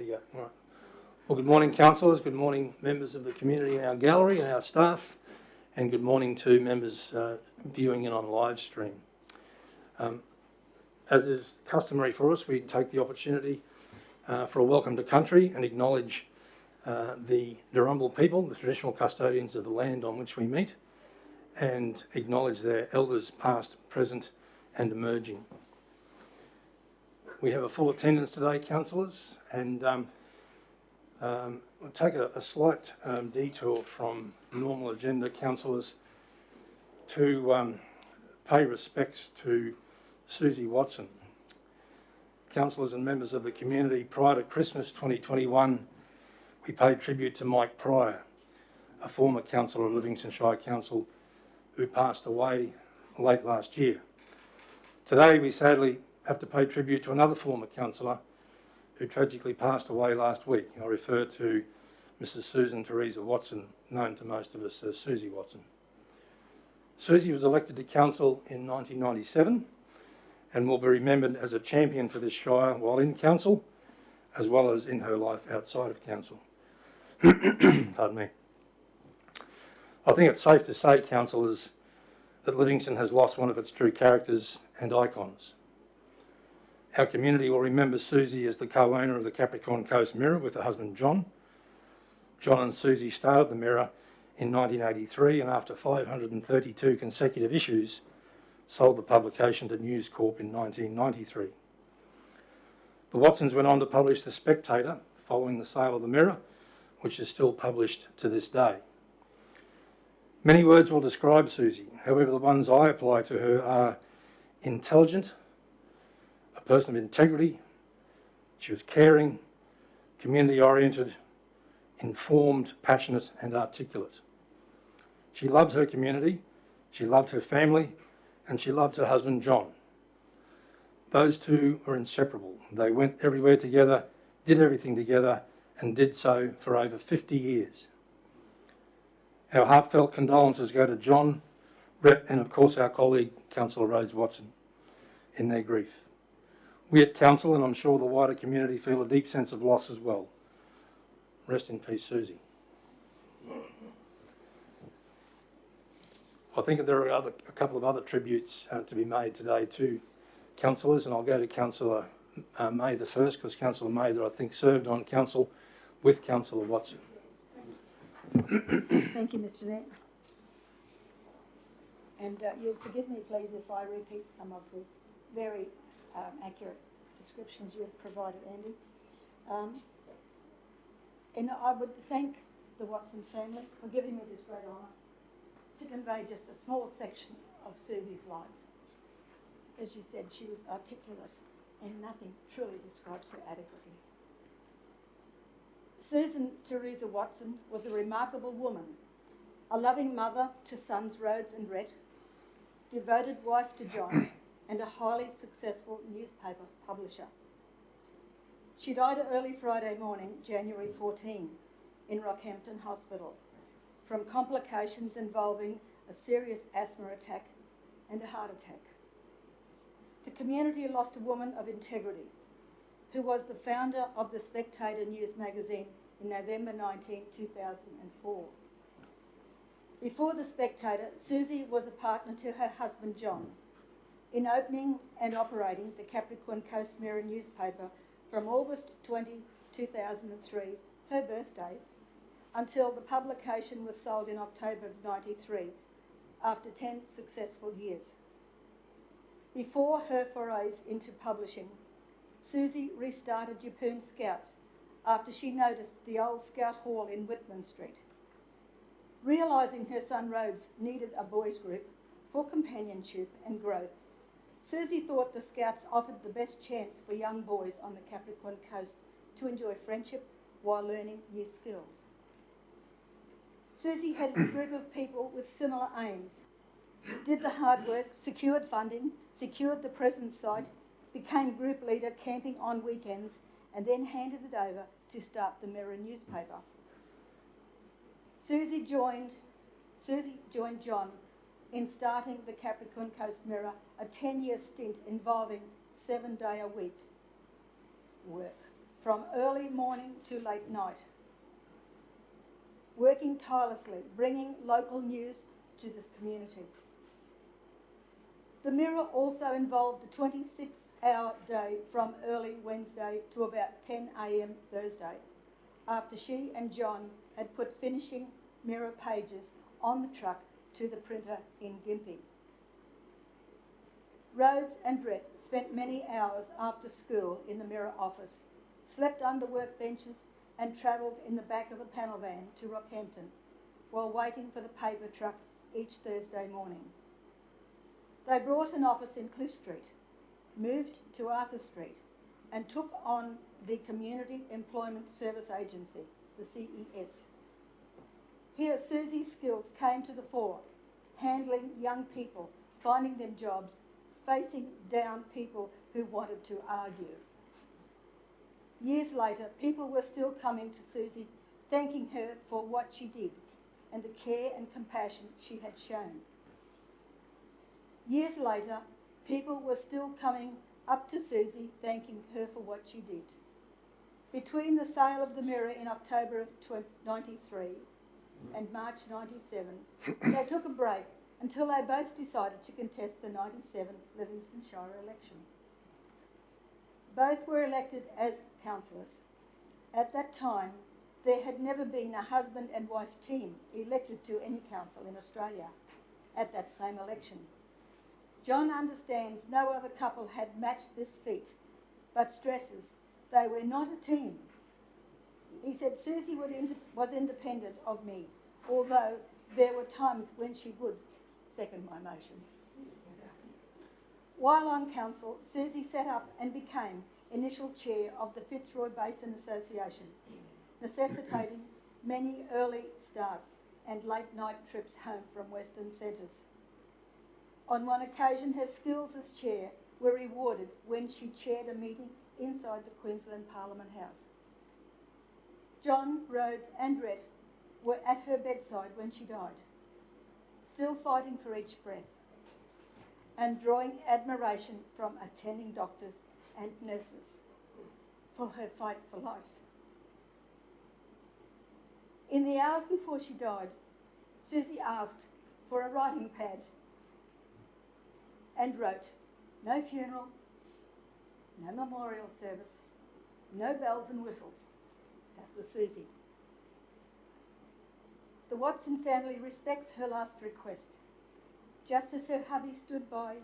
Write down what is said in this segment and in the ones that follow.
Ready to go. All right. Well, good morning, councillors. Good morning, members of the community in our gallery and our staff. And good morning to members viewing in on live stream. As is customary for us, we take the opportunity for a welcome to country and acknowledge the Darumbal people, the traditional custodians of the land on which we meet, and acknowledge their elders past, present and emerging. We have a full attendance today, councillors, and we'll take a slight detour from normal agenda, councillors, to pay respects to Susie Watson. Councillors and members of the community, prior to Christmas 2021, we paid tribute to Mike Pryor, a former councillor of Livingstone Shire Council who passed away late last year. Today we sadly have to pay tribute to another former councillor who tragically passed away last week. I refer to Mrs. Susan Teresa Watson, known to most of us as Susie Watson. Susie was elected to council in 1997 and will be remembered as a champion for this shire while in council, as well as in her life outside of council. Pardon me. I think it's safe to say, councillors, that Livingstone has lost one of its true characters and icons. Our community will remember Susie as the co-owner of the Capricorn Coast Mirror with her husband John. John and Susie started the Mirror in 1983 and after 532 consecutive issues sold the publication to News Corp in 1993. The Watsons went on to publish The Spectator following the sale of the Mirror, which is still published to this day. Many words will describe Susie, however the ones I apply to her are intelligent, a person of integrity, she was caring, community-oriented, informed, passionate and articulate. She loved her community, she loved her family, and she loved her husband John. Those two were inseparable. They went everywhere together, did everything together, and did so for over 50 years. Our heartfelt condolences go to John, Rep, and of course our colleague, Councillor Rhodes Watson, in their grief. We at Council, and I'm sure the wider community, feel a deep sense of loss as well. Rest in peace, Susie. I think there are a couple of other tributes to be made today to councillors, and I'll go to Councillor Mather first, because Councillor Mather, I think, served on council with Councillor Watson. Thank you, Mr. Mayor. And you'll forgive me, please, if I repeat some of the very accurate descriptions you've provided, Andy. And I would thank the Watson family for giving me this great honour to convey just a small section of Susie's life. As you said, she was articulate and nothing truly describes her adequately. Susan Teresa Watson was a remarkable woman, a loving mother to sons Rhodes and Rhett, devoted wife to John, and a highly successful newspaper publisher. She died early Friday morning, January 14, in Rockhampton Hospital, from complications involving a serious asthma attack and a heart attack. The community lost a woman of integrity, who was the founder of The Spectator news magazine in November 19, 2004. Before The Spectator, Susie was a partner to her husband John in opening and operating the Capricorn Coast Mirror newspaper from August 20, 2003, her birthday, until the publication was sold in October of 93, after 10 successful years. Before her forays into publishing, Susie restarted Yeppoon Scouts after she noticed the old Scout Hall in Whitman Street. Realising her son Rhodes needed a boys' group for companionship and growth, Susie thought the Scouts offered the best chance for young boys on the Capricorn Coast to enjoy friendship while learning new skills. Susie had a group of people with similar aims, did the hard work, secured funding, secured the present site, became group leader camping on weekends, and then handed it over to start the Mirror newspaper. Susie joined John in starting the Capricorn Coast Mirror, a 10-year stint involving 7-day-a-week work. from early morning to late night, working tirelessly, bringing local news to this community. The Mirror also involved a 26-hour day from early Wednesday to about 10 a.m. Thursday, after she and John had put finishing Mirror pages on the truck to the printer in Gympie. Rhodes and Brett spent many hours after school in the Mirror office, slept under workbenches and travelled in the back of a panel van to Rockhampton while waiting for the paper truck each Thursday morning. They brought an office in Cliff Street, moved to Arthur Street and took on the Community Employment Service Agency, the CES. Here Susie's skills came to the fore, handling young people, finding them jobs, facing down people who wanted to argue. Years later, people were still coming to Susie, thanking her for what she did and the care and compassion she had shown. Years later, people were still coming up to Susie, thanking her for what she did. Between the sale of the Mirror in October of 93 and March 97, they took a break until they both decided to contest the 97 Livingstone Shire election. Both were elected as councillors. At that time, there had never been a husband and wife team elected to any council in Australia at that same election. John understands no other couple had matched this feat, but stresses they were not a team. He said Susie was independent of me, although there were times when she would second my motion. While on council, Susie set up and became initial chair of the Fitzroy Basin Association, necessitating many early starts and late night trips home from Western centres. On one occasion, her skills as chair were rewarded when she chaired a meeting inside the Queensland Parliament House. John, Rhodes and Brett were at her bedside when she died, still fighting for each breath and drawing admiration from attending doctors and nurses for her fight for life. In the hours before she died, Susie asked for a writing pad and wrote, "No funeral, no memorial service, no bells and whistles." That was Susie. The Watson family respects her last request, just as her hubby stood by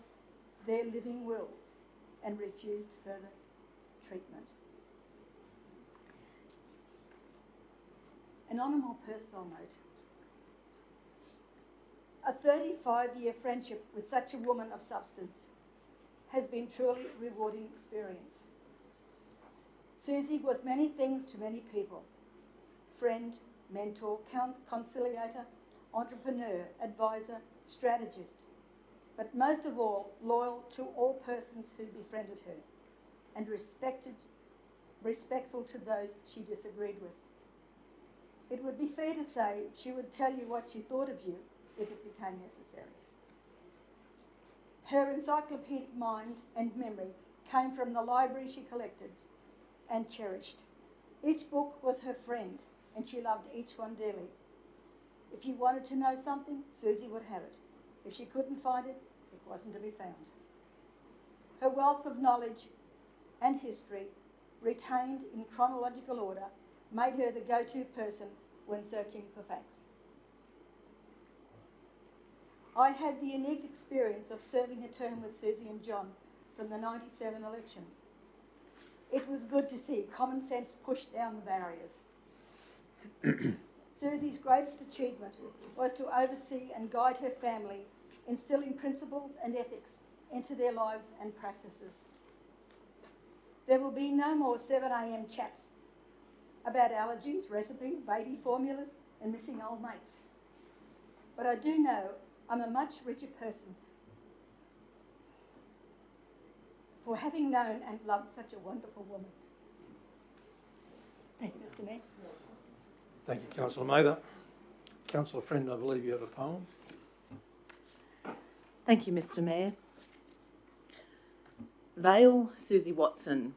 their living wills and refused further treatment. And on a more personal note, a 35-year friendship with such a woman of substance has been truly rewarding experience. Susie was many things to many people: friend, mentor, conciliator, entrepreneur, advisor, strategist, but most of all, loyal to all persons who befriended her and respectful to those she disagreed with. It would be fair to say she would tell you what she thought of you if it became necessary. Her encyclopedic mind and memory came from the library she collected and cherished. Each book was her friend, and she loved each one dearly. If you wanted to know something, Susie would have it. If she couldn't find it, it wasn't to be found. Her wealth of knowledge and history, retained in chronological order, made her the go-to person when searching for facts. I had the unique experience of serving a term with Susie and John from the 97 election. It was good to see common sense push down the barriers. Susie's greatest achievement was to oversee and guide her family, instilling principles and ethics into their lives and practices. There will be no more 7 a.m. chats about allergies, recipes, baby formulas, and missing old mates. But I do know I'm a much richer person for having known and loved such a wonderful woman. Thank you, Mr. Mayor. Thank you, Councillor Mather. Councillor Friend, I believe you have a poem. Thank you, Mr. Mayor. Vale Susie Watson,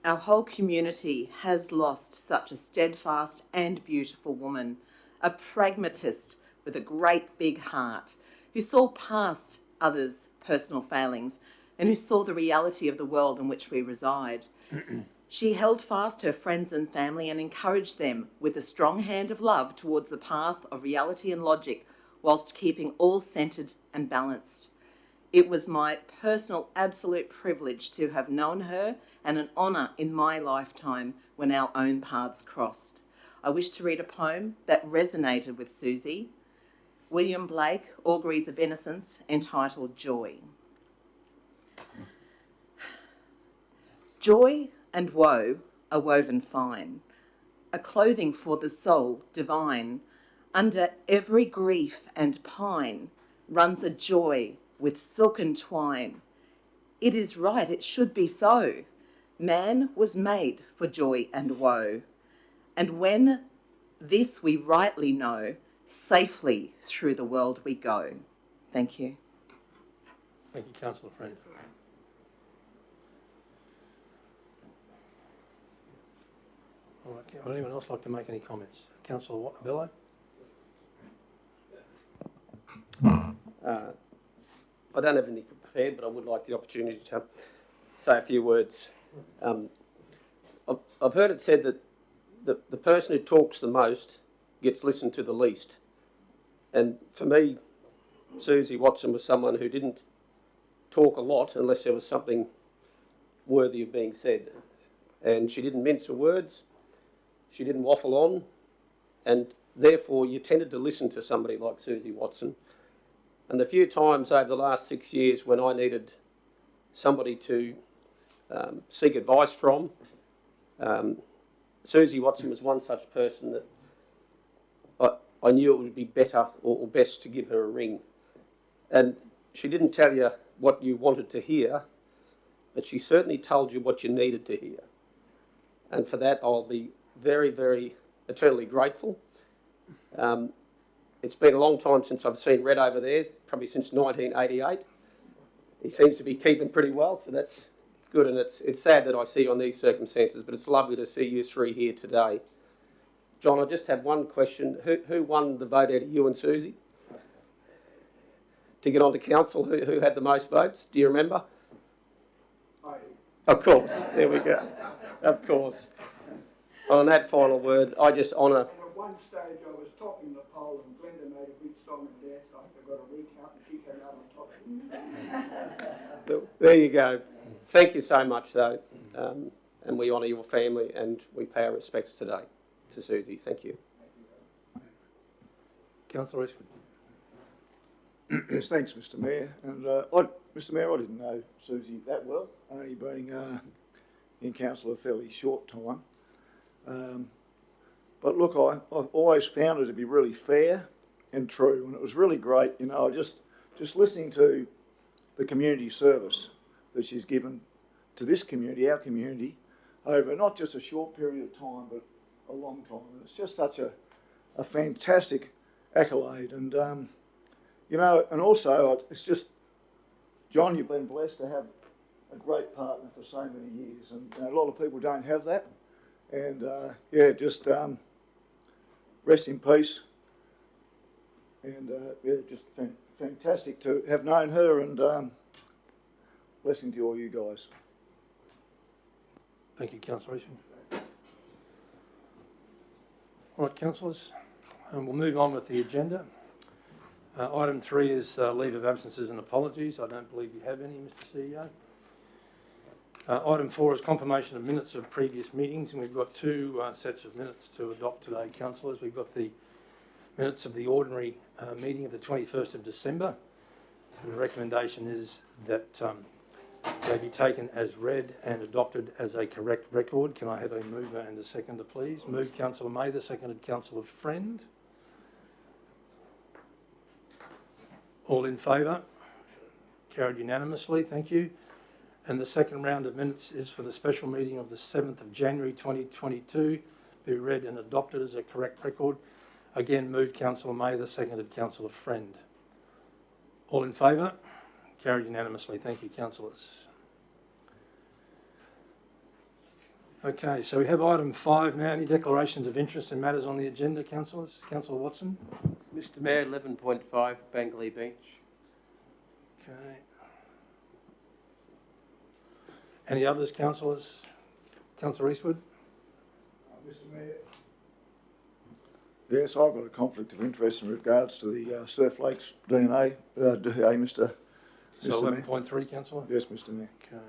Our whole community has lost such a steadfast and beautiful woman, a pragmatist with a great big heart, who saw past others' personal failings and who saw the reality of the world in which we reside. She held fast her friends and family and encouraged them with a strong hand of love towards the path of reality and logic, whilst keeping all centred and balanced. It was my personal absolute privilege to have known her, and an honour in my lifetime when our own paths crossed. I wish to read a poem that resonated with Susie, William Blake, Auguries of Innocence, entitled Joy. Joy and woe are woven fine, a clothing for the soul divine. Under every grief and pine runs a joy with silken twine. It is right, it should be so. Man was made for joy and woe. And when this we rightly know, safely through the world we go. Thank you. Thank you, Councillor Friend. All right, would anyone else like to make any comments? Councillor Bello? I don't have anything prepared, but I would like the opportunity to say a few words. I've heard it said that the person who talks the most gets listened to the least. And for me, Susie Watson was someone who didn't talk a lot unless there was something worthy of being said. And she didn't mince her words, she didn't waffle on, and therefore you tended to listen to somebody like Susie Watson. And the few times over the last 6 years when I needed somebody to seek advice from, Susie Watson was one such person that I knew it would be better or best to give her a ring. And she didn't tell you what you wanted to hear, but she certainly told you what you needed to hear. And for that, I'll be very, very eternally grateful. It's been a long time since I've seen Red over there, probably since 1988. He seems to be keeping pretty well, so that's good. And it's sad that I see you on these circumstances, but it's lovely to see you three here today. John, I just have one question. Who won the vote out of you and Susie to get onto council? Who had the most votes? Do you remember? Of course. There we go. Of course. On that final word, I just honour. And at one stage I was topping the poll and Glenda made a big song and dance. I got a recount and she came out on top. There you go. Thank you so much, though. And we honour your family and we pay our respects today to Susie. Thank you. Councillor Eastwood. Yes, thanks, Mr. Mayor. And Mr. Mayor, I didn't know Susie that well, only being in council a fairly short time. But look, I've always found her to be really fair and true, and it was really great. You know, just listening to the community service that she's given to this community, our community, over not just a short period of time, but a long time. And it's just such a fantastic accolade. And, you know, and also it's just, John, you've been blessed to have a great partner for so many years. And you know, a lot of people don't have that. And, yeah, just rest in peace. And, yeah, just fantastic to have known her, and blessing to all you guys. Thank you, Councillor Eastwood. All right, councillors, we'll move on with the agenda. Item 3 is leave of absences and apologies. I don't believe you have any, Mr. CEO. Item 4 is confirmation of minutes of previous meetings, and we've got two sets of minutes to adopt today, councillors. We've got the minutes of the ordinary meeting of the 21st of December. And the recommendation is that they be taken as read and adopted as a correct record. Can I have a mover and a seconder, please? Moved Councillor Mather, seconded Councillor Friend. All in favour? Carried unanimously, thank you. And the second round of minutes is for the special meeting of the 7th of January 2022, be read and adopted as a correct record. Again, moved Councillor Mather, seconded Councillor Friend. All in favour? Carried unanimously. Thank you, councillors. Okay, so we have item 5 now. Any declarations of interest in matters on the agenda, councillors? Councillor Watson? Mr Mayor, 11.5 Bangley Beach. Okay. Any others, councillors? Councillor Eastwood? Mr Mayor. Yes, I've got a conflict of interest in regards to the Surf Lakes DNA, Mr. So Mayor. 11.3, councillor? Yes, Mr Mayor. Okay.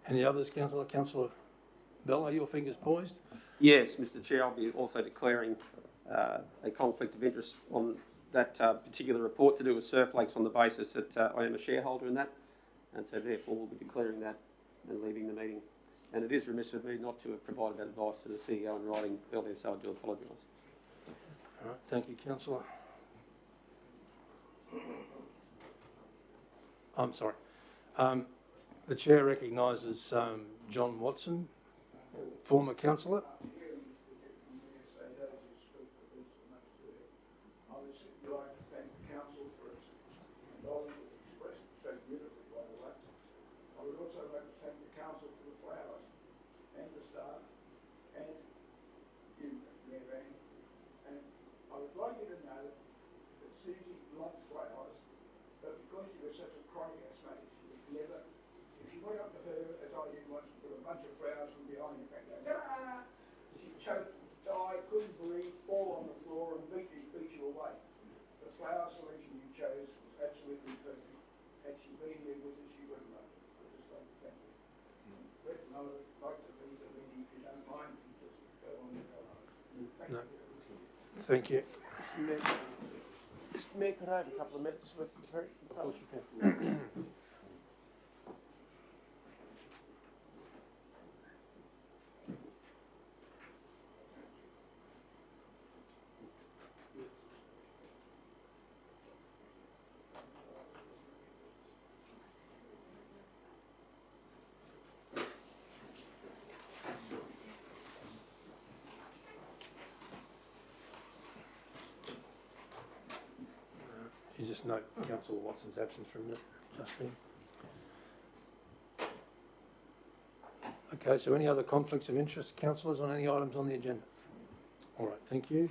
Any others, councillor? Councillor Bell, are your fingers poised? Yes, Mr Chair, I'll be also declaring a conflict of interest on that particular report to do with Surf Lakes on the basis that I am a shareholder in that, and so therefore we'll be declaring that and leaving the meeting. And it is remiss of me not to have provided that advice to the CEO in writing earlier, so I do apologise. All right, thank you, councillor. I'm sorry. The chair recognises John Watson, former councillor. I would simply like to thank the council for its involvement expressed so beautifully, by the way. I would also like to thank the council for the flowers and the staff and you, Mayor Van. And I would like you to know that Susie likes flowers, but because she was such a chronic asthmatic, she would never, if you went up to her, as I did once, with a bunch of flowers from behind your back, go, "Ah!" She'd choke, die, couldn't breathe, fall on the floor and beat you away. The flower solution you chose was absolutely perfect. Had she been here with us, she would have loved it. I'd just like to thank you. Brett and I would like to leave the meeting, if you don't mind, and just go on and go home. Thank No. you. Thank you. Mr Mayor, could I have a couple of minutes with the very... Of course you can. You just note Councillor Watson's absence for a minute, Justine. Okay, so any other conflicts of interest, councillors, on any items on the agenda? All right, thank you.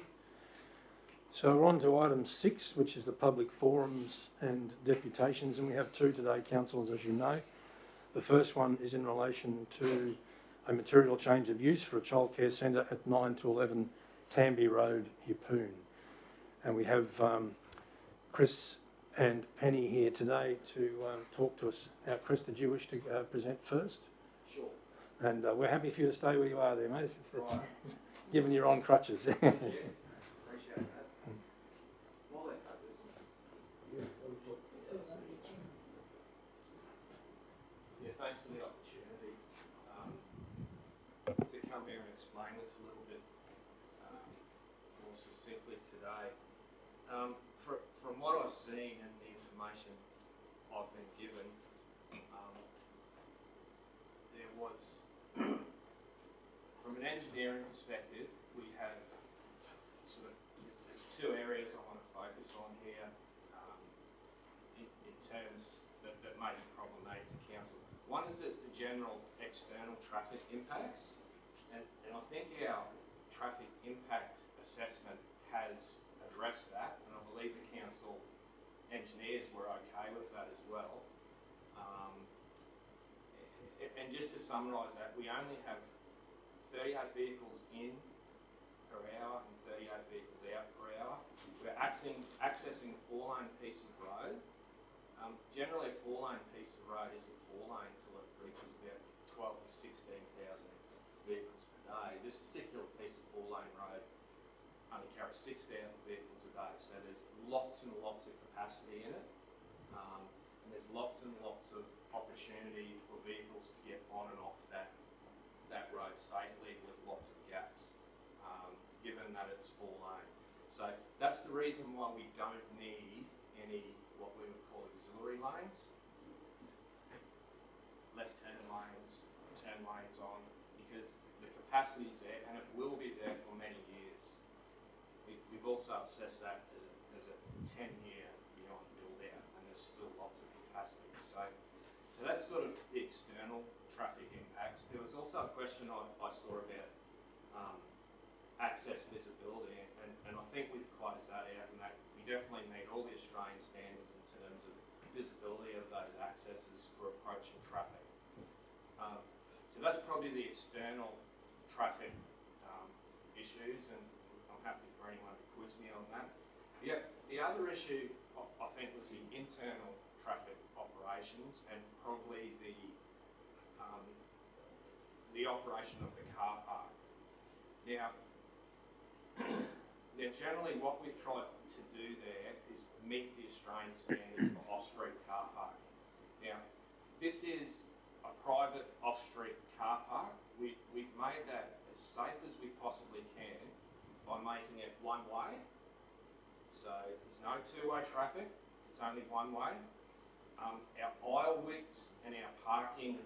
So we're on to item 6, which is the public forums and deputations, and we have 2 today, councillors, as you know. The first one is in relation to a material change of use for a childcare centre at 9 to 11 Tamby Road, Yeppoon. And we have Chris and Penny here today to talk to us. Now, Chris, did you wish to present first? Sure. And we're happy for you to stay where you are there, mate, given you're on crutches. Yeah, appreciate that. While they cut this. Yeah, thanks for the opportunity to come here and explain this a little bit more succinctly today. From what I've seen and the information I've been given, there was, from an engineering perspective, we have sort of, there's 2 areas I want to focus on here in terms that may be problematic to council. One is the general external traffic impacts, and I think our traffic impact assessment has addressed that, and I believe the council engineers were okay with that as well. And just to summarise that, we only have 38 vehicles in per hour and 38 vehicles out per hour. We're accessing a 4-lane piece of road. Generally, a 4-lane piece of road isn't 4-lane till it reaches about 12 to 16,000 vehicles per day. This particular piece of 4-lane road only carries 6,000 vehicles a day, so there's lots and lots of capacity in it, and there's lots and lots of opportunity for vehicles to get on and off that road safely with lots of gaps, given that it's 4-lane. So that's the reason why we don't need any what we would call auxiliary lanes, left turn lanes on, because the capacity is there and it will be there for many years. We've also assessed that as a 10-year beyond build out, and there's still lots of capacity. So that's sort of the external traffic impacts, there was also a question I saw about access visibility, and I think we've closed that out, and that we definitely meet all the Australian standards in terms of visibility of those accesses for approaching traffic. So that's probably the external traffic issues, and I'm happy for anyone to quiz me on that. The other issue I think was the internal traffic operations, and probably the operation of the car park. Now generally what we've tried to do there is meet the Australian standards for off-street car parking. Now, this is a private off-street car park. We've made that as safe as we possibly can by making it one way. So there's no two-way traffic, it's only one way. Our aisle widths and our parking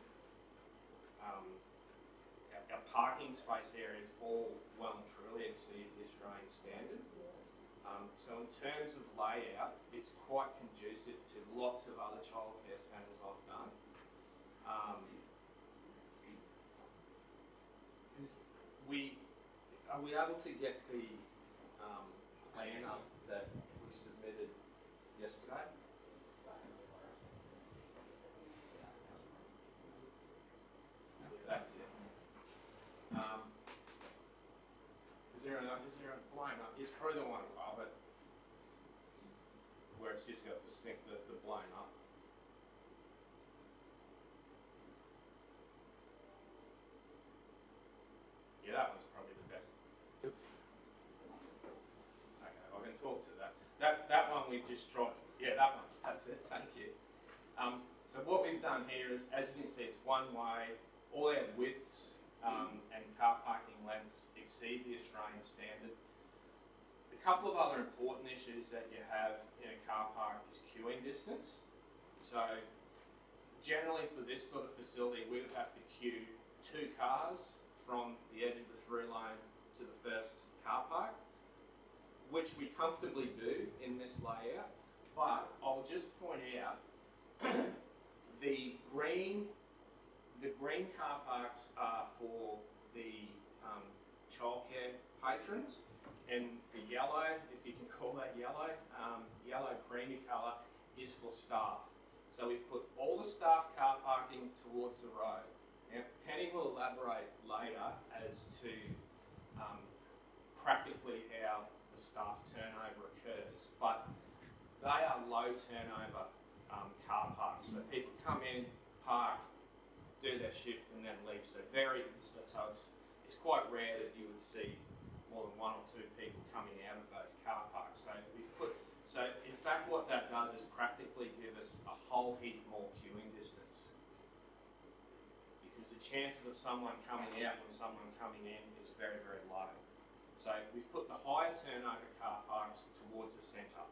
space areas all well and truly exceed the Australian standard. So in terms of layout, it's quite conducive to lots of other childcare centres I've done. Are we able to get the plan up that we submitted yesterday? That's it. Is there a blown up? It's probably the one above it, where it's just got the blown up. Yeah, that one's probably the best. Okay, I can talk to that. That one we've just tried. Yeah, that one. That's it. Thank you. So what we've done here is, as you can see, it's one way. All our widths and car parking lengths exceed the Australian standard. A couple of other important issues that you have in a car park is queuing distance. So generally for this sort of facility, we would have to queue 2 cars from the edge of the through lane to the first car park, which we comfortably do in this layout. But I'll just point out the green car parks are for the childcare patrons, and the yellow, if you can call that yellow, yellow creamy colour is for staff. So we've put all the staff car parking towards the road. Now, Penny will elaborate later as to practically how the staff turnover occurs, but they are low turnover car parks. So people come in, park, do their shift and then leave. So it's quite rare that you would see more than 1 or 2 people coming out of those car parks. So in fact what that does is practically give us a whole heap more queuing distance, because the chances of someone coming out and someone coming in is very, very low. So we've put the higher turnover car parks towards the centre.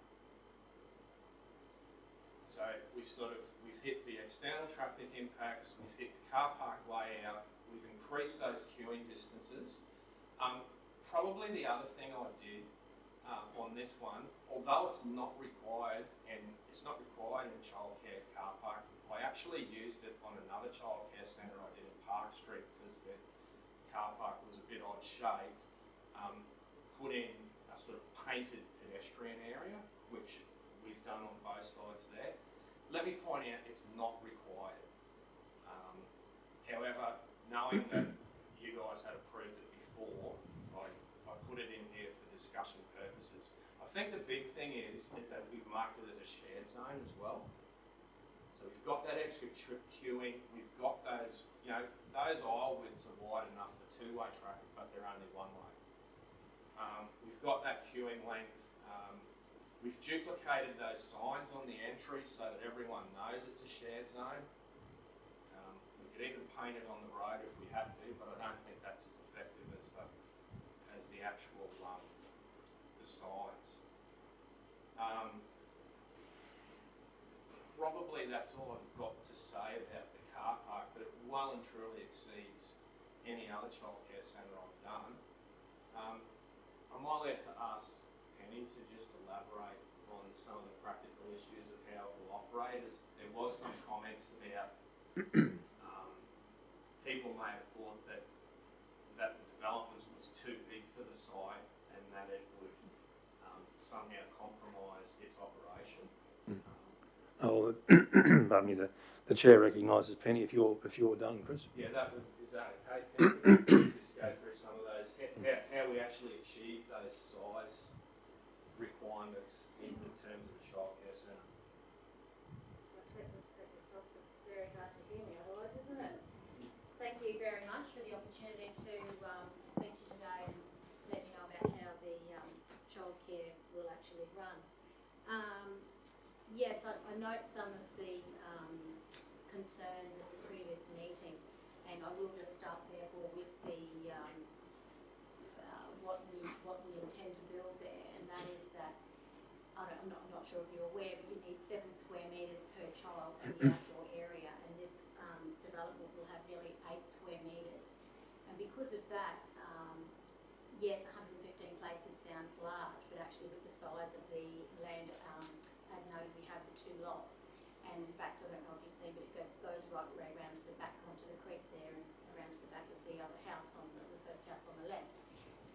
So we've hit the external traffic impacts, we've hit the car park layout, we've increased those queuing distances. Probably the other thing I did on this one, although it's not required, and it's not required in childcare car park, I actually used it on another childcare centre I did in Park Street because the car park was a bit odd shaped. Put in a sort of painted pedestrian area, which we've done on both sides there. Let me point out it's not required. However, knowing that you guys had approved it before, I put it in here for discussion purposes. I think the big thing is that we've marked it as a shared zone as well. So we've got that extra queuing, we've got those, those aisle widths are wide enough for 2-way traffic, but they're only 1-way. We've got that queuing length. We've duplicated those signs on the entry so that everyone knows it's a shared zone. We could even paint it on the road if we had to, but I don't think that's as effective as the actual the signs. Probably that's all I've got to say about the car park, but it well and truly exceeds any other childcare centre I've done. Am I allowed to ask Penny to just elaborate on some of the practical issues of how it will operate? As there was some comments about somehow compromise its operation. Oh, pardon me, the chair recognises Penny if you're done, Chris. Yeah, is that okay, Penny? Just go through some of those, how we actually achieve those size requirements in terms of a childcare centre. It's very hard to hear me otherwise, isn't it? Thank you very much for the opportunity to speak to you today and let you know about how the childcare will actually run. Yes, I note some of the concerns at the previous meeting, and I will just start therefore with the what we intend to build there, and that is that I'm not sure if you're aware, but you need 7 square metres per child in the outdoor area, and this development will have nearly 8 square metres. And because of that, yes, 115 places sounds large, but actually with the size of the land, as noted, we have the 2 lots. And in fact, I don't know if you've seen, but it goes right around to the back onto the creek there and around to the back of the other house on the first house on the left.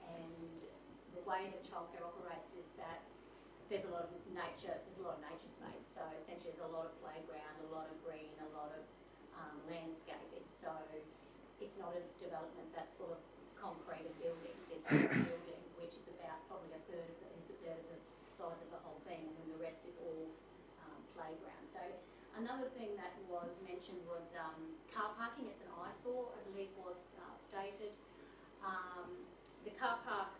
And the way that childcare operates is that there's a lot of nature space. So essentially there's a lot of playground, a lot of green, a lot of landscaping. So it's not a development that's full of concrete and buildings. It's a building which is about probably a third of the size of the whole thing, and then the rest is all playground. So another thing that was mentioned was car parking. It's an eyesore, I believe was stated. The car park,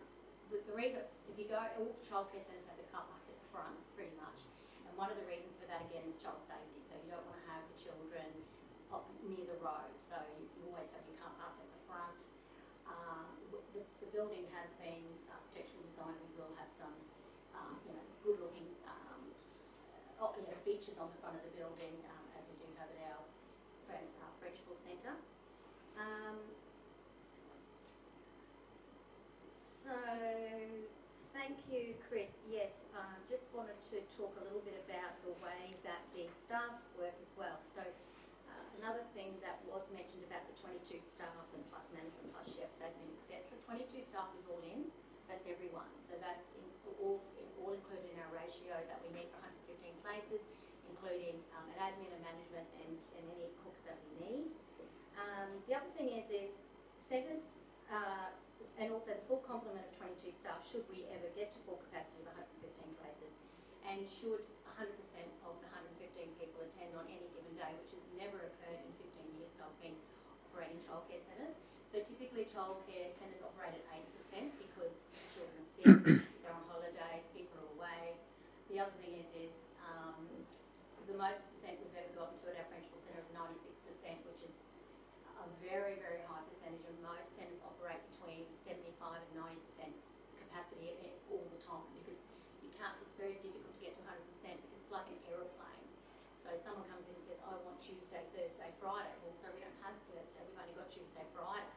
the reason, if you go, all childcare centres have the car park at the front, pretty much. And one of the reasons for that, again, is child safety. So you don't want to have the children up near the road. So you always have your car park at the front. The building has been architecturally designed. We will have some, good-looking features on the front of the building, as we do have at our Frenchville Centre. So, thank you, Chris. Yes, just wanted to talk a little bit about the way that the staff work as well. So, another thing that was mentioned about the 22 staff and plus management, plus chefs, admin, etc. 22 staff is all in. That's everyone. So that's all included in our ratio that we need for 115 places, including an admin, a management, and any cooks that we need. The other thing is centres. And also the full complement of 22 staff should we ever get to full capacity of 115 places, and should 100% of the 115 people attend on any given day, which has never occurred in 15 years that I've been operating childcare centres. So typically childcare centres operate at 80% because children are sick, they're on holidays, people are away. The other thing is the most percent we've ever gotten to at our Frenchville Centre is 96%, which is a very, very high percentage, and most centres operate between 75 and 90% capacity all the time, because you can't, it's very difficult to get to 100% because it's like an aeroplane. So someone comes in and says, I want Tuesday, Thursday, Friday. Well, so we don't have Thursday, we've only got Tuesday, Friday.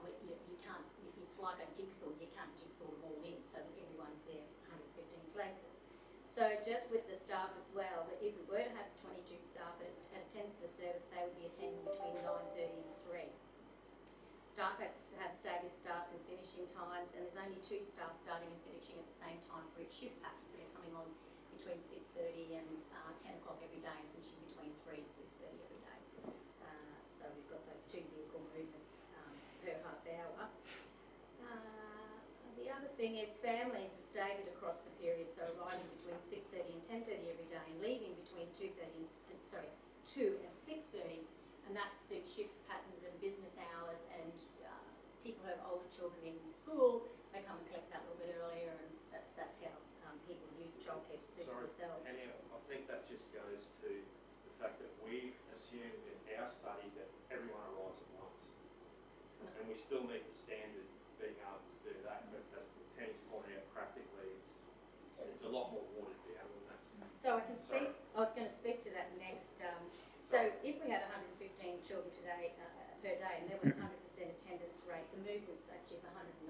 And you can't, it's like a jigsaw, you can't jigsaw them all in so that everyone's there 115 places. So just with the staff as well, that if we were to have 22 staff that attends the service, they would be attending between 9:30 and 3. Staff have staggered starts and finishing times, and there's only 2 staff starting and finishing at the same time for each shift pattern. So they're coming on between 6:30 and 10 o'clock every day, and finishing between 3 and 6:30 every day. So we've got those 2 vehicle movements per half hour. The other thing is families are staggered across the period, so arriving between 6:30 and 10:30 every day, and leaving between 2 and 6:30, and that suits shifts patterns and business hours, and people who have older children in school, they come and collect that a little bit earlier, and that's how people use childcare to suit themselves. Sorry, I think that just goes to the fact that we've assumed in our study that everyone arrives at once, and we still need the standard being able to do that, but as Penny's pointed out, practically it's a lot more watered down than that. So I was going to speak to that next. So if we had 115 children today per day, and there was 100% attendance rate, the movements actually is 109,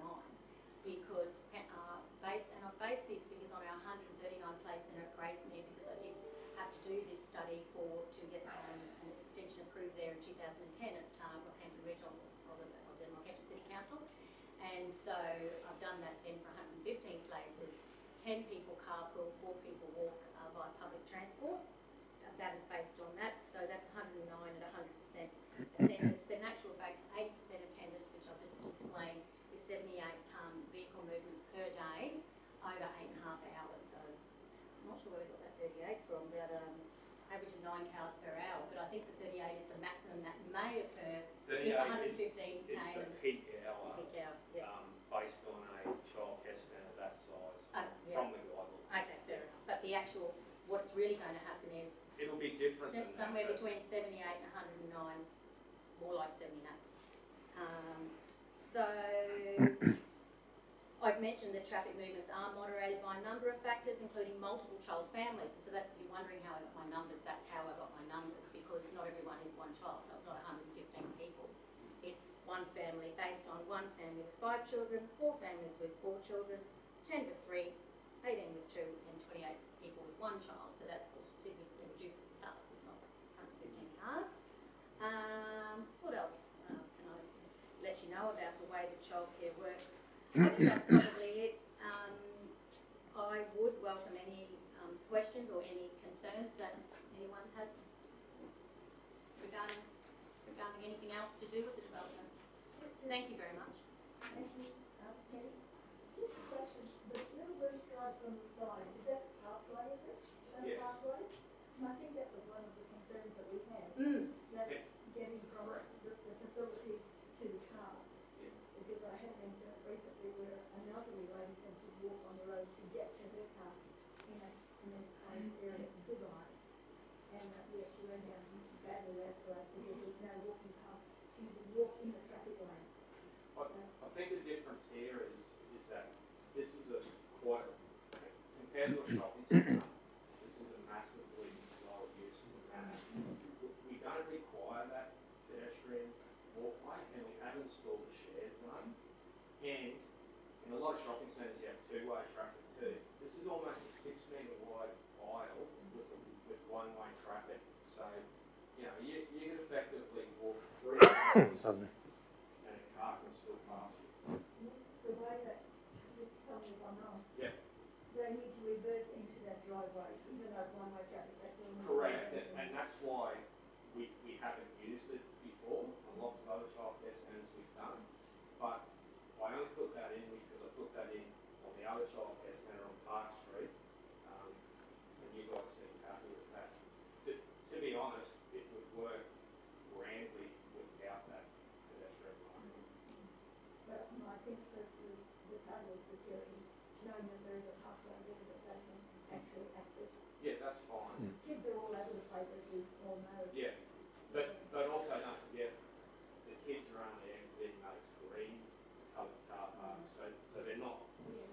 because I've based these figures on our 139 place centre at Gracemere, because I did have to do this study to get an extension approved there in 2010 at Rockhampton Regional, I was in Rockhampton City Council, and so I've done that then for 115 places. 10 people carpool, 4 people walk by public transport. That is based on that, so that's 109 at 100% attendance. Then actual base 80% attendance, which I've just explained, is 78 vehicle movements per day over 8.5 hours. So I'm not sure where we got that 38 from, but average of 9 cars per hour. But I think the 38 is the maximum that may occur if 115 is came. the peak hour, Peak hour, yeah. based on a childcare centre that size Yeah. from the guidelines. Okay, fair enough. But the actual, what's really going to happen is It'll be different than somewhere that. between 78 and 109, more like 79. So I've mentioned that traffic movements are moderated by a number of factors, including multiple child families. And so that's, if you're wondering how I got my numbers, that's how I got my numbers, because not everyone is one child, so it's not 115 people. It's one family based on one family with 5 children, 4 families with 4 children, 10 with 3, 18 with 2, and 28 people with 1 child. So that of course significantly reduces the cars. It's not 115 cars. What else can I let you know about the way that childcare works? I think that's probably it. I would welcome any questions or any concerns that anyone has regarding anything else to do with the development. Thank you very much. Thank you, Penny. Just a question, the little blue stripes on the side, is that pathway, is it? Yes. Pathways? And I think that was one of the concerns that we had, that Yeah. getting from the facility to the car. Yeah. Because I had an incident recently where an elderly lady had to walk on the road to get to her car in a closed area in Zubai. And we actually went down badly last night because there was no walking path. She had to walk in the traffic lane. I think the difference here is that this is a quite, compared to a shopping centre, this is a massively low use manner. We don't require that pedestrian walkway, and we have installed a shared zone. And in a lot of shopping centres, you have two-way traffic too. This is almost a 6-metre wide aisle with one-way traffic. So, you know, you could effectively walk 3 lanes and a car can still pass you. The way that's, just tell me if I'm wrong, Yeah, they need to reverse into that driveway, even though it's one-way traffic, they still need to correct. reverse And that's why we haven't used it before. A lot of other childcare centres we've done. But I only put that in because I put that in on the other childcare centre on Park Street. And you guys seem happy with that. To be honest, it would work grandly without that pedestrian line. But I think that the total security, knowing that there is a pathway there that they can actually access. Yeah, that's fine. Kids are all over the place, as we all know. Yeah, but also don't forget, the kids are only exiting those green coloured car parks, so they're not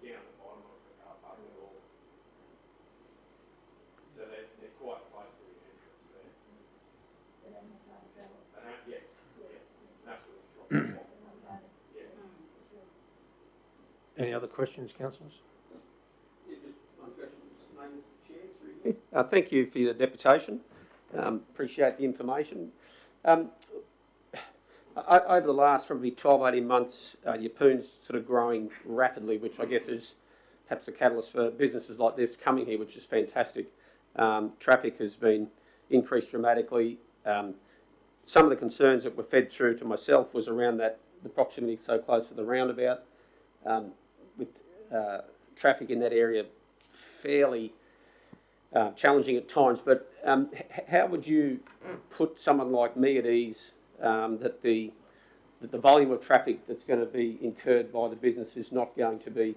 down the bottom of the car park at all. So they're quite close to the entrance there. They don't have time to travel. They don't, yes, yeah, that's what it's dropped off. That's another bonus. Yeah. For sure. Any other questions, councillors? Just one question, Mr. Chair, through you. Thank you for your deputation. Appreciate the information. Over the last probably 12, 18 months, Yapoon's sort of growing rapidly, which I guess is perhaps a catalyst for businesses like this coming here, which is fantastic. Traffic has been increased dramatically. Some of the concerns that were fed through to myself was around that the proximity so close to the roundabout, with traffic in that area fairly challenging at times. But how would you put someone like me at ease that the volume of traffic that's going to be incurred by the business is not going to be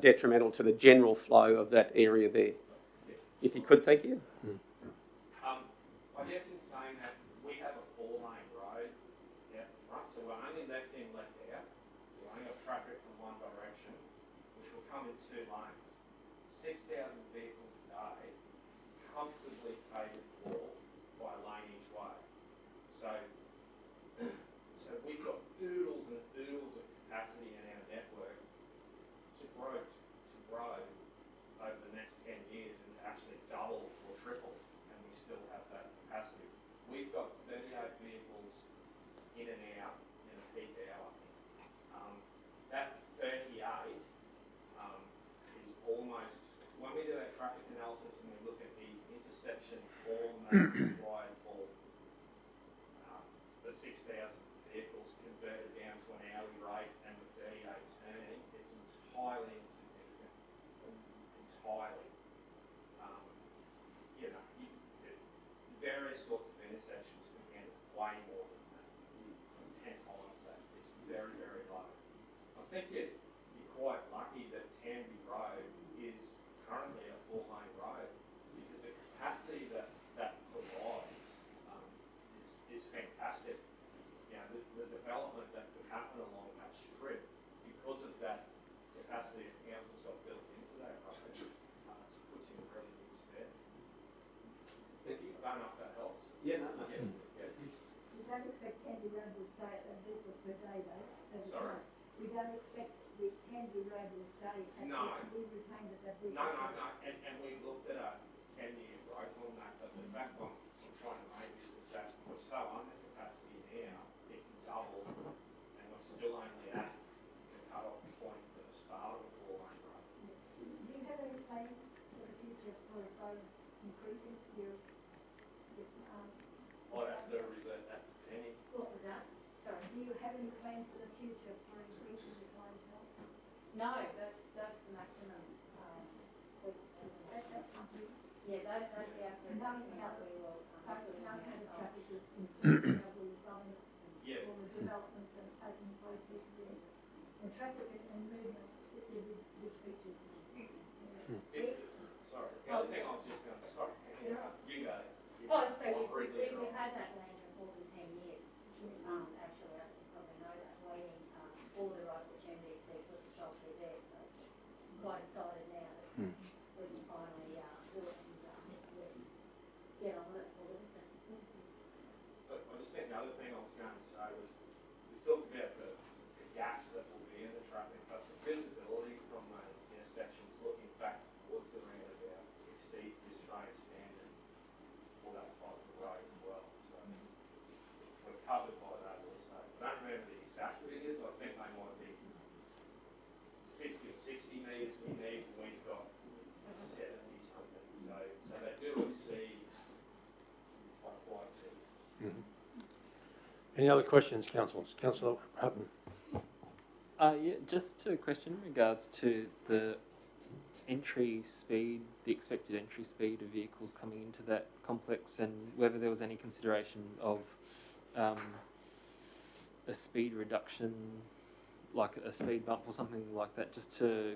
detrimental to the general flow of that area there? If you could, thank you. I guess in saying that, we have a 4-lane road out the front, so we're only left in, left out. We only got traffic from one direction, which will come in 2 lanes. 6,000 vehicles a day is comfortably catered for by a lane each way. So we've got oodles and oodles of capacity in our network to grow over the next 10 years and actually double or triple, and we still have that capacity. We've got 38 vehicles in and out in a peak hour. That 38 is almost traffic analysis and we look at the intersection form that's required for the 6,000 vehicles converted down to an hourly rate and the 38 turning, it's entirely insignificant. Entirely. You know, various sorts of intersections can handle way more than that. 10 times that. It's very, very low. I think you're quite lucky that Tanby Road is currently a 4-lane road because the capacity that provides is fantastic. You know, the development that could happen along that strip because of that capacity that council's got built into that road puts you in a really good stead. Thank you. I don't know if that helps. Yeah, no. We don't expect Tanby Road will stay at that vehicles per day though. Sorry? We don't expect the Tanby Road will stay at No. we retained at that vehicles. No. And we looked at a 10-year growth on that, but the fact I'm trying to make is that we're so under capacity now, it can double, and we're still only at the cut-off point for the start of a 4-lane road. Do you have any plans for the future for increasing your I'd have to revert that to Penny. What was that? Sorry. do you have any plans for the future for increasing the clientele? No, that's the maximum. Yeah, that's the absolute maximum that we will. So how can the traffic is increasing over the summits Yeah. and all the developments that are taking place with this? And traffic and movements, particularly with features. Sorry, the other thing I was just going to, sorry, you go. Oh, so we've had that land for more than 10 years. Actually, I think you probably know that, waiting for the right opportunity to put the shop through there. So I'm quite excited now that we can finally do it and get on with it for Livingstone. But I just think the other thing I was going to say was, we talked about the gaps that will be in the traffic, but the visibility from those intersections looking back towards the roundabout exceeds the Australian standard for that type of road as well. So we're covered by that also. I don't remember the exact figures. I think they might be 50 or 60 metres we need, and we've got 70 something. So they do exceed by quite a bit. Any other questions, councillors? Councillor Hutton. Yeah, just a question in regards to the entry speed, the expected entry speed of vehicles coming into that complex, and whether there was any consideration of a speed reduction, like a speed bump or something like that, just to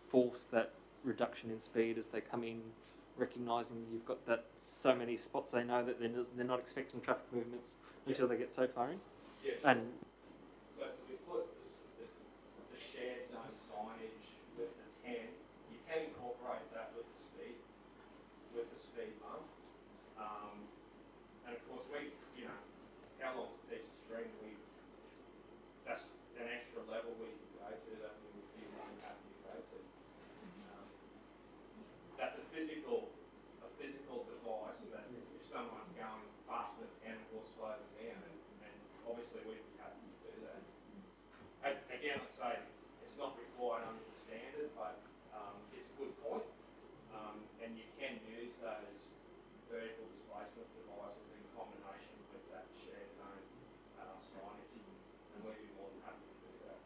force that reduction in speed as they come in, recognising you've got that so many spots they know that they're not expecting traffic movements until they get so far in. Yeah, And so we put the shared zone signage with the 10. You can incorporate that with the speed bump. And of course, how long's a piece of string? That's an extra level we can go to that we would be more than happy to go to. That's a physical device that if someone's going faster than 10, it will slow them down, and obviously we'd be happy to do that. Again, I'd say it's not required under the standard, but it's a good point, and you can use those vertical displacement devices in combination with that shared zone signage, and we'd be more than happy to do that.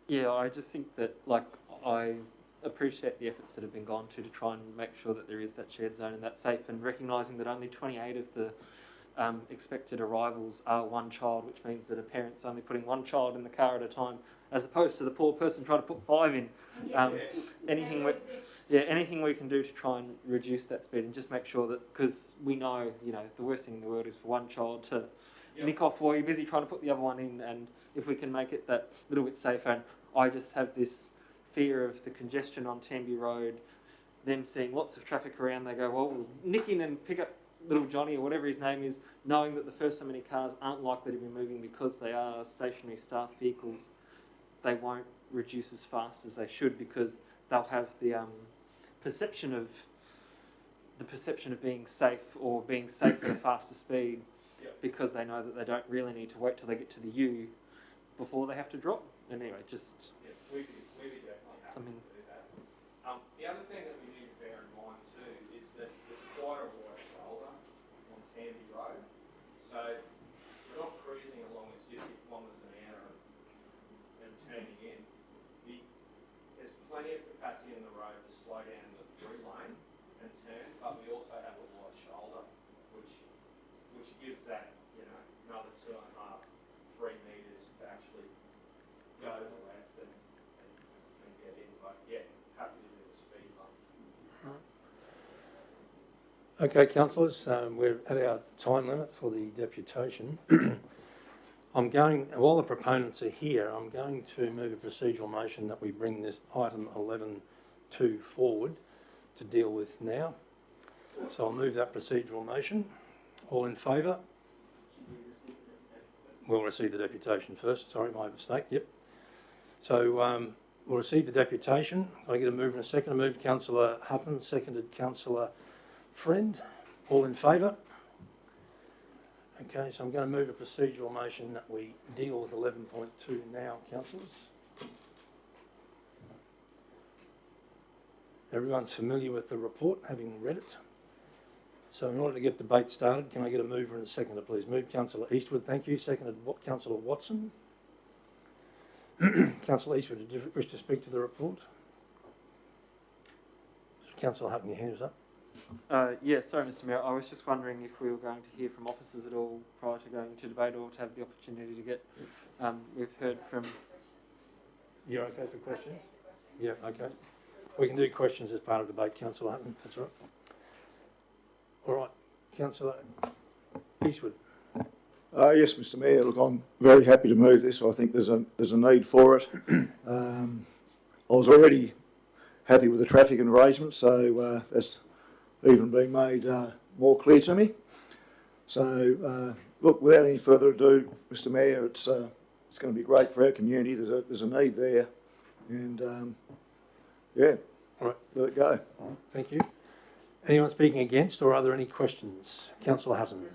yeah, I just think that, like, I appreciate the efforts that have been gone to try and make sure that there is that shared zone and that's safe, and recognising that only 28 of the expected arrivals are one child, which means that a parent's only putting one child in the car at a time, as opposed to the poor person trying to put 5 in. Anything we can do to try and reduce that speed and just make sure that, because we know, the worst thing in the world is for one child to nick off while you're busy trying to put the other one in, and if we can make it that little bit safer. And I just have this fear of the congestion on Tanby Road, them seeing lots of traffic around, they go, well, we'll nick in and pick up little Johnny or whatever his name is, knowing that the first so many cars aren't likely to be moving because they are stationary staffed vehicles. They won't reduce as fast as they should because they'll have the perception of being safe, or being safe at a faster speed, because they know that they don't really need to wait till they get to the U before they have to drop. And anyway, just Yeah, we'd be definitely happy something. to do that. The other thing that we need to bear Okay, councillors, we're at our time limit for the deputation. While the proponents are here, I'm going to move a procedural motion that we bring this item 11.2 forward to deal with now. So I'll move that procedural motion. All in favour? We'll receive the deputation first. Sorry, my mistake. Yep. So we'll receive the deputation. Can I get a move and a second? I moved Councillor Hutton, seconded Councillor Friend. All in favour? Okay, so I'm going to move a procedural motion that we deal with 11.2 now, councillors. Everyone's familiar with the report, having read it. So in order to get debate started, can I get a mover and a seconder, please? Move Councillor Eastwood, thank you. Seconded Councillor Watson. Councillor Eastwood, did you wish to speak to the report? Councillor Hutton, your hand is up. Yeah, sorry, Mr. Mayor. I was just wondering if we were going to hear from officers at all prior to going to debate, or to have the opportunity to get. We've heard from. You're okay for questions? Yeah, okay. We can do questions as part of debate, Councillor Hutton. That's all right. All right, Councillor Eastwood. Yes, Mr. Mayor. Look, I'm very happy to move this. I think there's a need for it. I was already happy with the traffic arrangement, so that's even being made more clear to me. So, look, without any further ado, Mr. Mayor, it's going to be great for our community. There's a need there, and yeah, all right, let it go. Thank you. Anyone speaking against, or are there any questions? Councillor Hutton.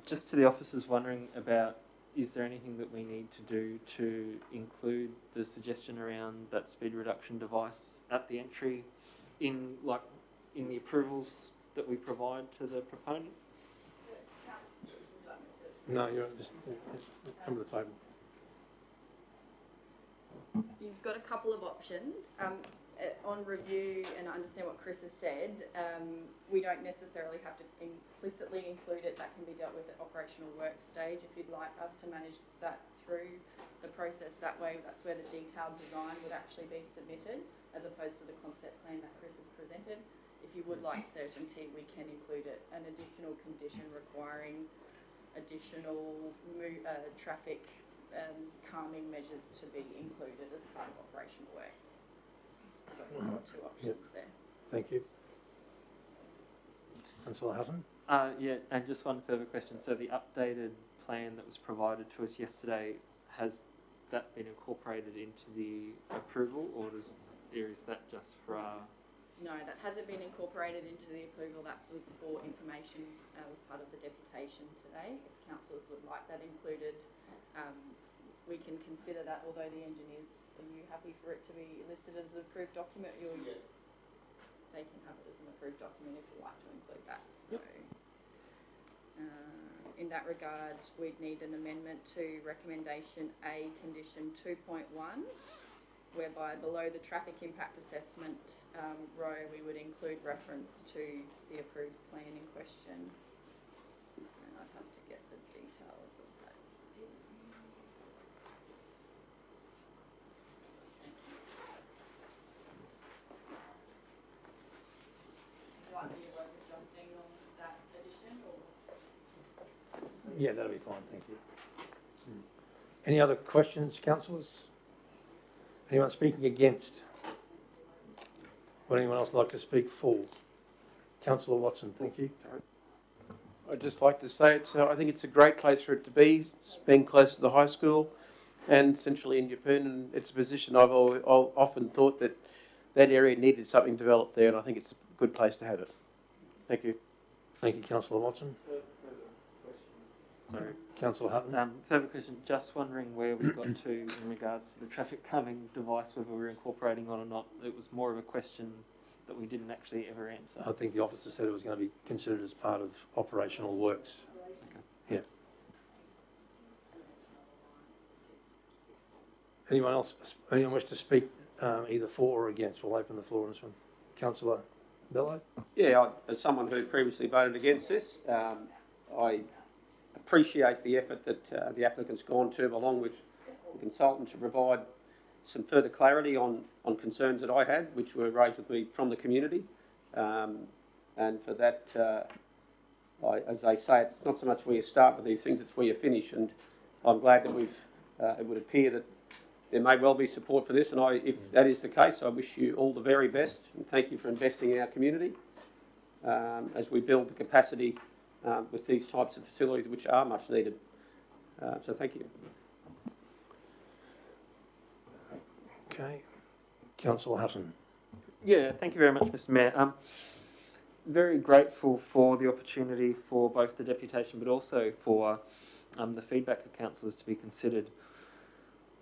Just to the officers, wondering about, is there anything that we need to do to include the suggestion around that speed reduction device at the entry in the approvals that we provide to the proponent? No, you're just come to the table. You've got a couple of options. On review, and I understand what Chris has said, we don't necessarily have to implicitly include it. That can be dealt with at operational work stage. If you'd like us to manage that through the process that way, that's where the detailed design would actually be submitted, as opposed to the concept plan that Chris has presented. If you would like certainty, we can include it. An additional condition requiring additional traffic calming measures to be included as part of operational works. So we've got two options there. Thank you. Councillor Hutton. Yeah, and just one further question. So the updated plan that was provided to us yesterday, has that been incorporated into the approval, or is that just for our... No, that hasn't been incorporated into the approval. That was for information as part of the deputation today. If councillors would like that included, we can consider that, although the engineers, are you happy for it to be listed as an approved document? Yeah. They can have it as an approved document if you'd like to include that. So, in that regard, we'd need an amendment to recommendation A, condition 2.1, whereby below the traffic impact assessment row, we would include reference to the approved plan in question. And I'd have to get the details of that. Yeah, that'll be fine, thank you. Any other questions, councillors? Anyone speaking against? Would anyone else like to speak for? Councillor Watson, thank you. I'd just like to say I think it's a great place for it to be, being close to the high school and centrally in Yeppoon, and it's a position I've often thought that area needed something developed there, and I think it's a good place to have it. Thank you. Thank you, Councillor Watson. Sorry, Councillor Hutton. Further question, just wondering where we got to in regards to the traffic calming device, whether we were incorporating on or not. It was more of a question that we didn't actually ever answer. I think the officer said it was going to be considered as part of operational works. Okay. Yeah. Anyone else? Anyone wish to speak either for or against? We'll open the floor on this one. Councillor Bello. Yeah, as someone who previously voted against this, I appreciate the effort that the applicant's gone to, along with the consultant, to provide some further clarity on concerns that I had, which were raised with me from the community. And for that, as they say, it's not so much where you start with these things, it's where you finish. And I'm glad that it would appear that there may well be support for this. And if that is the case, I wish you all the very best. And thank you for investing in our community as we build the capacity with these types of facilities, which are much needed. So thank you. Okay. Councillor Hutton. Yeah, thank you very much, Mr. Mayor. Very grateful for the opportunity for both the deputation but also for the feedback of councillors to be considered.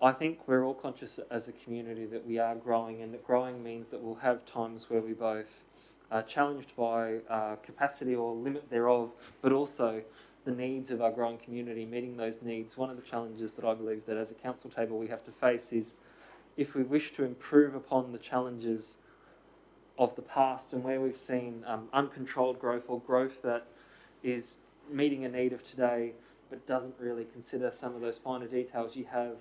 I think we're all conscious as a community that we are growing, and that growing means that we'll have times where we both are challenged by capacity or limit thereof, but also the needs of our growing community, meeting those needs. One of the challenges that I believe that as a council table we have to face is, if we wish to improve upon the challenges of the past and where we've seen uncontrolled growth or growth that is meeting a need of today but doesn't really consider some of those finer details, you have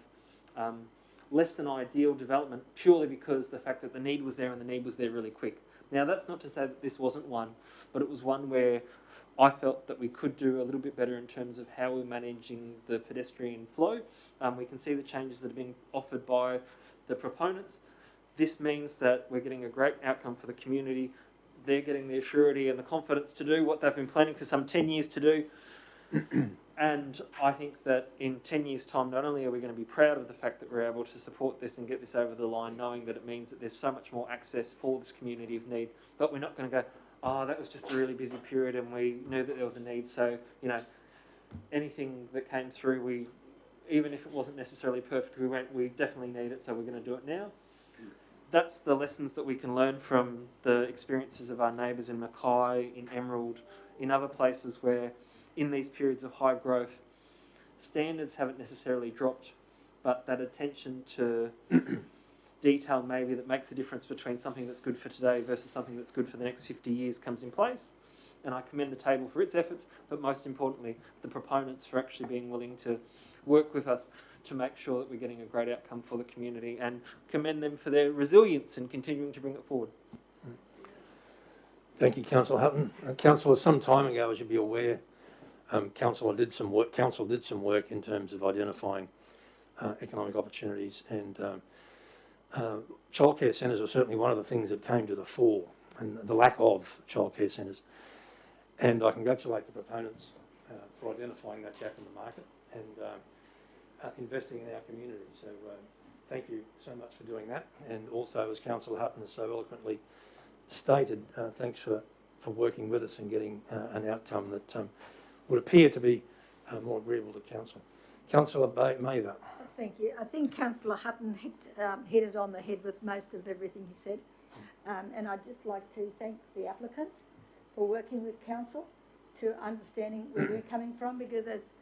less than ideal development purely because the fact that the need was there and the need was there really quick. Now, that's not to say that this wasn't one, but it was one where I felt that we could do a little bit better in terms of how we're managing the pedestrian flow. We can see the changes that are being offered by the proponents. This means that we're getting a great outcome for the community. They're getting the surety and the confidence to do what they've been planning for some 10 years to do. And I think that in 10 years' time, not only are we going to be proud of the fact that we're able to support this and get this over the line, knowing that it means that there's so much more access for this community of need, but we're not going to go, oh, that was just a really busy period and we knew that there was a need. So, you know, anything that came through, even if it wasn't necessarily perfect, we definitely need it, so we're going to do it now. That's the lessons that we can learn from the experiences of our neighbours in Mackay, in Emerald, in other places where in these periods of high growth, standards haven't necessarily dropped, but that attention to detail maybe that makes a difference between something that's good for today versus something that's good for the next 50 years comes in place. And I commend the table for its efforts, but most importantly, the proponents for actually being willing to work with us to make sure that we're getting a great outcome for the community, and commend them for their resilience in continuing to bring it forward. Thank you, Councillor Hutton. Councillor, some time ago, as you'll be aware, Council did some work in terms of identifying economic opportunities, and childcare centres were certainly one of the things that came to the fore, and the lack of childcare centres. And I congratulate the proponents for identifying that gap in the market and investing in our community. So thank you so much for doing that. And also, as Councillor Hutton has so eloquently stated, thanks for working with us and getting an outcome that would appear to be more agreeable to Council. Councillor Mather. Thank you. I think Councillor Hutton hit it on the head with most of everything he said. And I'd just like to thank the applicants for working with Council to understanding where we're coming from, because as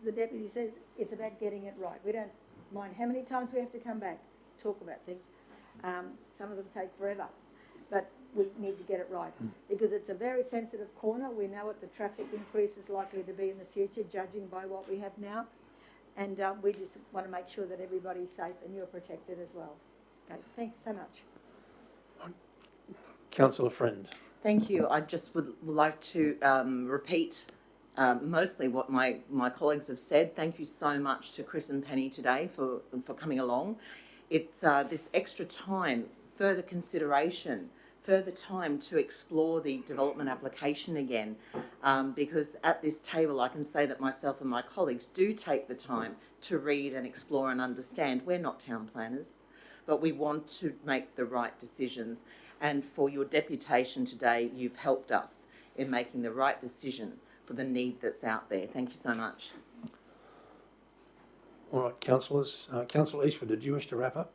the Deputy says, it's about getting it right. We don't mind how many times we have to come back, talk about things. Some of them take forever, but we need to get it right because it's a very sensitive corner. We know what the traffic increase is likely to be in the future, judging by what we have now. And we just want to make sure that everybody's safe and you're protected as well. Okay, thanks so much. Councillor Friend. Thank you. I just would like to repeat mostly what my colleagues have said. Thank you so much to Chris and Penny today for coming along. It's this extra time, further consideration, further time to explore the development application again, because at this table I can say that myself and my colleagues do take the time to read and explore and understand. We're not town planners, but we want to make the right decisions. And for your deputation today, you've helped us in making the right decision for the need that's out there. Thank you so much. All right, councillors. Councillor Eastwood, did you wish to wrap up?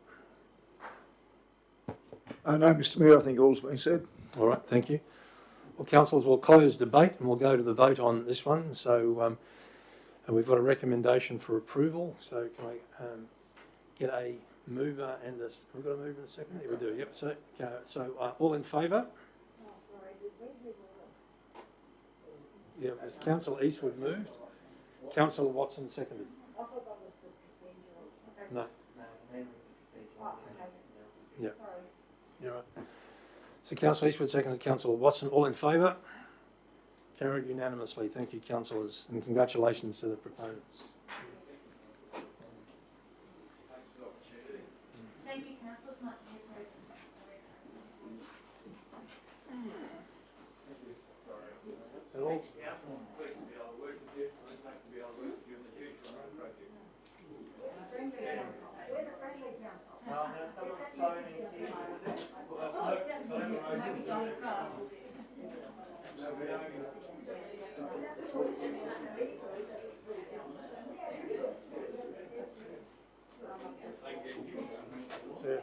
No, Mr Mayor, I think all's been said. All right, thank you. Well, councillors, we'll close debate and we'll go to the vote on this one. So and we've got a recommendation for approval. So can I get a mover and a... We've got a mover and a second? Yeah, we do, yep. So all in favour? Yeah, Councillor Eastwood moved. Councillor Watson seconded. I thought that was the procedural. No. Yeah. You're right. So Councillor Eastwood, seconded Councillor Watson. All in favour? Carried unanimously. Thank you, councillors, and congratulations to the proponents. Thank you, councillors. Much And all- So,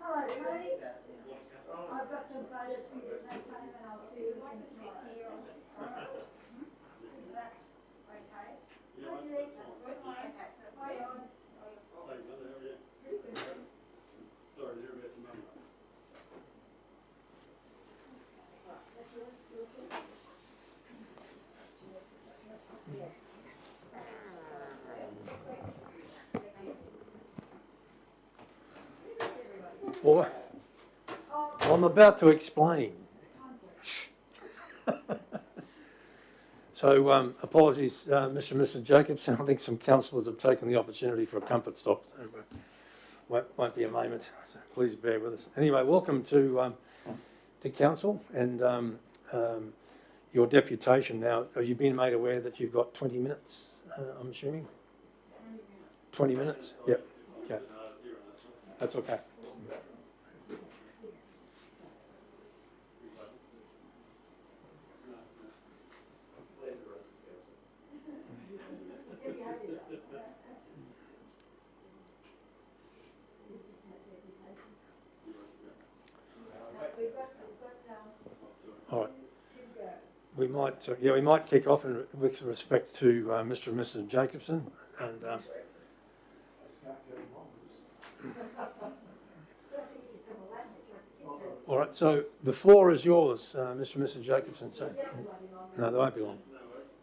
Hello, Tony. I've got some photos for you to take home and I'll see if we can sit here. Is that okay? What do you think? That's good. Okay, play on. well, I'm about to explain. So, apologies, Mr. and Mrs. Jacobson. I think some councillors have taken the opportunity for a comfort stop. So, won't be a moment. So please bear with us. Anyway, welcome to council and your deputation. Now, have you been made aware that you've got 20 minutes? I'm assuming. 20 minutes. Yep. Okay. That's okay. All right. We might kick off with respect to Mr. and Mrs. Jacobson, and all right. So the floor is yours, Mr. and Mrs. Jacobson. So, no, they won't be long.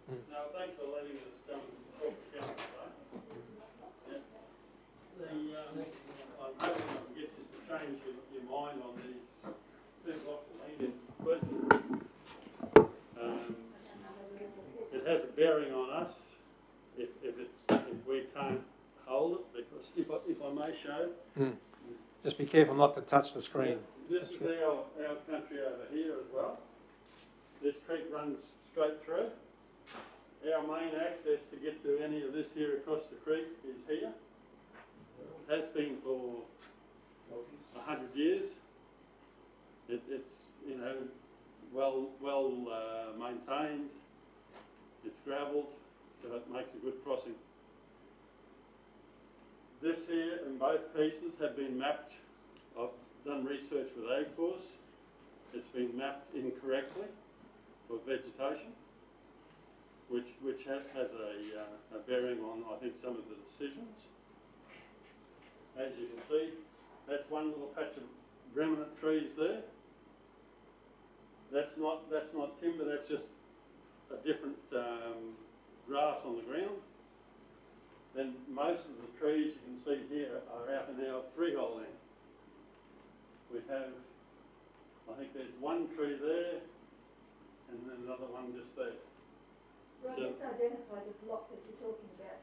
No, thanks for letting us come and talk to council today. I'm hoping I can get this to change your mind on these 2 blocks of land in question. It has a bearing on us if we can't hold it, because if I may show. Just be careful not to touch the screen. This is our country over here as well. This creek runs straight through. Our main access to get to any of this here across the creek is here. It has been for 100 years. It's well maintained. It's gravelled, so it makes a good crossing. This here and both pieces have been mapped. I've done research with AgForce. It's been mapped incorrectly for vegetation, which has a bearing on, I think, some of the decisions. As you can see, that's one little patch of remnant trees there. That's not timber. That's just a different grass on the ground. Then most of the trees you can see here are out in our freehold land. We have, I think there's one tree there, and then another one just there. Right, So, just identify the block that you're talking about,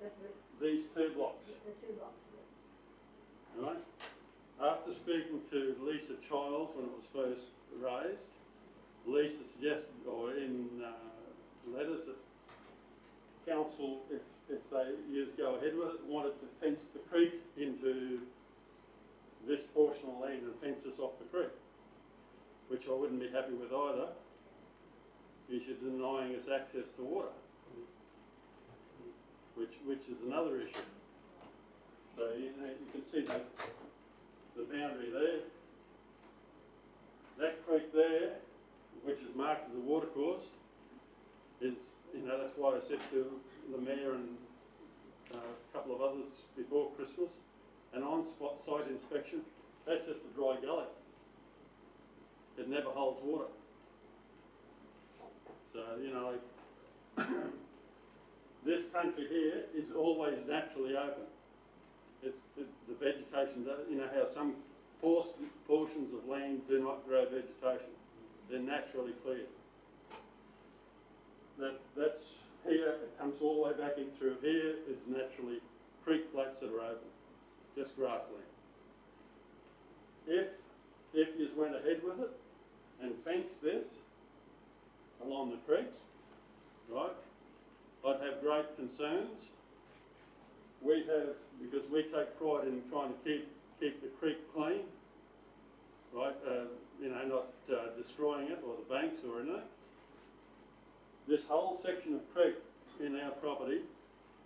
these 2 blocks. the 2 blocks. Right. After speaking to Lisa Childs when it was first raised, Lisa suggested, or in letters, that council, if they go ahead with it, wanted to fence the creek into this portion of land and fence us off the creek, which I wouldn't be happy with either, is you're denying us access to water, which is another issue. So you can see the boundary there. That creek there, which is marked as a watercourse, is, that's why I said to the Mayor and a couple of others before Christmas, an on-spot site inspection, that's just a dry gully. It never holds water. So, this country here is always naturally open. The vegetation, how some portions of land do not grow vegetation. They're naturally cleared. That's here, it comes all the way back in through here, it's naturally creek flats that are open, just grassland. If you went ahead with it and fenced this along the creek, right, I'd have great concerns. Because we take pride in trying to keep the creek clean, right, not destroying it or the banks or anything. This whole section of creek in our property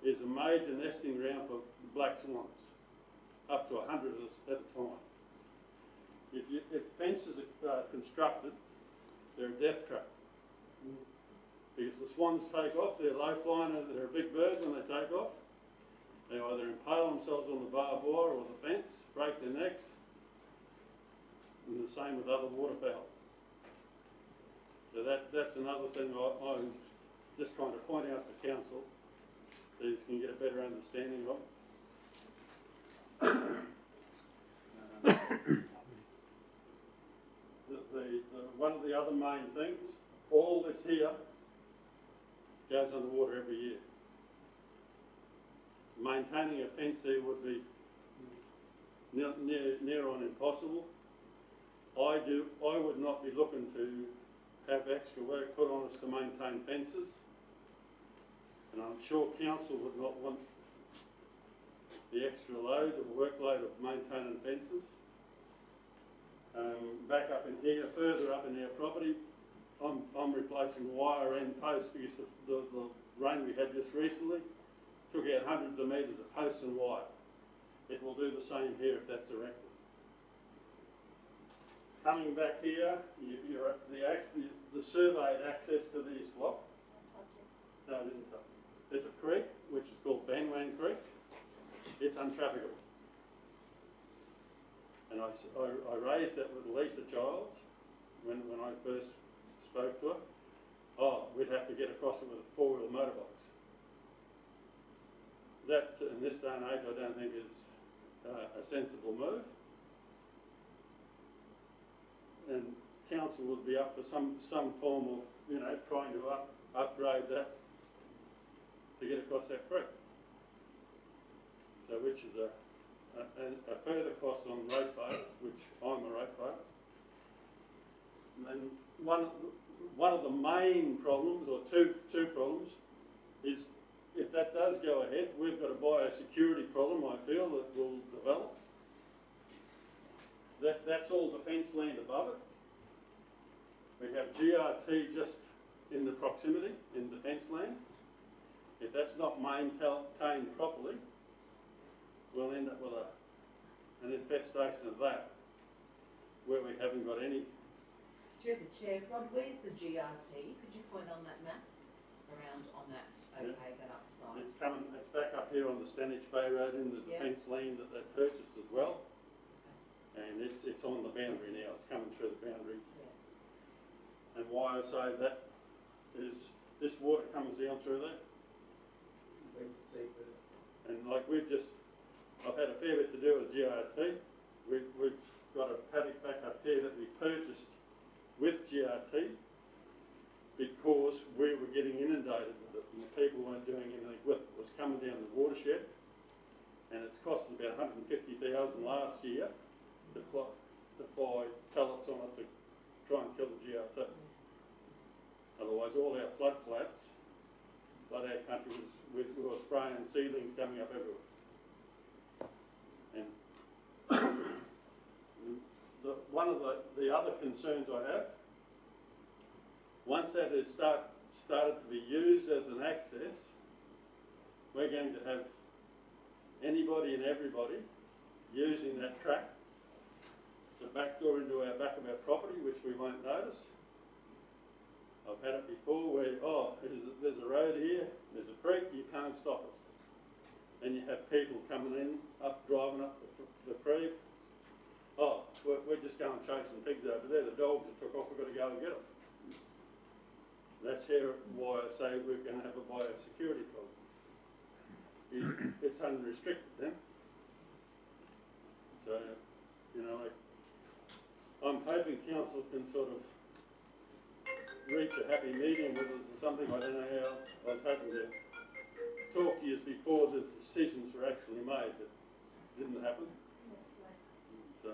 is a major nesting ground for black swans, up to 100 of us at a time. If fences are constructed, they're a death trap. Because the swans take off, they're low flying, they're big birds when they take off. They either impale themselves on the barbed wire or the fence, break their necks, and the same with other waterfowl. So that's another thing I'm just trying to point out to council, so you can get a better understanding of. One of the other main things, all this here goes underwater every year. Maintaining a fence there would be near on impossible. I would not be looking to have extra work put on us to maintain fences, and I'm sure council would not want the extra load or workload of maintaining fences. Back up in here, further up in our property, I'm replacing wire and posts because the rain we had just recently took out hundreds of metres of posts and wire. It will do the same here if that's erected. Coming back here, the surveyed access to the east block. No, I didn't touch it. There's a creek, which is called Banwan Creek. It's untraffigable. And I raised that with Lisa Childs when I first spoke to her. Oh, we'd have to get across it with a four-wheel motorbikes. That, in this day and age, I don't think is a sensible move. And council would be up for some form of, trying to upgrade that to get across that creek. So, which is a further cost on ratepayers, which I'm a ratepayer. And then one of the main problems, or two problems, is if that does go ahead, we've got a biosecurity problem, I feel, that will develop. That's all defence land above it. We have GRT just in the proximity, in defence land. If that's not maintained properly, we'll end up with an infestation of that, where we haven't got any. Through the chair, Rod, where's the GRT? Could you point on that map around on that? Okay, that up side. It's back up here on the Stanage Bay Road in the defence land that they purchased as well. And it's on the boundary now. It's coming through the boundary. Yeah. And why I say that is this water comes down through there. And like I've had a fair bit to do with GRT. We've got a paddock back up here that we purchased with GRT because we were getting inundated with it and the people weren't doing anything with it. It was coming down the watershed, and it's costed about $150,000 last year to fly pellets on it to try and kill the GRT. Otherwise, all our flood flats, flood our country, we were spraying seedlings coming up everywhere. And one of the other concerns I have once that is started to be used as an access, we're going to have anybody and everybody using that track. It's a back door into our back of our property, which we won't notice. I've had it before where, there's a road here, there's a creek, you can't stop us. And you have people coming in, driving up the creek. Oh, we're just going chasing pigs over there. The dogs that took off, we've got to go and get them. That's why I say we're going to have a biosecurity problem. It's unrestricted then. So, I'm hoping council can sort of reach a happy medium with us or something. I don't know how. I was hoping to talk to you before the decisions were actually made, but it didn't happen. So,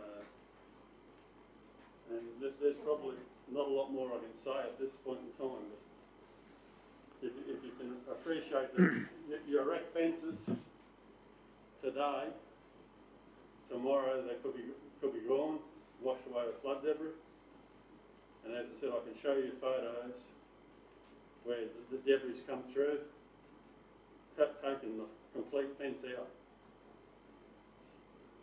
and there's probably not a lot more I can say at this point in time, but if you can appreciate that you erect fences today, tomorrow they could be gone, washed away with flood debris. And as I said, I can show you photos where the debris come through, taking the complete fence out.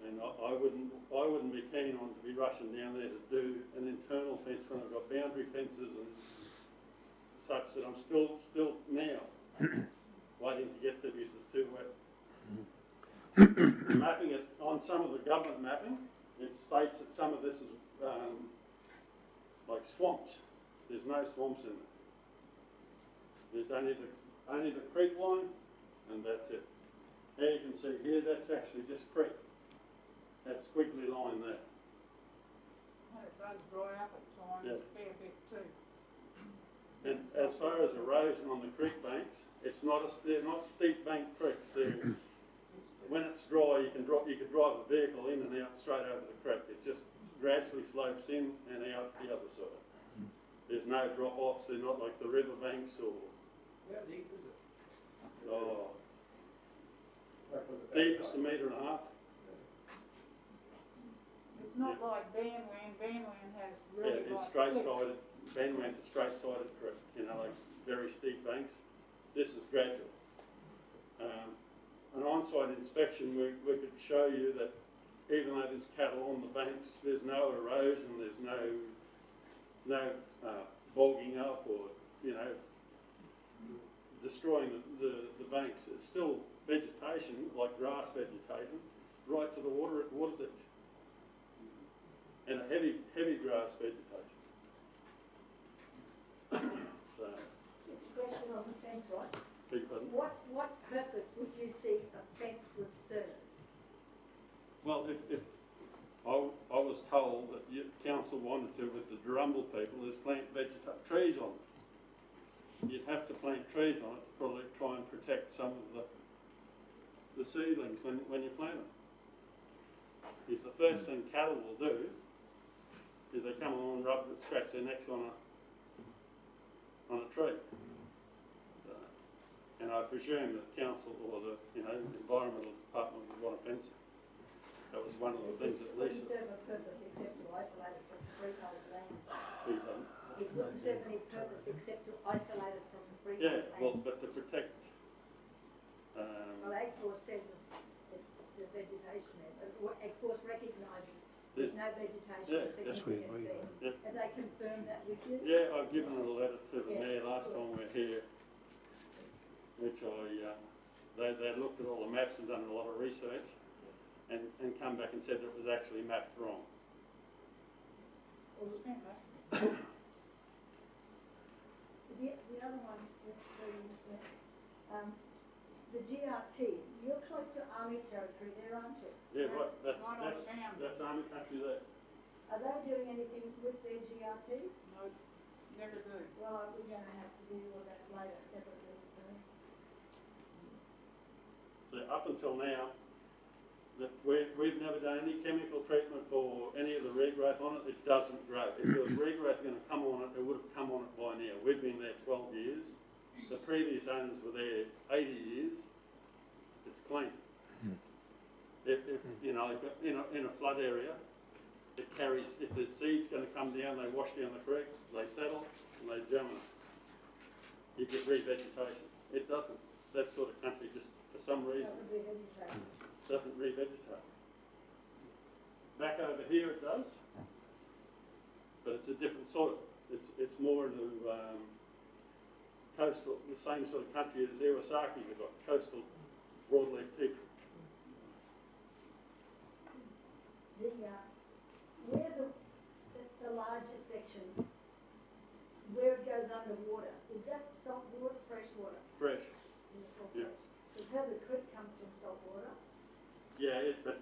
And I wouldn't be keen on to be rushing down there to do an internal fence when I've got boundary fences and such that I'm still now waiting to get to because it's too wet. Mapping it on some of the government mapping, it states that some of this is like swamps. There's no swamps in it. There's only the creek line, and that's it. Here you can see here, that's actually just creek. That squiggly line there. Well, it does dry up at times, Yeah. a fair bit too. And as far as erosion on the creek banks, they're not steep bank creeks. When it's dry, you could drive a vehicle in and out straight over the creek. It just gradually slopes in and out the other side. There's no drop-offs. They're not like the river banks or. How deep is it? Oh, deepest 1.5 meters. It's not like Banwan. Banwan has really Yeah, it's like straight-sided. Banwan's a straight-sided creek. Like very steep banks. This is gradual. An on-site inspection, we could show you that even though there's cattle on the banks, there's no erosion, there's no bogging up or, destroying the banks. It's still vegetation, like grass vegetation, right to the water's edge. And a heavy grass vegetation. So, Just a question on the fence, right? big pardon. What purpose would you see a fence would serve? Well, if I was told that council wanted to, with the Durumble people, is plant trees on it. You'd have to plant trees on it to probably try and protect some of the seedlings when you plant them. Because the first thing cattle will do is they come along and scratch their necks on a tree. And I presume that council or the environmental department would want a fencing. That was one of the things that Lisa. It wouldn't serve a purpose except to isolate it from freehold lands. Freehold. It wouldn't serve any purpose except to isolate it from the freehold Yeah, well, lands. but to protect. Well, Ag Force says there's vegetation there, but Ag Force recognising there's no vegetation or significance there. Yeah. Have they confirmed that with you? Yeah, I've given a letter to the Yeah. mayor last time we were here, which they looked at all the maps and done a lot of research, and come back and said that it was actually mapped wrong. The other one, the GRT, you're close to Army territory there, aren't you? Yeah, right. Right on the boundary. That's Army country there. Are they doing anything with their GRT? No, never do. Well, we're going to have to deal with that later separately, so. So up until now, that we've never done any chemical treatment for any of the regrowth on it. It doesn't grow. If there was regrowth going to come on it, it would have come on it by now. We've been there 12 years. The previous owners were there 80 years. It's clean. If in a flood area, it carries. If there's seeds going to come down, they wash down the creek. They settle and they germinate. get revegetation. It doesn't. That sort of country just, for some reason, doesn't revegetate. Back over here it does, but it's a different soil. It's more into coastal, the same sort of country as Iwasaki's have got, coastal broadleaf tea tree. Where the larger section, where it goes underwater, is that salt water, fresh water? Fresh. Yeah. Because Herbert Creek comes from salt water. Yeah, but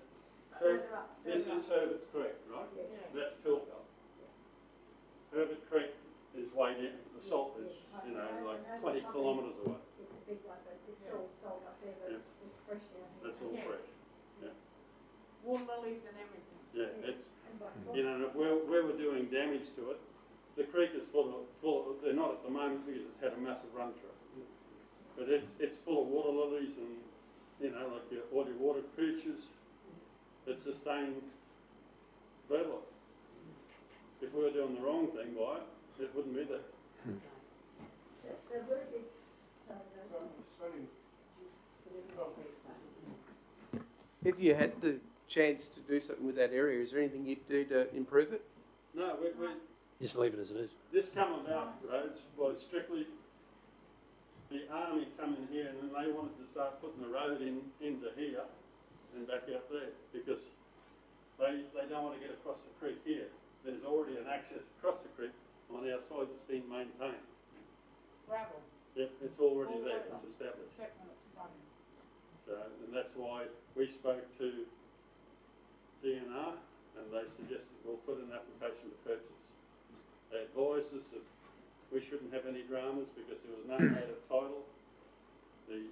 Further up. this is Herbert Creek, right? Yeah. That's Tilfell. Herbert Creek is way down. The salt is, you know, like 20 kilometres away. It's a big one, but it's all salt up there, but it's fresh down here. That's all fresh. Yeah. Water lilies and everything. Yeah, it's, And black you know, if where we're doing damage to it, the creek is full of, they're not at the moment because it's had a massive run through. But it's full of water lilies and, you know, like all your water creatures that sustain birdlife. If we were doing the wrong thing by it, it wouldn't be there. So where it is, If you had the chance to do something with that area, is there anything you'd do to improve it? No, Just leave it as it is. this come about, roads, was strictly the army come in here and then they wanted to start putting the road into here and back out there because they don't want to get across the creek here. There's already an access across the creek on our side that's been maintained. Gravel. Yeah, it's already there, it's established. So, and that's why we spoke to DNR and they suggested we'll put an application to purchase. They advised us that we shouldn't have any dramas because there was no native title. The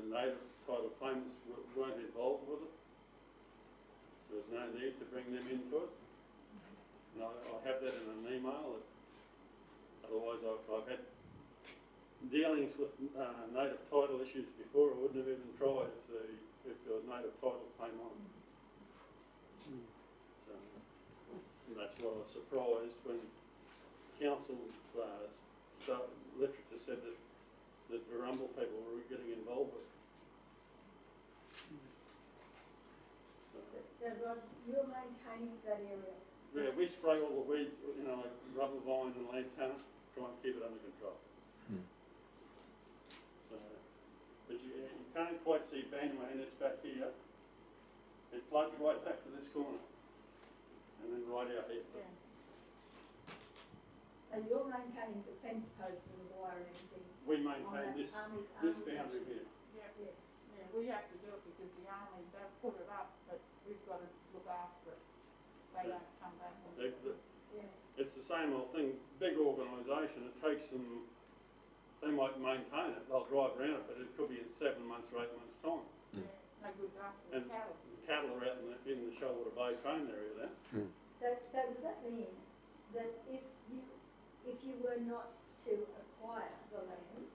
native title claimants weren't involved with it. There was no need to bring them into it. And I have that in an email. Otherwise, I've had dealings with native title issues before. I wouldn't have even tried if there was native title claim on it. So, and that's why I was surprised when council literature said that the Warumble people were getting involved with. so Rod, you're maintaining that area? Yeah, we spray all the weeds, you know, like rubber vine and lantana, try and keep it under control. So, but you can't quite see Bannerman, it's back here. It floods right back to this corner. And then right out here. Yeah. So you're maintaining the fence posts and the wire and everything? We on maintain that this army boundary section? here. Yeah, Yes. yeah, we have to do it because the army, they've put it up, but we've got to look after it. They don't come back and. Yeah. It's the same old thing, big organisation, it takes them, they might maintain it, they'll drive around it, but it could be in 7 months or 8 months' time. Yeah, no good to us for And cattle. cattle are out in the Shoalwater Bay train area there. So does that mean that if you were not to acquire the land,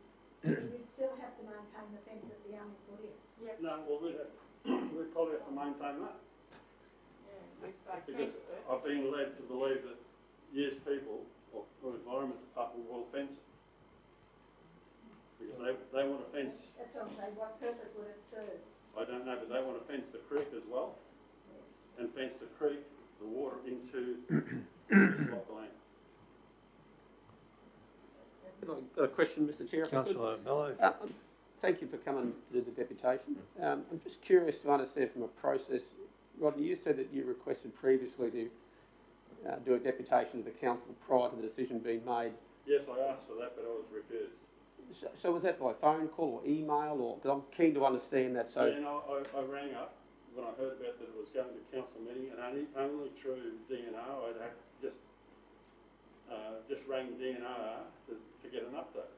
you'd still have to maintain the fence that the army put in? Yeah, No, well, we'd probably have to maintain that. yeah, we've got Because fenced it. I've been led to believe that yes people or environment department will fence it. Because they want to fence, That's what I'm saying, what purpose would it serve? I don't know, but they want to fence the creek as well. And fence the creek, the water into this lot of land. I've got a question, Mr Chair. if I could. Councillor Bello. Thank you for coming to the deputation. I'm just curious to understand from a process, Rodney, you said that you requested previously to do a deputation of the council prior to the decision being made. Yes, I asked for that, but I was refused. So was that by phone call or email, or, because I'm keen to understand that, so. And I rang up when I heard about that it was going to council meeting, and only through DNR, I'd have just rang DNR to get an update.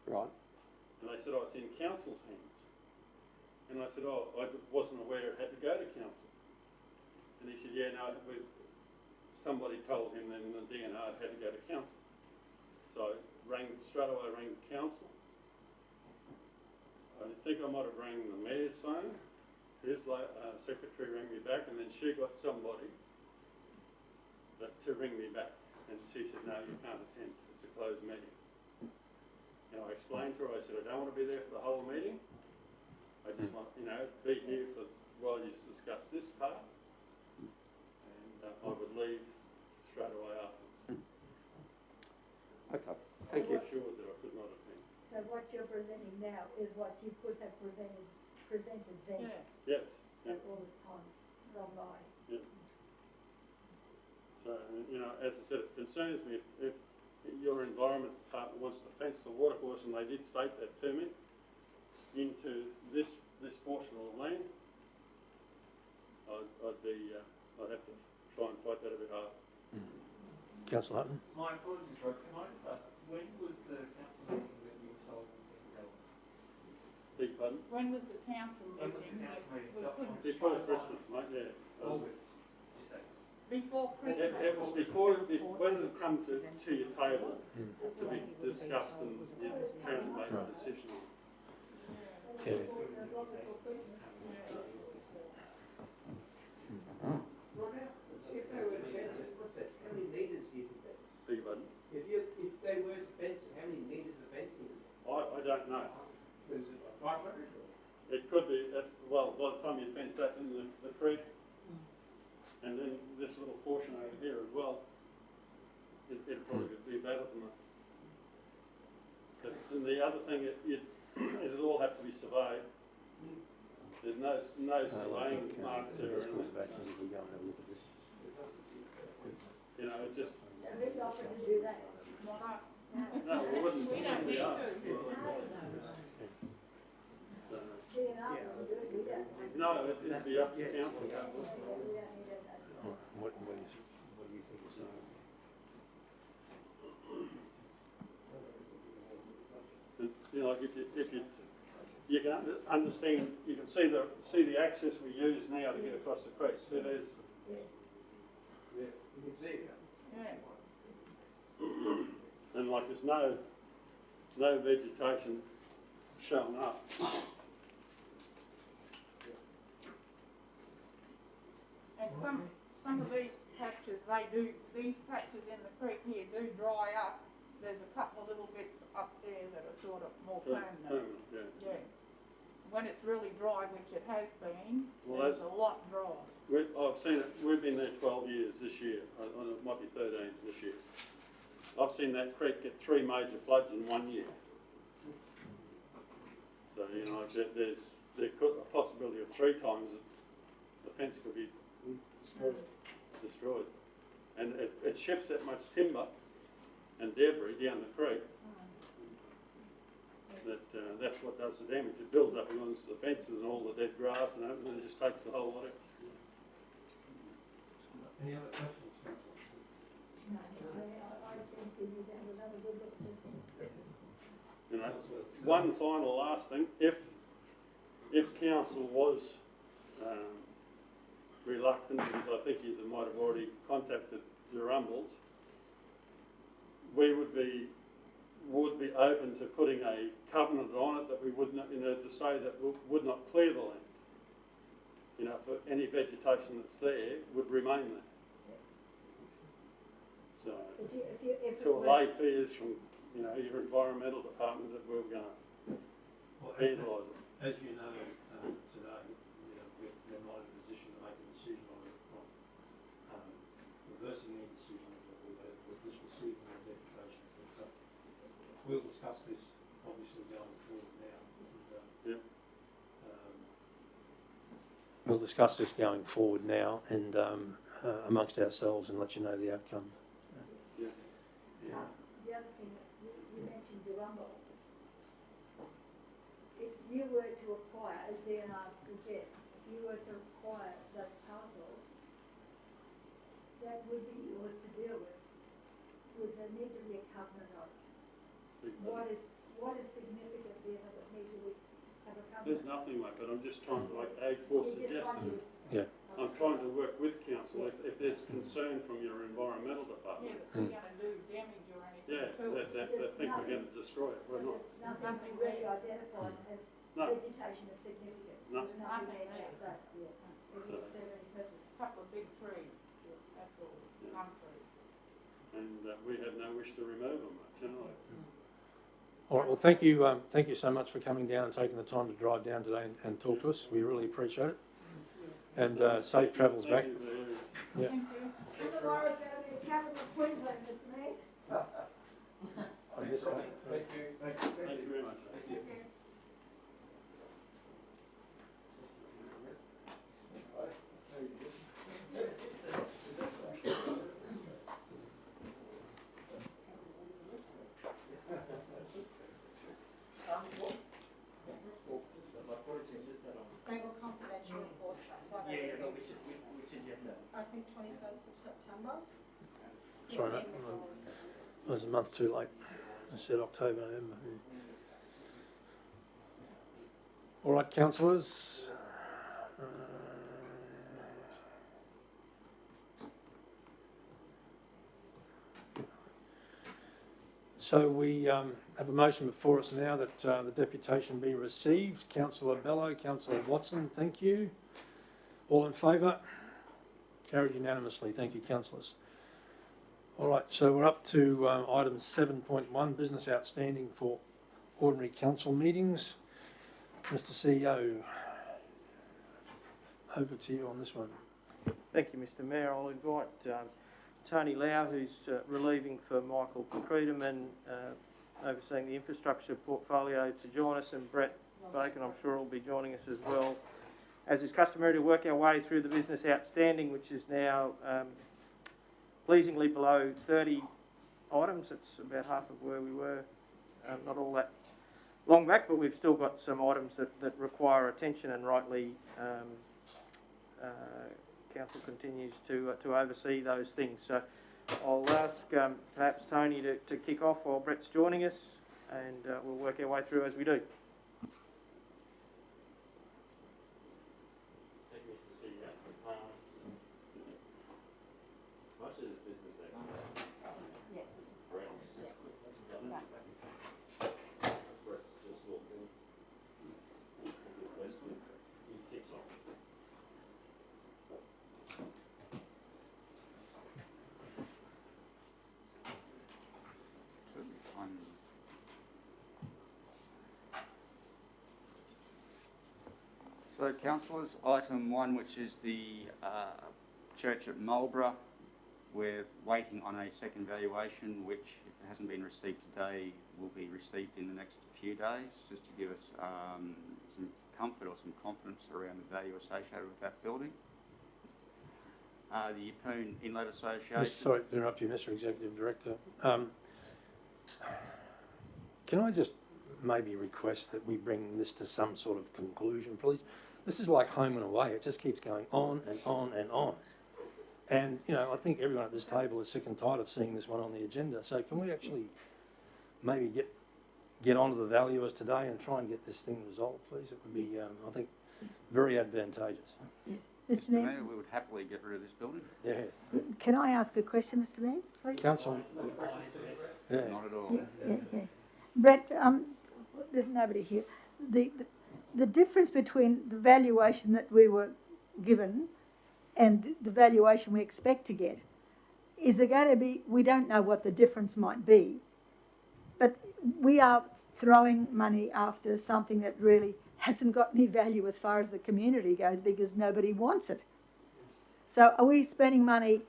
Right. And they said, oh, it's in council's hands. And I said, oh, I wasn't aware it had to go to council. And he said, yeah, no, somebody told him then the DNR had to go to council. So I straight away rang council. I think I might have rang the mayor's phone. His secretary rang me back, and then she got somebody to ring me back. And she said, no, you can't attend. It's a closed meeting. And I explained to her, I said, I don't want to be there for the whole meeting. I just want, you know, be here for while you discuss this part. And I would leave straight away after. Okay, thank you. I'm not sure that I could not attend. So what you're presenting now is what you could have presented then, Yes, so all this time's gone by. so, you know, as I said, it concerns me if your environment department wants to fence the watercourse, and they did state that to me, into this portion of the land, I'd have to try and fight that a bit hard. Councillor Hutton? My apologies, Rod. Can I just ask, when was the council meeting that you were told was being held? Beg your pardon? When was the council When was the meeting? council meeting? We So- couldn't- Before Christmas, mate, yeah. August, you say? Before It Christmas. was before, when it come to your table to be discussed and you apparently make a decision on. Yeah. If they were to fence it, what's that, how many metres do you think that is? Beg your pardon? If they were to fence it, how many metres of fencing is it? I don't know. Is it 500? It could be, well, by the time you fence that in the creek, and then this little portion over here as well, it'd probably be better than that. But then the other thing, it'll all have to be surveyed. There's no surveying marks there or anything. You know, it just, So who's offered to do that? Not us. no, we wouldn't. We don't need to. DNR will do it, we don't. No, it'd be up to council. We don't need it. What do you think is You know, like if you can understand, you can see the access we use now to get across the creek. See, there's, Yes. Yeah, you can see it. Yeah. and like there's no vegetation showing up. And some of these patches, these patches in the creek here do dry up. There's a couple of little bits up there that are sort of more permanent. Yeah. Yeah. When it's really dry, which it has been, Well, there's a lot dry. I've seen it, we've been there 12 years this year, it might be 13 this year. I've seen that creek get 3 major floods in 1 year. So, you know, there could a possibility of 3 times the fence could be destroyed. And it shifts that much timber and debris down the creek that's what does the damage. It builds up against the fences and all the dead grass and everything, and it just takes the whole lot out. Any other questions, No, I think we need to have another good look at this. You know, one final last thing, if council was reluctant, because I think you might have already contacted the Rumbles, we would be open to putting a covenant on it that we would not, you know, to say that we would not clear the land. You know, for any vegetation that's there would remain there. So, If to allay fears from, you know, your environmental department that we're going to vandalise it. As you know, today, you know, we're not in a position to make a decision on reversing any decision with this receiving of vegetation. But, we'll discuss this obviously going forward now. Yep. We'll discuss this going forward now and amongst ourselves and let you know the outcome. Yeah. Yeah. The other thing, you mentioned Durumble. If you were to acquire, as DNR suggests, if you were to acquire those parcels, that would be yours to deal with. Would there need to be a covenant on it? What is significant there that would need to have a covenant? There's nothing, mate, but I'm just trying to, like Ag Force You just want suggested, to- I'm trying to work with council if there's concern from your environmental Yeah, department. that we're gonna do damage or anything Yeah, to it. that think we're going to destroy it. We're not. There's nothing really identified as No. vegetation of significance. No. There's nothing there, so, it would serve any purpose. Couple of big trees, that's all, gum trees. And we had no wish to remove them, much, you know. All right, well, thank you so much for coming down and taking the time to drive down today and talk to us. We really appreciate it. And safe travels back. Yeah. Thank you. Tomorrow's going to be a capital of Queensland, Mr Mayor. I missed that. Thank you. Thank you very much. Thank you. They were confidential reports, that's why they were. I think 21st of September. Sorry, mate. I was a month too late. I said October, November. All right, councillors. So we have a motion before us now that the deputation be received. Councillor Bello, Councillor Watson, thank you. All in favour? Carried unanimously. Thank you, councillors. All right, so we're up to item 7.1, business outstanding for ordinary council meetings. Mr CEO, over to you on this one. Thank you, Mr Mayor. I'll invite Tony Lau, who's relieving for Michael Creedman, overseeing the infrastructure portfolio, to join us, and Brett Bacon, I'm sure, will be joining us as well. As is customary, to work our way through the business outstanding, which is now pleasingly below 30 items. It's about half of where we were, not all that long back, but we've still got some items that require attention, and rightly Council continues to oversee those things. So I'll ask perhaps Tony to kick off while Brett's joining us, and we'll work our way through as we do. Thank you, Mr. CEO. Much of this business Yeah. Brett's just walked in. He kicks off. So, councillors, item 1, which is the church at Marlborough, we're waiting on a second valuation, which, if it hasn't been received today, will be received in the next few days, just to give us some comfort or some confidence around the value associated with that building. The Yeppoon Inlet Association... Sorry to interrupt you, Mr Executive Director. Can I just maybe request that we bring this to some sort of conclusion, please? This is like home and away. It just keeps going on and on and on. And, you know, I think everyone at this table is sick and tired of seeing this one on the agenda. So can we actually maybe get onto the valuers today and try and get this thing resolved, please? It would be, I think, very advantageous. Mr Mayor, we would happily get rid of this building. Yeah. Can I ask a question, Mr Mayor, please? Council? Yeah. Not at all. Yeah. Brett, there's nobody here. The difference between the valuation that we were given and the valuation we expect to get, is there going to be, we don't know what the difference might be, but we are throwing money after something that really hasn't got any value as far as the community goes, because nobody wants it. So are we spending money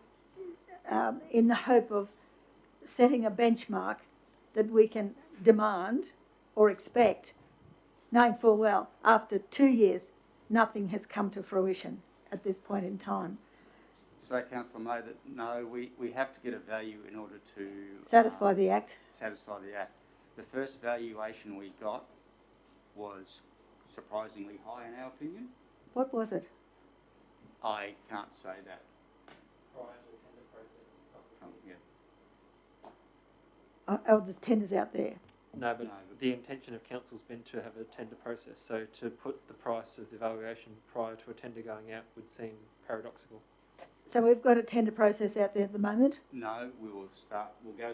in the hope of setting a benchmark that we can demand or expect, knowing full well after 2 years nothing has come to fruition at this point in time? So, Councillor May, that no, we have to get a value in order to... Satisfy the Act? Satisfy the Act. The first valuation we got was surprisingly high in our opinion. What was it? I can't say that. Prior to the tender process. Yeah. Oh, there's tenders out there. No, but the intention of council's been to have a tender process, so to put the price of the valuation prior to a tender going out would seem paradoxical. So we've got a tender process out there at the moment? No, we'll go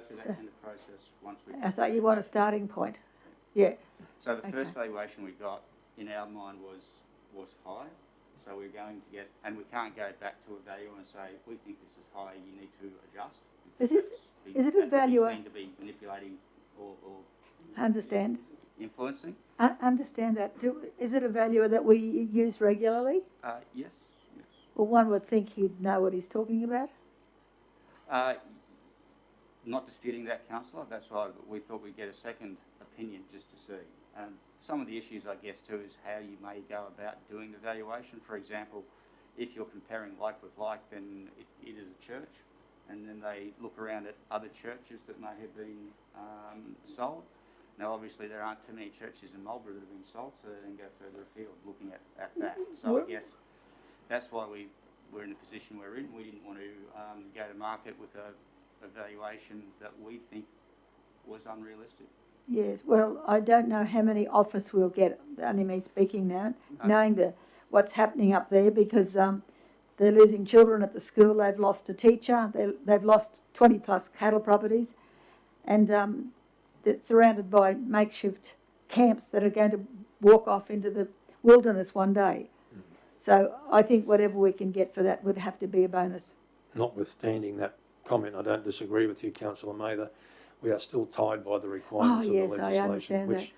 through that tender process once we... So you want a starting point? Yeah. So the first valuation we got, in our mind, was high. So we're going to get, and we can't go back to a valuer and say, if we think this is high, you need to adjust. Is it a valuer? Seem to be manipulating or understand. influencing. Understand that. Is it a valuer that we use regularly? Yes, yes. Well, one would think he'd know what he's talking about. Not disputing that, councillor. That's why we thought we'd get a second opinion just to see. Some of the issues, I guess, too, is how you may go about doing the valuation. For example, if you're comparing like with like, then it is a church, and then they look around at other churches that may have been sold. Now, obviously, there aren't too many churches in Marlborough that have been sold, so they then go further afield looking at that. So I guess that's why we're in the position we're in. We didn't want to go to market with a valuation that we think was unrealistic. Yes, well, I don't know how many offers we'll get, only me speaking now, knowing what's happening up there, because they're losing children at the school, they've lost a teacher, they've lost 20 plus cattle properties, and they're surrounded by makeshift camps that are going to walk off into the wilderness one day. So I think whatever we can get for that would have to be a bonus. Notwithstanding that comment, I don't disagree with you, Councillor Mather. We are still tied by the requirements of the legislation, I understand which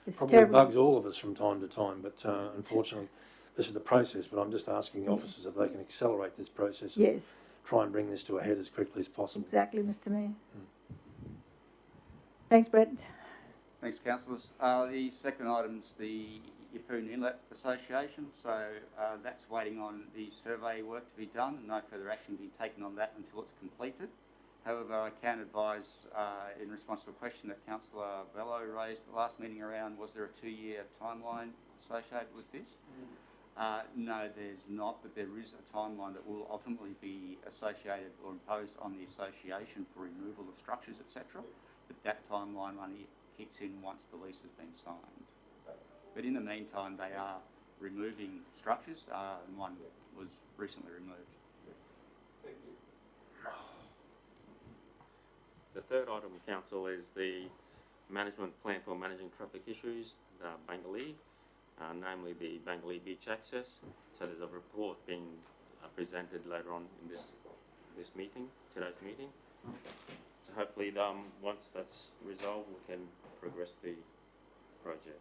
it's probably terrible. bugs all of us from time to time, but unfortunately this is the process. But I'm just asking the officers if they can accelerate this process and try and bring this to a head as quickly as possible. Exactly, Mr Mayor. Thanks, Brett. Thanks, councillors. The second item's the Yeppoon Inlet Association, so that's waiting on the survey work to be done. No further action being taken on that until it's completed. However, I can advise, in response to a question that Councillor Bello raised at the last meeting around, was there a 2-year timeline associated with this? No, there's not, but there is a timeline that will ultimately be associated or imposed on the association for removal of structures, etc. But that timeline only kicks in once the lease has been signed. But in the meantime, they are removing structures, and one was recently removed. Thank you. The third item, Council, is the management plan for managing traffic issues, Bangalee, namely the Bangalee Beach access. So there's a report being presented later on in today's meeting. So hopefully, once that's resolved, we can progress the project.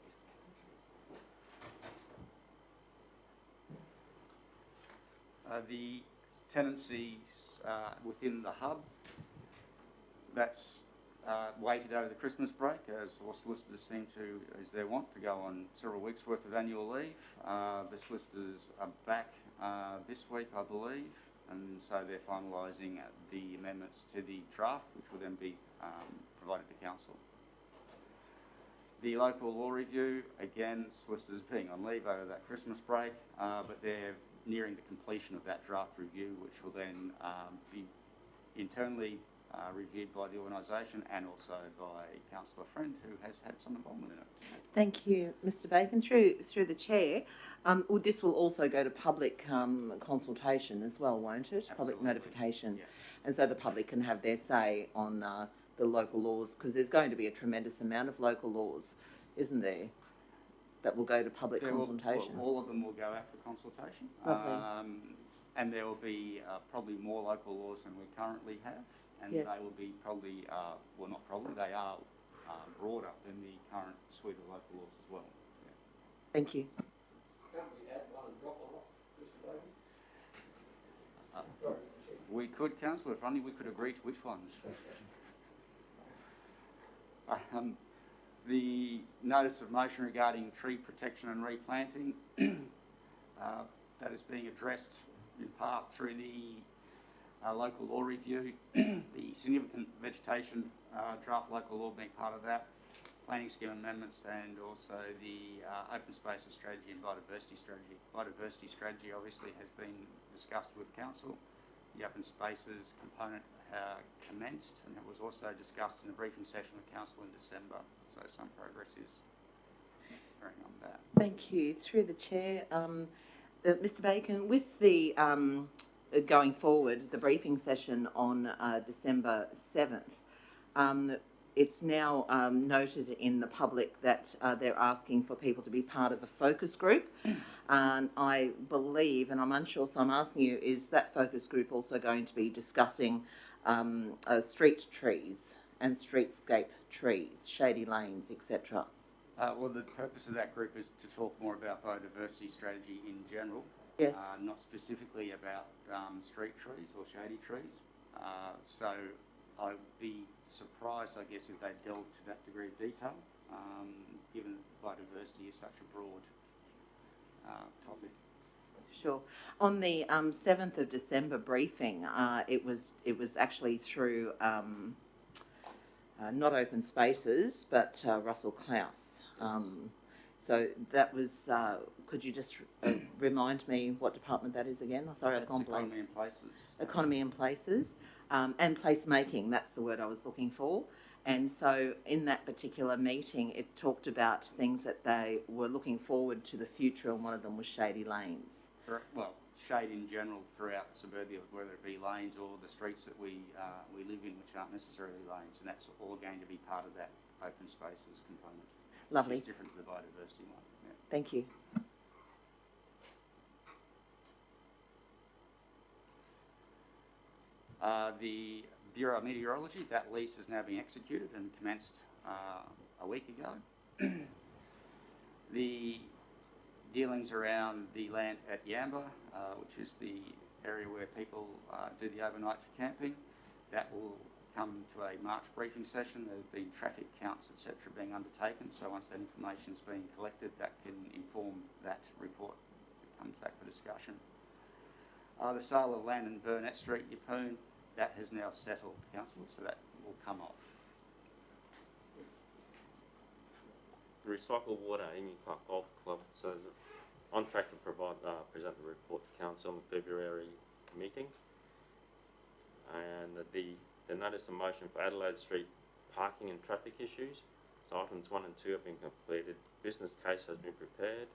The tenancies within the hub, that's waited over the Christmas break, as all solicitors seem to, as they want, to go on several weeks' worth of annual leave. The solicitors are back this week, I believe, and so they're finalising the amendments to the draft, which will then be provided to council. The local law review, again, solicitors being on leave over that Christmas break, but they're nearing the completion of that draft review, which will then be internally reviewed by the organisation and also by Councillor Friend, who has had some involvement in it. Thank you, Mr Bacon. Through the chair, this will also go to public consultation as well, won't it? Absolutely. Public notification. Yes. And so the public can have their say on the local laws, because there's going to be a tremendous amount of local laws, isn't there, that will go to public consultation? All of them will go out for consultation. Lovely. And there will be probably more local laws than we currently have. And Yes. they will be probably, well, not probably, they are broader than the current suite of local laws as well. Yeah. Thank you. Can't we add one and drop one off, Mr. Bacon? We could, Councillor, if only we could agree to which ones. The notice of motion regarding tree protection and replanting, that is being addressed in part through the local law review, the significant vegetation draft local law being part of that, planning scheme amendments, and also the open spaces strategy and biodiversity strategy. Biodiversity strategy obviously has been discussed with council. The open spaces component commenced, and it was also discussed in a briefing session with council in December. So some progress is occurring on that. Thank you. Through the chair, Mr Bacon, with the going forward, the briefing session on December 7th, it's now noted in the public that they're asking for people to be part of a focus group. And I believe, and I'm unsure, so I'm asking you, is that focus group also going to be discussing street trees and streetscape trees, shady lanes, etc.? Well, the purpose of that group is to talk more about biodiversity strategy in general. Yes. Not specifically about street trees or shady trees. So I'd be surprised, I guess, if they delved to that degree of detail, given biodiversity is such a broad topic. Sure. On the 7th of December briefing, it was actually through not Open Spaces, but Russell Klaus. So that was, could you just remind me what department that is again? Oh, sorry, I've gone blank. Economy and Places. Economy and Places, and placemaking, that's the word I was looking for. And so in that particular meeting, it talked about things that they were looking forward to the future, and one of them was shady lanes. Well, shade in general throughout suburbia, whether it be lanes or the streets that we live in, which aren't necessarily lanes, and that's all going to be part of that open spaces component. Lovely. Which is different to the biodiversity one. Yeah. Thank you. The Bureau of Meteorology, that lease has now been executed and commenced a week ago. The dealings around the land at Yamba, which is the area where people do the overnight for camping, that will come to a March briefing session. There have been traffic counts, etc., being undertaken, so once that information's been collected, that can inform that report that comes back for discussion. The sale of land in Burnett Street, Yeppoon, that has now settled, Councillor, so that will come off. The Recycle Water Emu Park Golf Club, so is on track to present the report to Council in the February meeting. And the notice of motion for Adelaide Street parking and traffic issues. So items 1 and 2 have been completed. Business case has been prepared,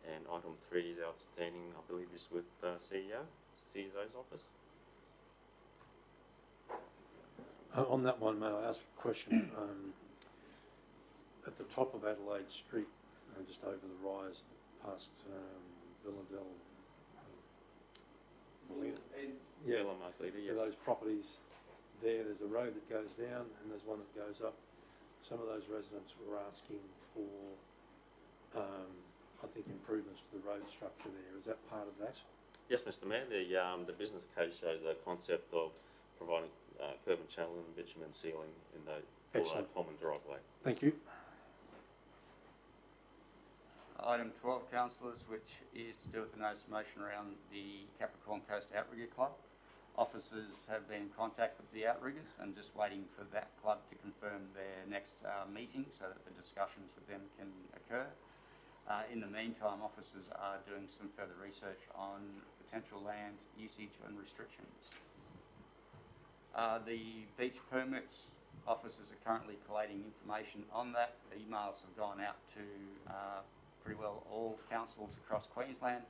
and item 3 is outstanding. I believe is with CEO's office. On that one, may I ask a question? At the top of Adelaide Street, just over the rise past Villadell, Yeah, those properties there, there's a road that goes down and there's one that goes up. Some of those residents were asking for, I think, improvements to the road structure there. Is that part of that? Yes, Mr. Mayor. The business case shows the concept of providing curb and channel and bitumen sealing in the common driveway. Thank you. Item 12, councillors, which is to do with the notice of motion around the Capricorn Coast Outrigger Club. Officers have been in contact with the Outriggers and just waiting for that club to confirm their next meeting so that the discussions with them can occur. In the meantime, officers are doing some further research on potential land usage and restrictions. The beach permits, officers are currently collating information on that. The emails have gone out to pretty well all councils across Queensland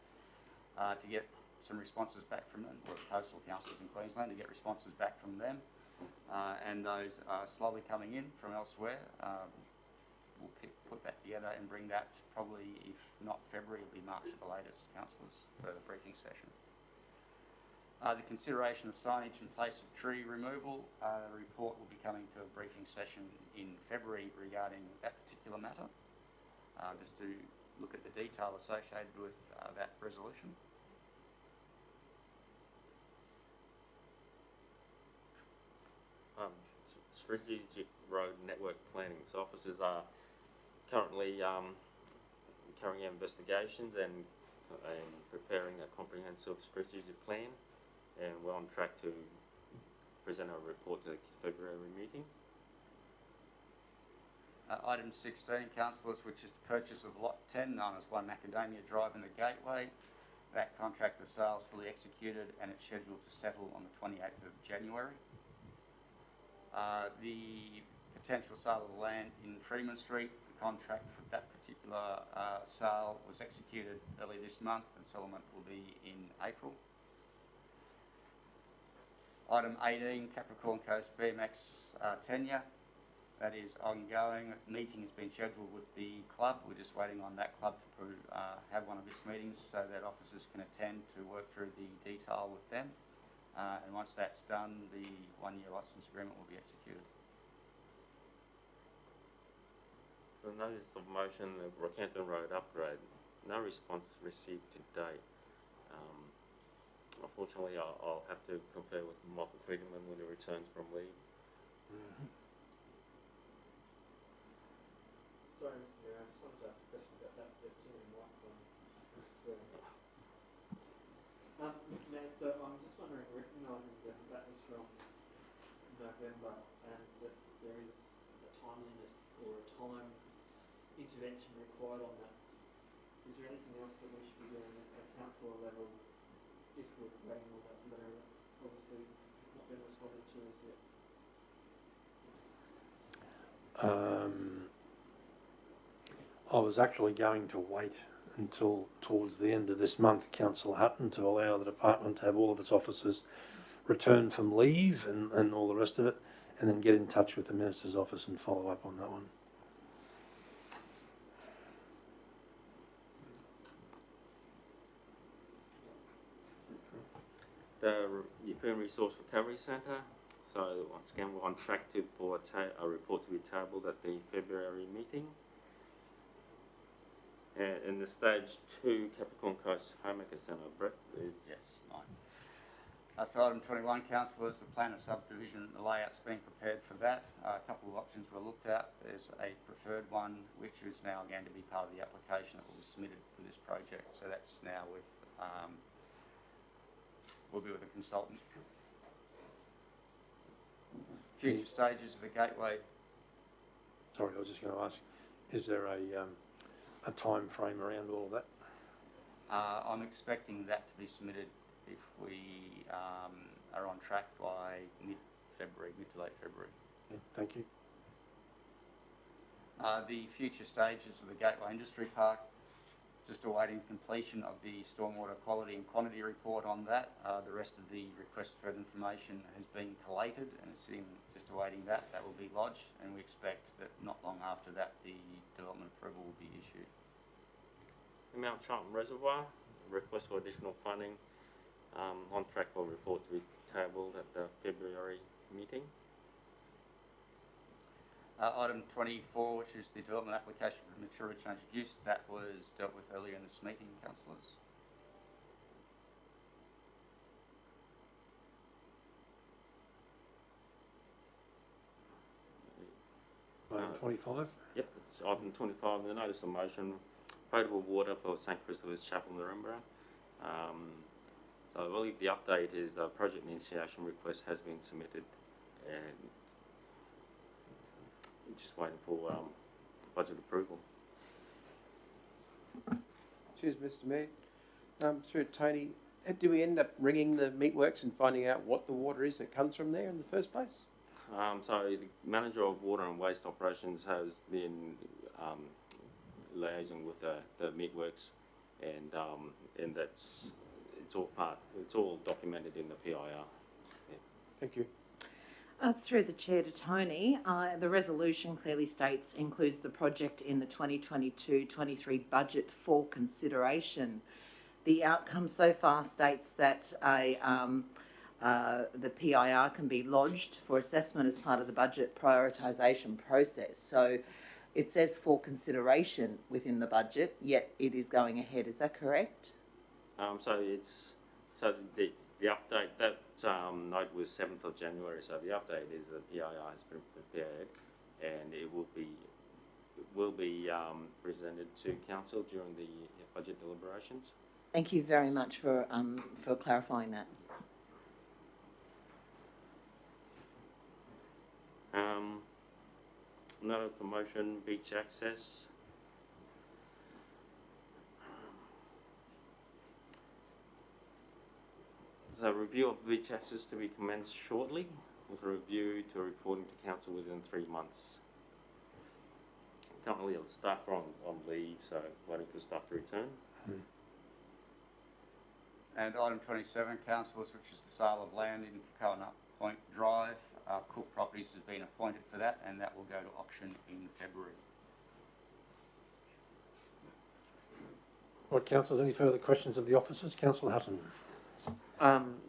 to get some responses back from them, or coastal councils in Queensland to get responses back from them, and those are slowly coming in from elsewhere. We'll put that together and bring that probably, if not February, it'll be March at the latest, councillors, for the briefing session. The consideration of signage in place of tree removal, the report will be coming to a briefing session in February regarding that particular matter, just to look at the detail associated with that resolution. Strategic road network planning. So officers are currently carrying out investigations and preparing a comprehensive strategic plan, and we're on track to present a report to the February meeting. Item 16, councillors, which is the purchase of lot 10, known as 1 Macadamia Drive in the Gateway. That contract of sale is fully executed and it's scheduled to settle on the 28th of January. The potential sale of the land in Freeman Street, the contract for that particular sale was executed early this month and settlement will be in April. Item 18, Capricorn Coast BMX tenure. That is ongoing. A meeting has been scheduled with the club. We're just waiting on that club to have one of its meetings so that officers can attend to work through the detail with them. And once that's done, the 1-year licence agreement will be executed. The notice of motion of Rockhampton Road upgrade, no response received to date. Unfortunately, I'll have to confer with Michael Friedman when he returns from leave. Sorry, Mr. Mayor, I just wanted to ask a question about that. There's too many mics on. I swear. Mr. Mayor, so I'm just wondering, recognising that that was from November and that there is a timeliness or a time intervention required on that, is there anything else that we should be doing at a council level if we're waiting on that letter that obviously has not been responded to as yet? I was actually going to wait until towards the end of this month, Councillor Hutton, to allow the department to have all of its officers return from leave and all the rest of it, and then get in touch with the Minister's office and follow up on that one. The European Resource Recovery Centre, so once again we're on track for a report to be tabled at the February meeting. And in the stage 2 Capricorn Coast Homemaker Centre, Brett is... Yes, mine. So item 21, councillors, the plan of subdivision, the layout's been prepared for that. A couple of options were looked at. There's a preferred one, which is now going to be part of the application that will be submitted for this project. So that's now with, will be with a consultant. Future stages of the gateway. Sorry, I was just going to ask, is there a time frame around all of that? I'm expecting that to be submitted if we are on track by mid-February, mid to late February. Yeah, thank you. The future stages of the Gateway Industry Park, just awaiting completion of the stormwater quality and quantity report on that. The rest of the request for information has been collated and it's just awaiting that. That will be lodged and we expect that not long after that the development approval will be issued. The Mount Charlton Reservoir, request for additional funding, on track for report to be tabled at the February meeting. Item 24, which is the development application for material change of use, that was dealt with earlier in this meeting, councillors. Item 25? Yep, it's item 25, the notice of motion, potable water for St Christopher's Chapel, Narembra. So I believe the update is the project initiation request has been submitted and just waiting for budget approval. Cheers, Mr. Mayor. Through Tony, do we end up ringing the meatworks and finding out what the water is that comes from there in the first place? So the manager of water and waste operations has been liaising with the meatworks, and that's it's all documented in the PIR. Yeah. Thank you. Through the chair to Tony, the resolution clearly states includes the project in the 2022-23 budget for consideration. The outcome so far states that the PIR can be lodged for assessment as part of the budget prioritisation process. So it says for consideration within the budget, yet it is going ahead. Is that correct? So the update, that note was 7th of January, so the update is the PIR has been prepared and it will be presented to council during the budget deliberations. Thank you very much for clarifying that. Notice of motion, beach access. So review of beach access to be commenced shortly, with a review to reporting to council within 3 months. Currently the staff are on leave, so waiting for staff to return. And item 27, councillors, which is the sale of land in Coconut Point Drive. Cook Properties has been appointed for that, and that will go to auction in February. Right, councillors, any further questions of the officers? Councillor Hutton.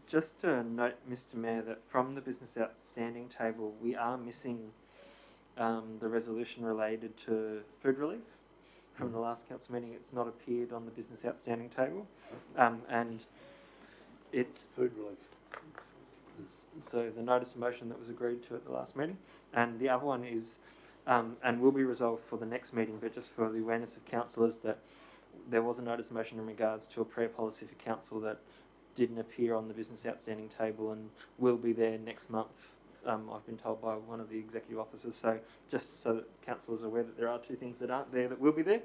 Just to note, Mr. Mayor, that from the business outstanding table, we are missing the resolution related to food relief from the last council meeting. It's not appeared on the business outstanding table, and it's Food relief. so the notice of motion that was agreed to at the last meeting, and the other one is, and will be resolved for the next meeting, but just for the awareness of councillors that there was a notice of motion in regards to a prayer policy for council that didn't appear on the business outstanding table and will be there next month. I've been told by one of the executive officers, so just so that councillors are aware that there are two things that aren't there that will be there.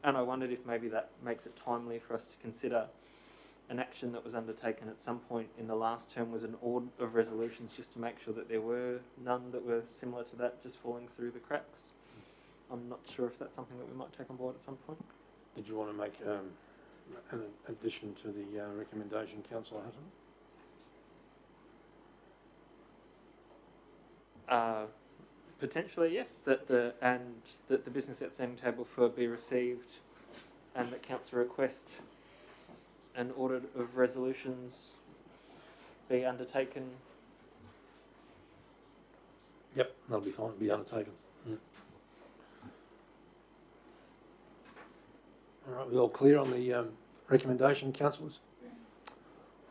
And I wondered if maybe that makes it timely for us to consider an action that was undertaken at some point in the last term was an order of resolutions just to make sure that there were none that were similar to that just falling through the cracks. I'm not sure if that's something that we might take on board at some point. Did you want to make an addition to the recommendation, Councillor Hutton? Potentially, yes. That the business outstanding table for be received, and that council request an audit of resolutions be undertaken. Yep, that'll be fine. It'll be undertaken. All right, we're all clear on the recommendation, councillors?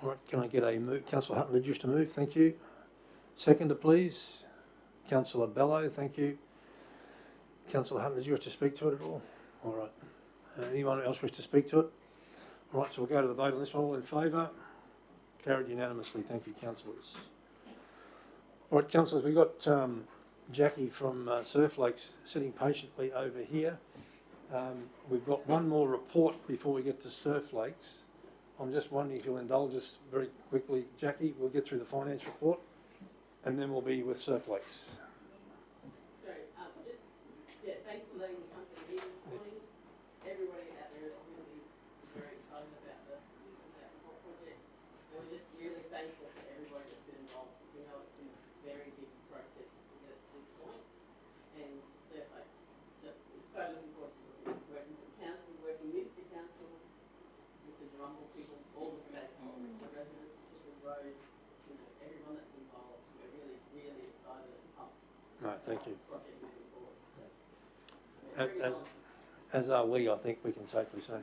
All right, can I get a move? Councillor Hutton, did you wish to move? Thank you. Seconder, please. Councillor Bello, thank you. Councillor Hutton, did you wish to speak to it at all? All right. Anyone else wish to speak to it? All right, so we'll go to the vote on this one. All in favour? Carried unanimously. Thank you, councillors. All right, councillors, we've got Jackie from Surf Lakes sitting patiently over here. We've got one more report before we get to Surf Lakes. I'm just wondering if you'll indulge us very quickly, Jackie. We'll get through the finance report and then we'll be with Surf Lakes. Sorry, thanks for letting me come to the meeting this morning. Everybody out there is obviously very excited about the whole project. And we're just really thankful for everybody that's been involved. We know it's been a very big process to get it to this point. And Surf Lakes just is so looking forward to working with the council, working with the council, with the Drumble people, all the stakeholders, the residents, the roads, you know, everyone that's involved. We're really, really excited and pumped. No, thank you. Project moving forward. As are we, I think we can safely say.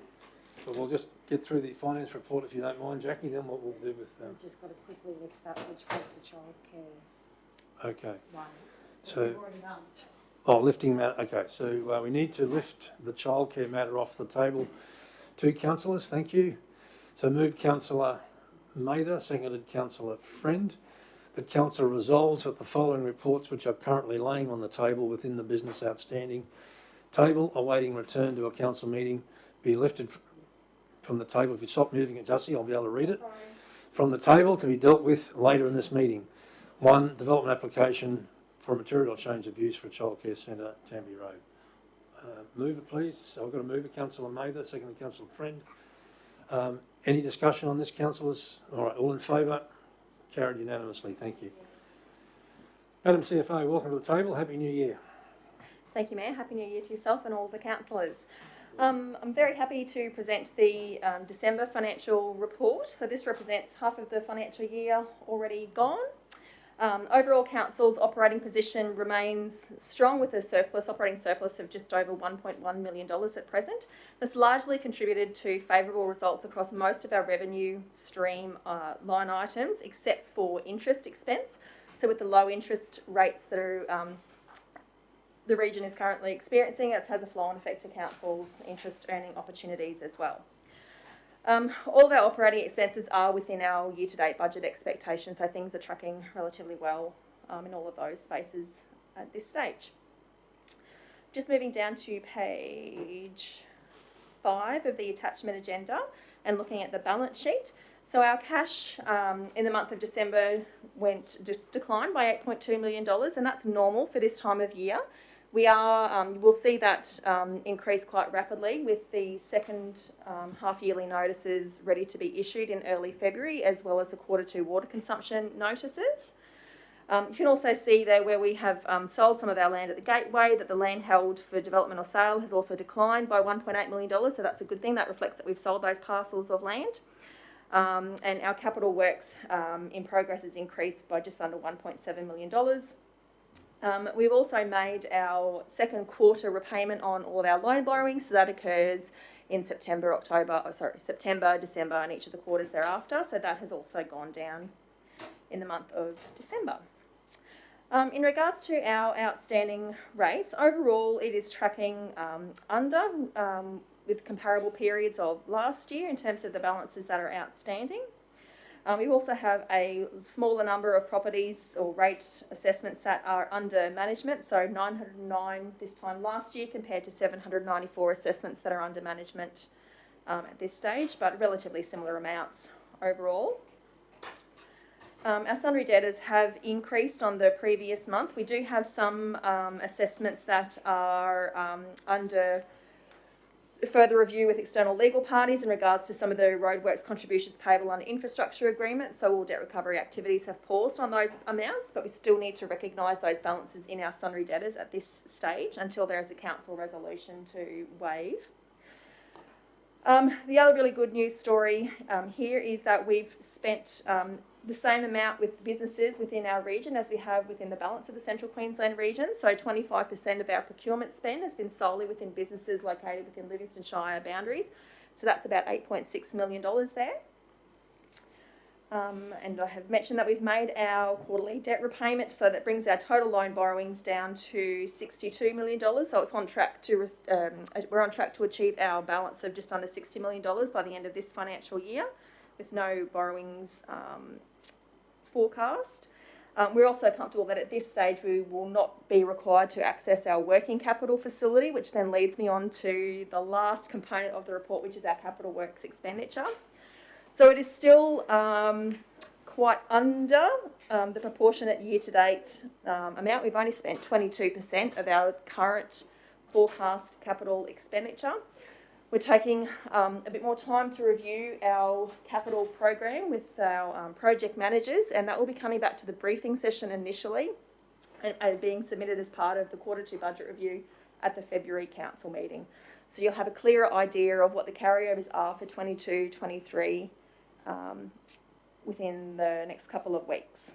But we'll just get through the finance report if you don't mind, Jackie, then what we'll do with... We've just got to quickly lift up which was the childcare Okay. one. So... We've already done. Oh, lifting matter. Okay, so we need to lift the childcare matter off the table. Two councillors, thank you. So moved Councillor Mather, seconded Councillor Friend. That council resolves that the following reports, which are currently laying on the table within the business outstanding table, awaiting return to a council meeting, be lifted from the table. If you stop moving it, Jussie, I'll be able to read it. Sorry. From the table to be dealt with later in this meeting. 1, development application for a material change of use for a childcare centre, Tamby Road. Move it, please. So I've got to move it, Councillor Mather, seconded Councillor Friend. Any discussion on this, councillors? All right, all in favour? Carried unanimously. Thank you. Madam CFO, welcome to the table. Happy New Year. Thank you, Mayor. Happy New Year to yourself and all the councillors. I'm very happy to present the December financial report. So this represents half of the financial year already gone. Overall, council's operating position remains strong with a operating surplus of just over $1.1 million at present. That's largely contributed to favourable results across most of our revenue stream line items, except for interest expense. So with the low interest rates that are, the region is currently experiencing, it has a flow-on effect to council's interest earning opportunities as well. All of our operating expenses are within our year-to-date budget expectations, so things are tracking relatively well in all of those spaces at this stage. Just moving down to page 5 of the attachment agenda and looking at the balance sheet. So our cash in the month of December declined by $8.2 million, and that's normal for this time of year. We are, we'll see that increase quite rapidly with the second half-yearly notices ready to be issued in early February, as well as the Q2 water consumption notices. You can also see there where we have sold some of our land at the gateway, that the land held for development or sale has also declined by $1.8 million, so that's a good thing. That reflects that we've sold those parcels of land. And our capital works in progress has increased by just under $1.7 million. We've also made our second quarter repayment on all of our loan borrowings, so that occurs in September, December, and each of the quarters thereafter. So that has also gone down in the month of December. In regards to our outstanding rates, overall it is tracking under with comparable periods of last year in terms of the balances that are outstanding. We also have a smaller number of properties or rate assessments that are under management, so 909 this time last year compared to 794 assessments that are under management at this stage, but relatively similar amounts overall. Our sundry debtors have increased on the previous month. We do have some assessments that are under further review with external legal parties in regards to some of the roadworks contributions payable under infrastructure agreements. So all debt recovery activities have paused on those amounts, but we still need to recognise those balances in our sundry debtors at this stage until there is a council resolution to waive. The other really good news story here is that we've spent the same amount with businesses within our region as we have within the balance of the Central Queensland region. So 25% of our procurement spend has been solely within businesses located within Livingstone Shire boundaries. So that's about $8.6 million there. And I have mentioned that we've made our quarterly debt repayment, so that brings our total loan borrowings down to $62 million. So it's on track to we're on track to achieve our balance of just under $60 million by the end of this financial year, with no borrowings forecast. We're also comfortable that at this stage we will not be required to access our working capital facility, which then leads me on to the last component of the report, which is our capital works expenditure. So it is still quite under the proportionate year-to-date amount. We've only spent 22% of our current forecast capital expenditure. We're taking a bit more time to review our capital program with our project managers, and that will be coming back to the briefing session initially and being submitted as part of the Q2 budget review at the February council meeting. So you'll have a clearer idea of what the carryovers are for 22-23 within the next couple of weeks.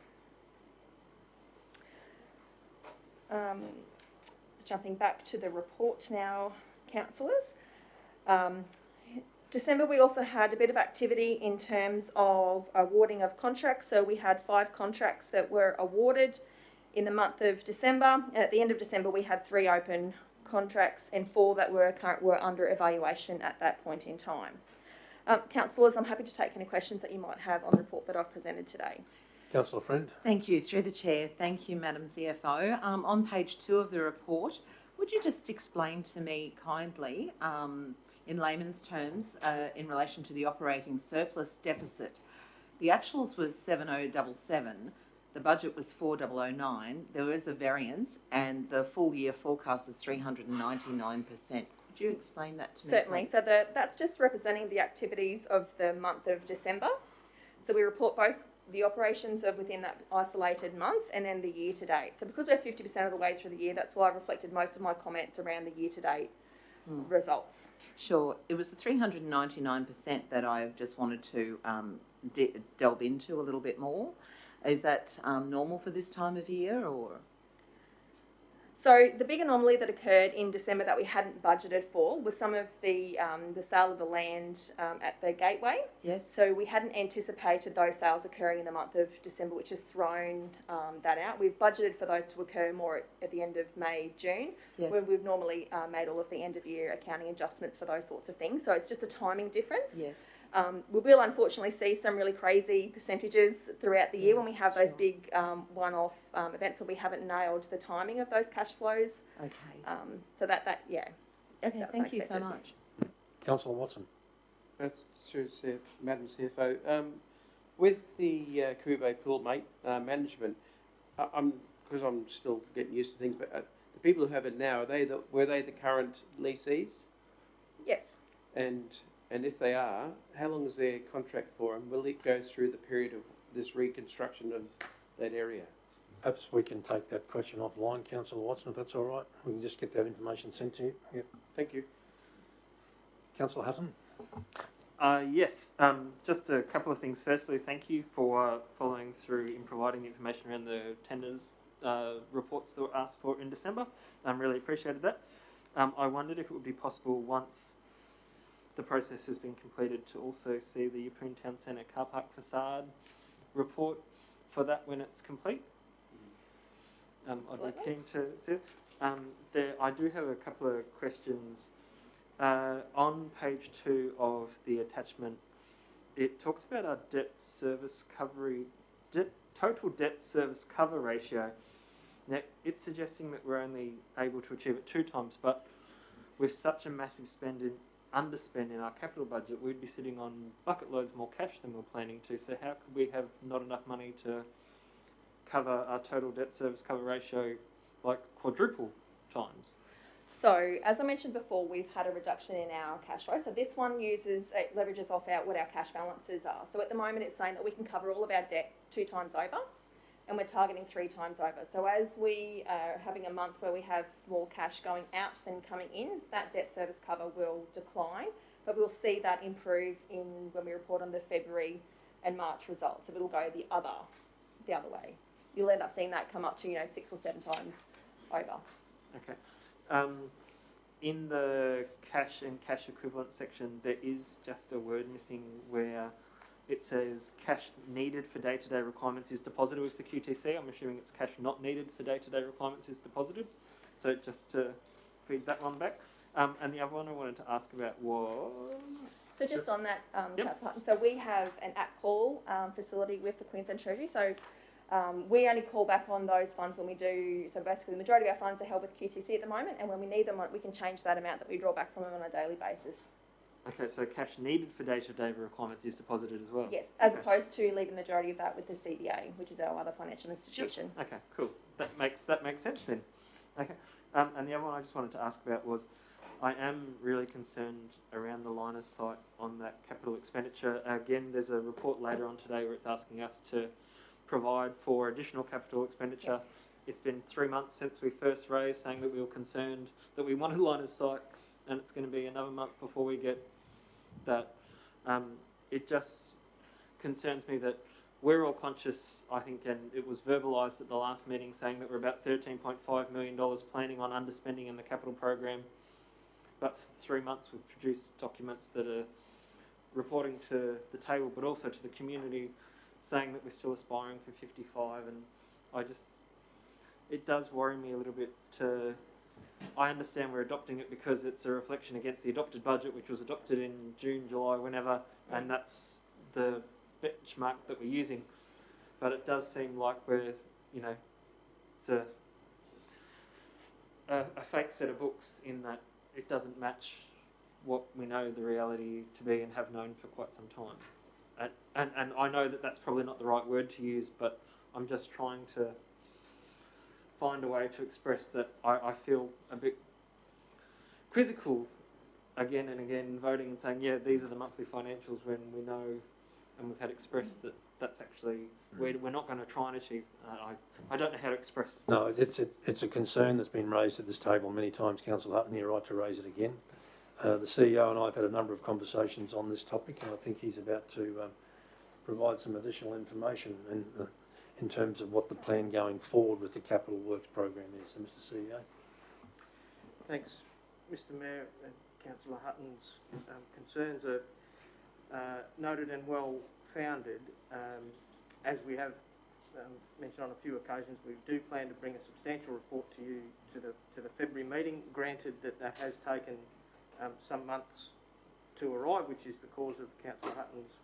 Jumping back to the report now, councillors. December we also had a bit of activity in terms of awarding of contracts. So we had 5 contracts that were awarded in the month of December, and at the end of December we had 3 open contracts and 4 that were under evaluation at that point in time. Councillors, I'm happy to take any questions that you might have on the report that I've presented today. Councillor Friend. Thank you. Through the Chair. Thank you, Madam CFO. On page 2 of the report, would you just explain to me kindly, in layman's terms, in relation to the operating surplus deficit? The actuals was 7077, the budget was 4009, there was a variance, and the full year forecast is 399%. Could you explain that to me? Certainly. Please? So that's just representing the activities of the month of December. So we report both the operations of within that isolated month and then the year to date. So because we're 50% of the way through the year, that's why I've reflected most of my comments around the year to date results. Sure. It was the 399% that I just wanted to delve into a little bit more. Is that normal for this time of year, or? So the big anomaly that occurred in December that we hadn't budgeted for was some of the sale of the land at the gateway. Yes. So we hadn't anticipated those sales occurring in the month of December, which has thrown that out. We've budgeted for those to occur more at the end of May, June, Yes. where we've normally made all of the end of year accounting adjustments for those sorts of things. So it's just a timing difference. Yes. We will unfortunately see some really crazy percentages throughout the year when we have those big one-off events where we haven't nailed the timing of those cash flows. Okay. So yeah. Okay, That's thank you so unexpected. much. Councillor Watson. That's true, Madam CFO. With the Kube pool management, because I'm still getting used to things, but the people who have it now, were they the current lessees? Yes. And if they are, how long is their contract for, and will it go through the period of this reconstruction of that area? Perhaps we can take that question offline, Councillor Watson, if that's all right. We can just get that information sent to you. Yep. Thank you. Councillor Hutton. Yes, just a couple of things. Firstly, thank you for following through in providing the information around the tenders reports that were asked for in December. Really appreciated that. I wondered if it would be possible once the process has been completed to also see the Yeppoon Town Centre car park facade report for that when it's complete. I'd be keen to see it. I do have a couple of questions. On page 2 of the attachment, it talks about our total debt service cover ratio. Now, it's suggesting that we're only able to achieve it 2 times, but with such a massive underspend in our capital budget, we'd be sitting on bucket loads more cash than we're planning to. So how could we have not enough money to cover our total debt service cover ratio like quadruple times? So, as I mentioned before, we've had a reduction in our cash flow. So this one leverages off what our cash balances are. So at the moment it's saying that we can cover all of our debt 2 times over, and we're targeting 3 times over. So as we are having a month where we have more cash going out than coming in, that debt service cover will decline, but we'll see that improve when we report on the February and March results. So it'll go the other way. You'll end up seeing that come up to 6 or 7 times over. Okay. In the cash and cash equivalent section, there is just a word missing where it says cash needed for day-to-day requirements is deposited with the QTC. I'm assuming it's cash not needed for day-to-day requirements is deposited. So just to feed that one back. And the other one I wanted to ask about was... So just on that, Councillor Hutton, so we have an at-call facility with the Queensland Treasury. So we only call back on those funds when we do, so basically the majority of our funds are held with QTC at the moment, and when we need them, we can change that amount that we draw back from them on a daily basis. Okay, so cash needed for day-to-day requirements is deposited as well? Yes, as opposed to leaving the majority of that with the CBA, which is our other financial institution. Yep. Okay, cool. That makes sense then. Okay, and the other one I just wanted to ask about was, I am really concerned around the line of sight on that capital expenditure. Again, there's a report later on today where it's asking us to provide for additional capital expenditure. Yep. It's been 3 months since we first raised saying that we were concerned that we wanted line of sight, and it's going to be another month before we get that. It just concerns me that we're all conscious, I think, and it was verbalised at the last meeting saying that we're about $13.5 million planning on underspending in the capital program. But for 3 months we've produced documents that are reporting to the table but also to the community saying that we're still aspiring for 55, and it does worry me a little bit I understand we're adopting it because it's a reflection against the adopted budget, which was adopted in June, July, whenever, and that's the benchmark that we're using. But it does seem like it's a fake set of books in that it doesn't match what we know the reality to be and have known for quite some time. And I know that that's probably not the right word to use, but I'm just trying to find a way to express that I feel a bit quizzical again and again voting and saying, yeah, these are the monthly financials when we know and we've had expressed that that's actually, we're not going to try and achieve. I don't know how to express. No, it's a concern that's been raised at this table many times, Councillor Hutton. You're right to raise it again. The CEO and I have had a number of conversations on this topic, and I think he's about to provide some additional information in terms of what the plan going forward with the capital works program is. So, Mr. CEO. Thanks, Mr. Mayor. And Councillor Hutton's concerns are noted and well founded. As we have mentioned on a few occasions, we do plan to bring a substantial report to you to the February meeting. Granted that has taken some months to arrive, which is the cause of Councillor Hutton's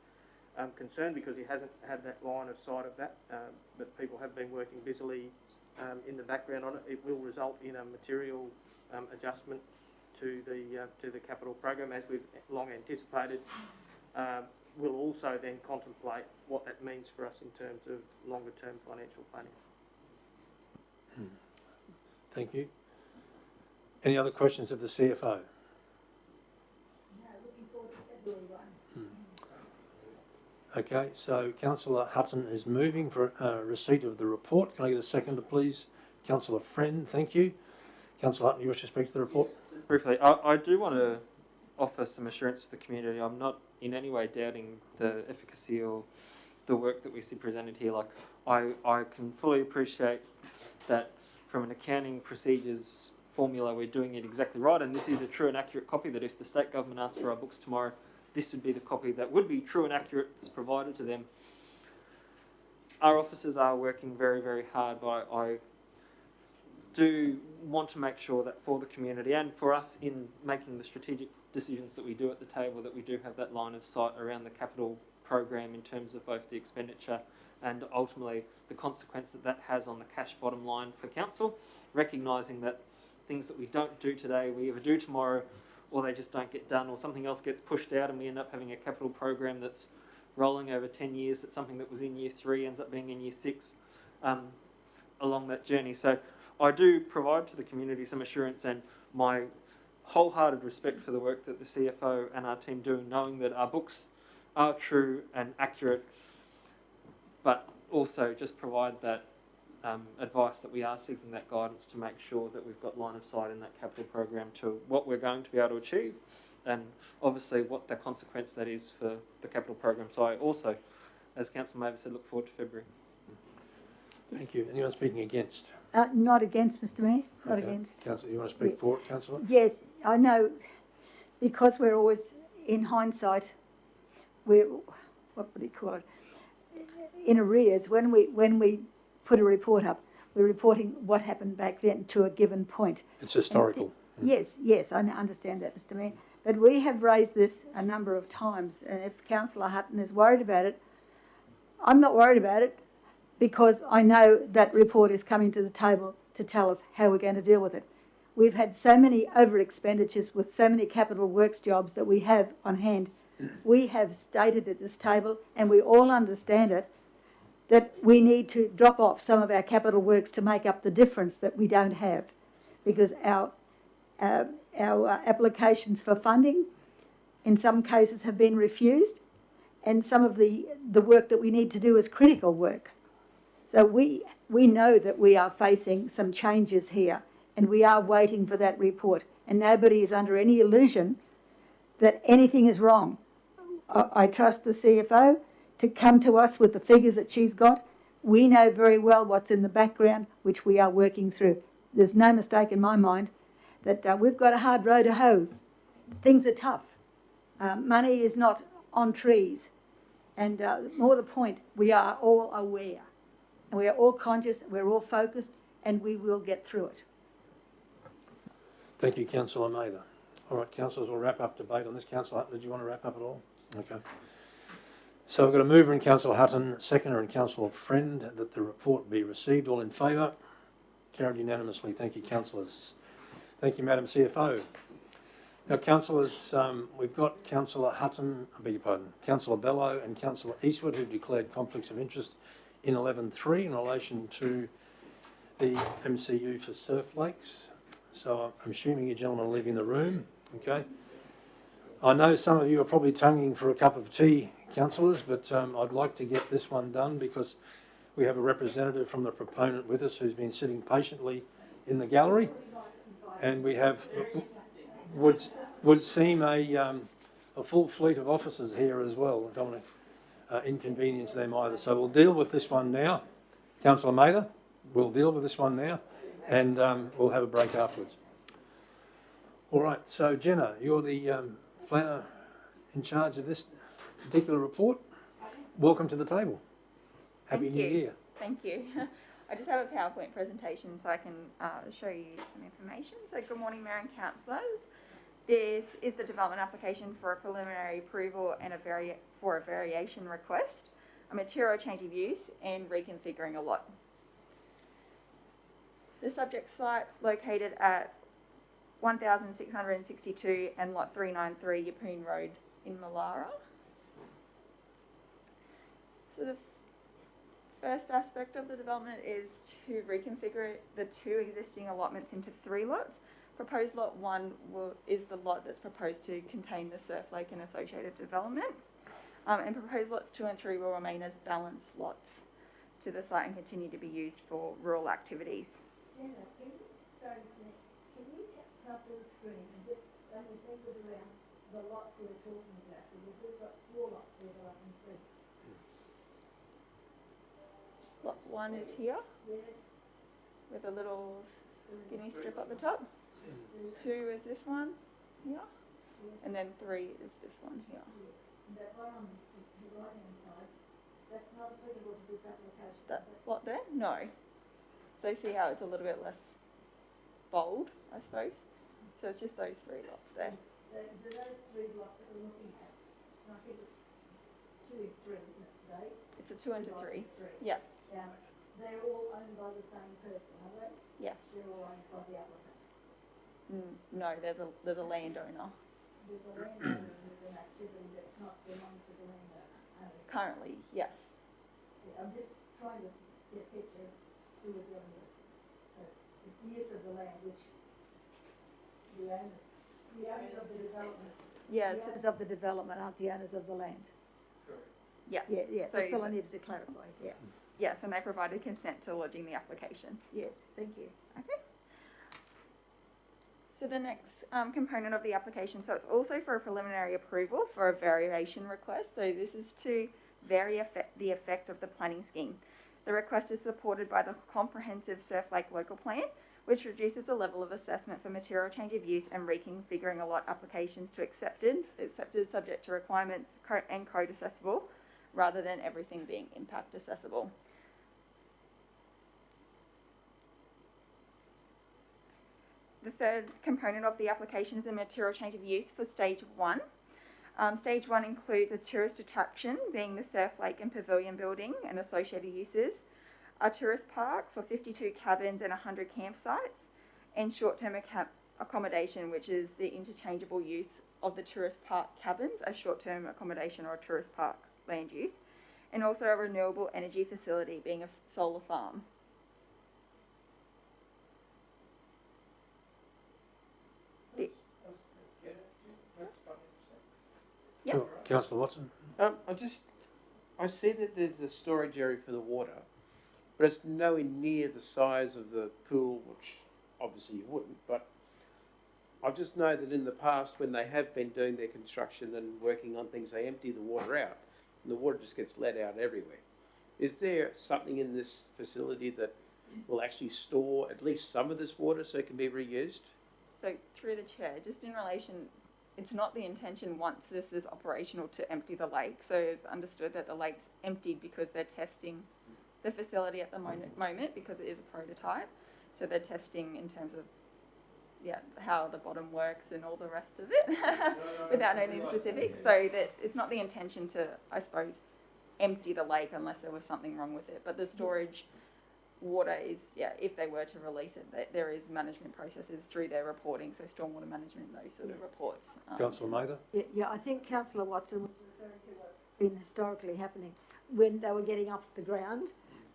concern, because he hasn't had that line of sight of that, but people have been working busily in the background on it. It will result in a material adjustment to the capital program, as we've long anticipated. We'll also then contemplate what that means for us in terms of longer term financial planning. Thank you. Any other questions of the CFO? No, looking forward to February 1. Okay, so Councillor Hutton is moving for receipt of the report. Can I get a seconder, please? Councillor Friend, thank you. Councillor Hutton, you wish to speak to the report? Just briefly, I do want to offer some assurance to the community. I'm not in any way doubting the efficacy or the work that we see presented here. Like, I can fully appreciate that from an accounting procedures formula we're doing it exactly right, and this is a true and accurate copy, that if the state government asks for our books tomorrow, this would be the copy that would be true and accurate that's provided to them. Our officers are working very, very hard, but I do want to make sure that for the community and for us in making the strategic decisions that we do at the table, that we do have that line of sight around the capital program in terms of both the expenditure and ultimately the consequence that that has on the cash bottom line for council, recognising that things that we don't do today, we either do tomorrow or they just don't get done, or something else gets pushed out and we end up having a capital program that's rolling over 10 years, that something that was in year 3 ends up being in year 6 along that journey. So I do provide to the community some assurance and my wholehearted respect for the work that the CFO and our team do, knowing that our books are true and accurate, but also just provide that advice that we are seeking that guidance to make sure that we've got line of sight in that capital program to what we're going to be able to achieve and obviously what the consequence that is for the capital program. So I also, as Councillor Maver said, look forward to February. Thank you. Anyone speaking against? Not against, Mr Mayor, not Okay. against. Councillor, you want to speak for it, Councillor? Yes, I know, because we're always, in hindsight, we're, what would you call it, in arrears. When we put a report up, we're reporting what happened back then to a given point. It's historical. Yes, I understand that, Mr Mayor. But we have raised this a number of times, and if Councillor Hutton is worried about it, I'm not worried about it, because I know that report is coming to the table to tell us how we're going to deal with it. We've had so many over expenditures with so many capital works jobs that we have on hand. We have stated at this table, and we all understand it, that we need to drop off some of our capital works to make up the difference that we don't have, because our applications for funding in some cases have been refused, and some of the work that we need to do is critical work. So we know that we are facing some changes here, and we are waiting for that report, and nobody is under any illusion that anything is wrong. I trust the CFO to come to us with the figures that she's got. We know very well what's in the background, which we are working through. There's no mistake in my mind that we've got a hard road to hoe. Things are tough. Money is not on trees. And more the point, we are all aware. And we are all conscious, we're all focused, and we will get through it. Thank you, Councillor Mather. All right, councillors, we'll wrap up debate on this. Councillor Hutton, did you want to wrap up at all? Okay. So we've got a mover in Councillor Hutton, seconder in Councillor Friend, that the report be received. All in favour? Carried unanimously. Thank you, councillors. Thank you, Madam CFO. Now, councillors, we've got Councillor Hutton, I beg your pardon, Councillor Bello and Councillor Eastwood, who've declared conflicts of interest in 11.3 in relation to the MCU for Surf Lakes. So I'm assuming you gentlemen are leaving the room, okay? I know some of you are probably tonguing for a cup of tea, councillors, but I'd like to get this one done because we have a representative from the proponent with us who's been sitting patiently in the gallery, and we have, would seem a full fleet of officers here as well. I don't want to inconvenience them either. So we'll deal with this one now. Councillor Mather, we'll deal with this one now, and we'll have a break afterwards. All right, so Jenna, you're the planner in charge of this particular report. Welcome to the table. Happy New Year. Thank you. I just have a PowerPoint presentation so I can show you some information. So good morning, Mayor and councillors. This is the development application for a preliminary approval and for a variation request, a material change of use and reconfiguring a lot. The subject site's located at 1662 and lot 393 Yeppoon Road in Mallara. So the first aspect of the development is to reconfigure the 2 existing allotments into 3 lots. Proposed lot 1 is the lot that's proposed to contain the surf lake and associated development. And proposed lots 2 and 3 will remain as balanced lots to the site and continue to be used for rural activities. Jenna, can you help with the screen and just run your fingers around the lots we're talking about? Because we've got 4 lots there that I can see. Lot 1 is here. Yes. with a little skinny strip at the top. 2 is this one here, and then 3 is this one here. That one on the right-hand side, that's not applicable to this application. That lot there? No. So see how it's a little bit less bold, I suppose. So it's just those 3 lots there. So those 3 blocks that we're looking at, and I think it's 2 and 3, isn't it, today? It's a 2 and a 3. 3. Yes. They're all owned by the same person, are they? Yes. They're all owned by the applicant. No, there's a landowner. There's a landowner and there's an activity that's not belonging to the landowner. Currently, yes. Yeah, I'm just trying to get a picture of who we're dealing with. So it's the use of the land, which the owners of the development. Yes. The owners of the development aren't the owners of the land. Yes. Yeah, So that's all I needed to clarify, yeah. Yes, and they provided consent to lodging the application. Yes, thank you. Okay. So the next component of the application, so it's also for a preliminary approval for a variation request. So this is to vary the effect of the planning scheme. The request is supported by the comprehensive Surf Lake local plan, which reduces the level of assessment for material change of use and reconfiguring a lot applications to accepted subject to requirements and code accessible, rather than everything being impact accessible. The third component of the application is a material change of use for stage 1. Stage 1 includes a tourist attraction, being the Surf Lake and Pavilion building and associated uses, a tourist park for 52 cabins and 100 campsites, and short-term accommodation, which is the interchangeable use of the tourist park cabins as short-term accommodation or a tourist park land use, and also a renewable energy facility, being a solar farm. Sure. Councillor Watson. I see that there's a storage area for the water, but it's nowhere near the size of the pool, which obviously you wouldn't, but I just know that in the past when they have been doing their construction and working on things, they empty the water out and the water just gets let out everywhere. Is there something in this facility that will actually store at least some of this water so it can be reused? So through the chair, just in relation, it's not the intention once this is operational to empty the lake. So it's understood that the lake's emptied because they're testing the facility at the moment because it is a prototype. So they're testing in terms of how the bottom works and all the rest of it without knowing specifics. So that it's not the intention to, I suppose, empty the lake unless there was something wrong with it. But the storage water is, if they were to release it, there is management processes through their reporting, so stormwater management, those sort of reports. Councillor Mather? Yeah, I think Councillor Watson was referring to what's been historically happening when they were getting off the ground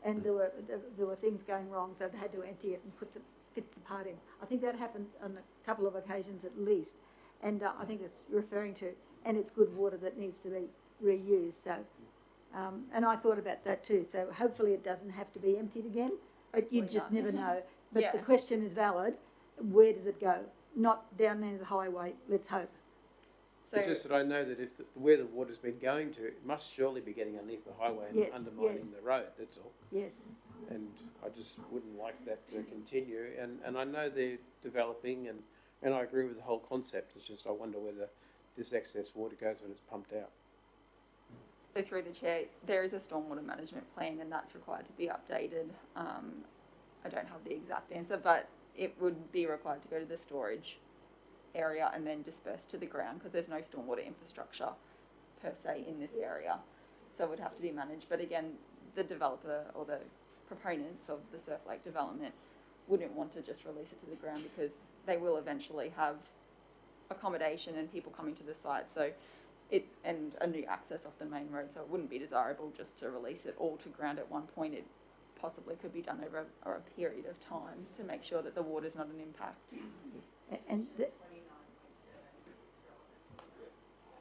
and there were things going wrong, so they had to empty it and put the bits apart in. I think that happened on a couple of occasions at least, and I think it's referring to, and it's good water that needs to be reused. So, and I thought about that too. So hopefully it doesn't have to be emptied again, but you just never know. But the question is valid. Where does it go? Not down near the highway. Let's hope. So just that I know that if where the water's been going to, it must surely be getting underneath the highway and undermining the road. That's all. Yes. And I just wouldn't like that to continue. And I know they're developing, and I agree with the whole concept. It's just I wonder whether this excess water goes when it's pumped out. So through the chair, there is a stormwater management plan, and that's required to be updated. I don't have the exact answer, but it would be required to go to the storage area and then disperse to the ground because there's no stormwater infrastructure per se in this area. So it would have to be managed. But again, the developer or the proponents of the Surf Lake development wouldn't want to just release it to the ground because they will eventually have accommodation and people coming to the site. So it's, and a new access off the main road. So it wouldn't be desirable just to release it all to ground at one point. It possibly could be done over a period of time to make sure that the water is not an impact. And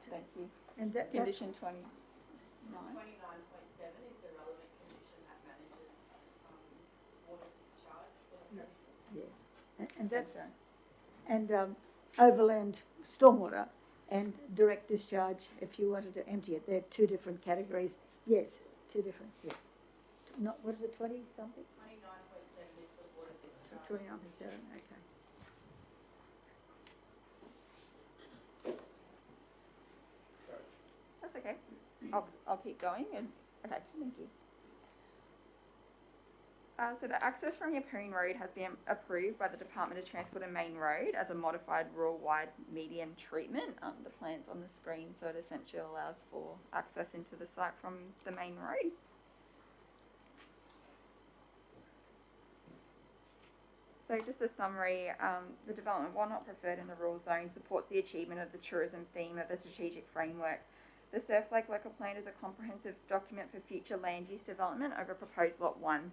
thank you. And condition 29. 29.7 is the relevant condition that manages water discharge for the yeah, and that's overland stormwater and direct discharge. If you wanted to empty it, they're two different categories. Yes, two different. Yeah. Not what is it? 20 something. 29.7 is the water 29.7, okay. That's okay. I'll keep going and, okay, thank you. So the access from Yeppoon Road has been approved by the Department of Transport and Main Road as a modified rural-wide median treatment. The plan's on the screen, so it essentially allows for access into the site from the main road. So just a summary, the development, while not preferred in the rural zone, supports the achievement of the tourism theme of the strategic framework. The Surf Lake Local Plan is a comprehensive document for future land use development over proposed Lot 1.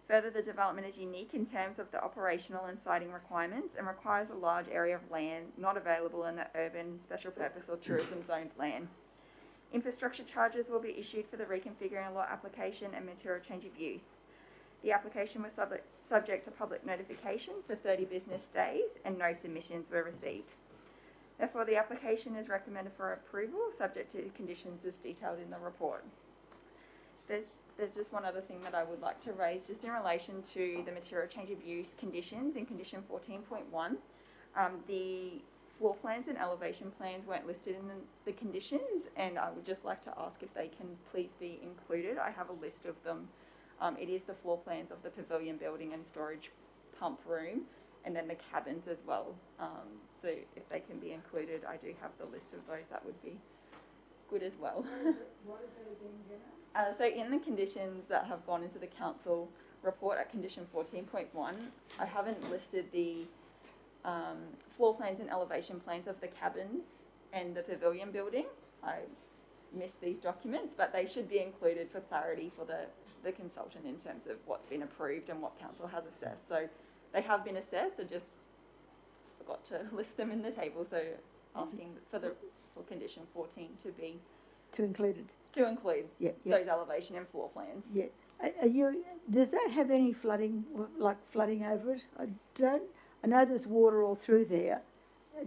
Further, the development is unique in terms of the operational and siting requirements and requires a large area of land not available in the urban, special purpose or tourism zoned land. Infrastructure charges will be issued for the reconfiguring lot application and material change of use. The application was subject to public notification for 30 business days and no submissions were received. Therefore, the application is recommended for approval, subject to conditions as detailed in the report. There's just one other thing that I would like to raise, just in relation to the material change of use conditions in condition 14.1. The floor plans and elevation plans weren't listed in the conditions, and I would just like to ask if they can please be included. I have a list of them. It is the floor plans of the pavilion building and storage pump room, and then the cabins as well. So if they can be included, I do have the list of those. That would be good as well. What is that again, Jenna? So in the conditions that have gone into the council report at condition 14.1, I haven't listed the floor plans and elevation plans of the cabins and the pavilion building. I missed these documents, but they should be included for clarity for the consultant in terms of what's been approved and what council has assessed. So they have been assessed, I just forgot to list them in the table, so asking for condition 14 to be include those elevation and floor plans. Yeah. Does that have any flooding, like flooding over it? I know there's water all through there.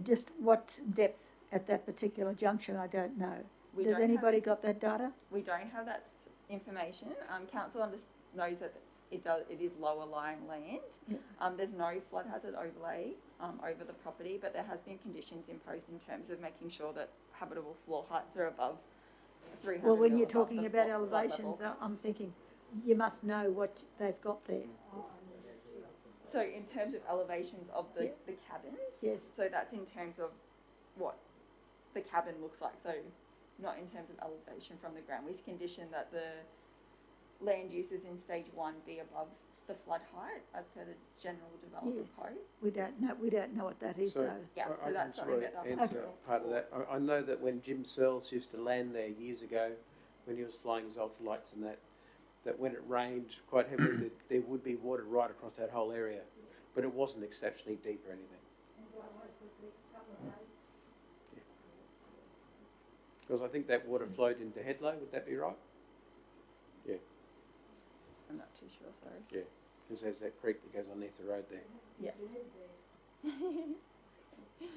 Just what depth at that particular junction, I don't know. Does anybody got that data? We don't have that information. Council knows that it is lower lying land. Yeah. There's no flood hazard overlay over the property, but there has been conditions imposed in terms of making sure that habitable floor heights are above 300. Well, when you're talking about elevations, I'm thinking you must know what they've got there. So in terms of elevations of the cabins, yes. So that's in terms of what the cabin looks like. So not in terms of elevation from the ground. We've conditioned that the land uses in stage 1 be above the flood height as per the general development code. We don't know what that is though. Yeah, so that's something that they'll answer part of that. I know that when Jim Searles used to land there years ago, when he was flying his ultralights and that when it rained quite heavily, that there would be water right across that whole area, but it wasn't exceptionally deep or anything. Because I think that water flowed into Headlow, would that be right? Yeah. I'm not too sure, sorry. Yeah, because there's that creek that goes underneath the road there. Yes.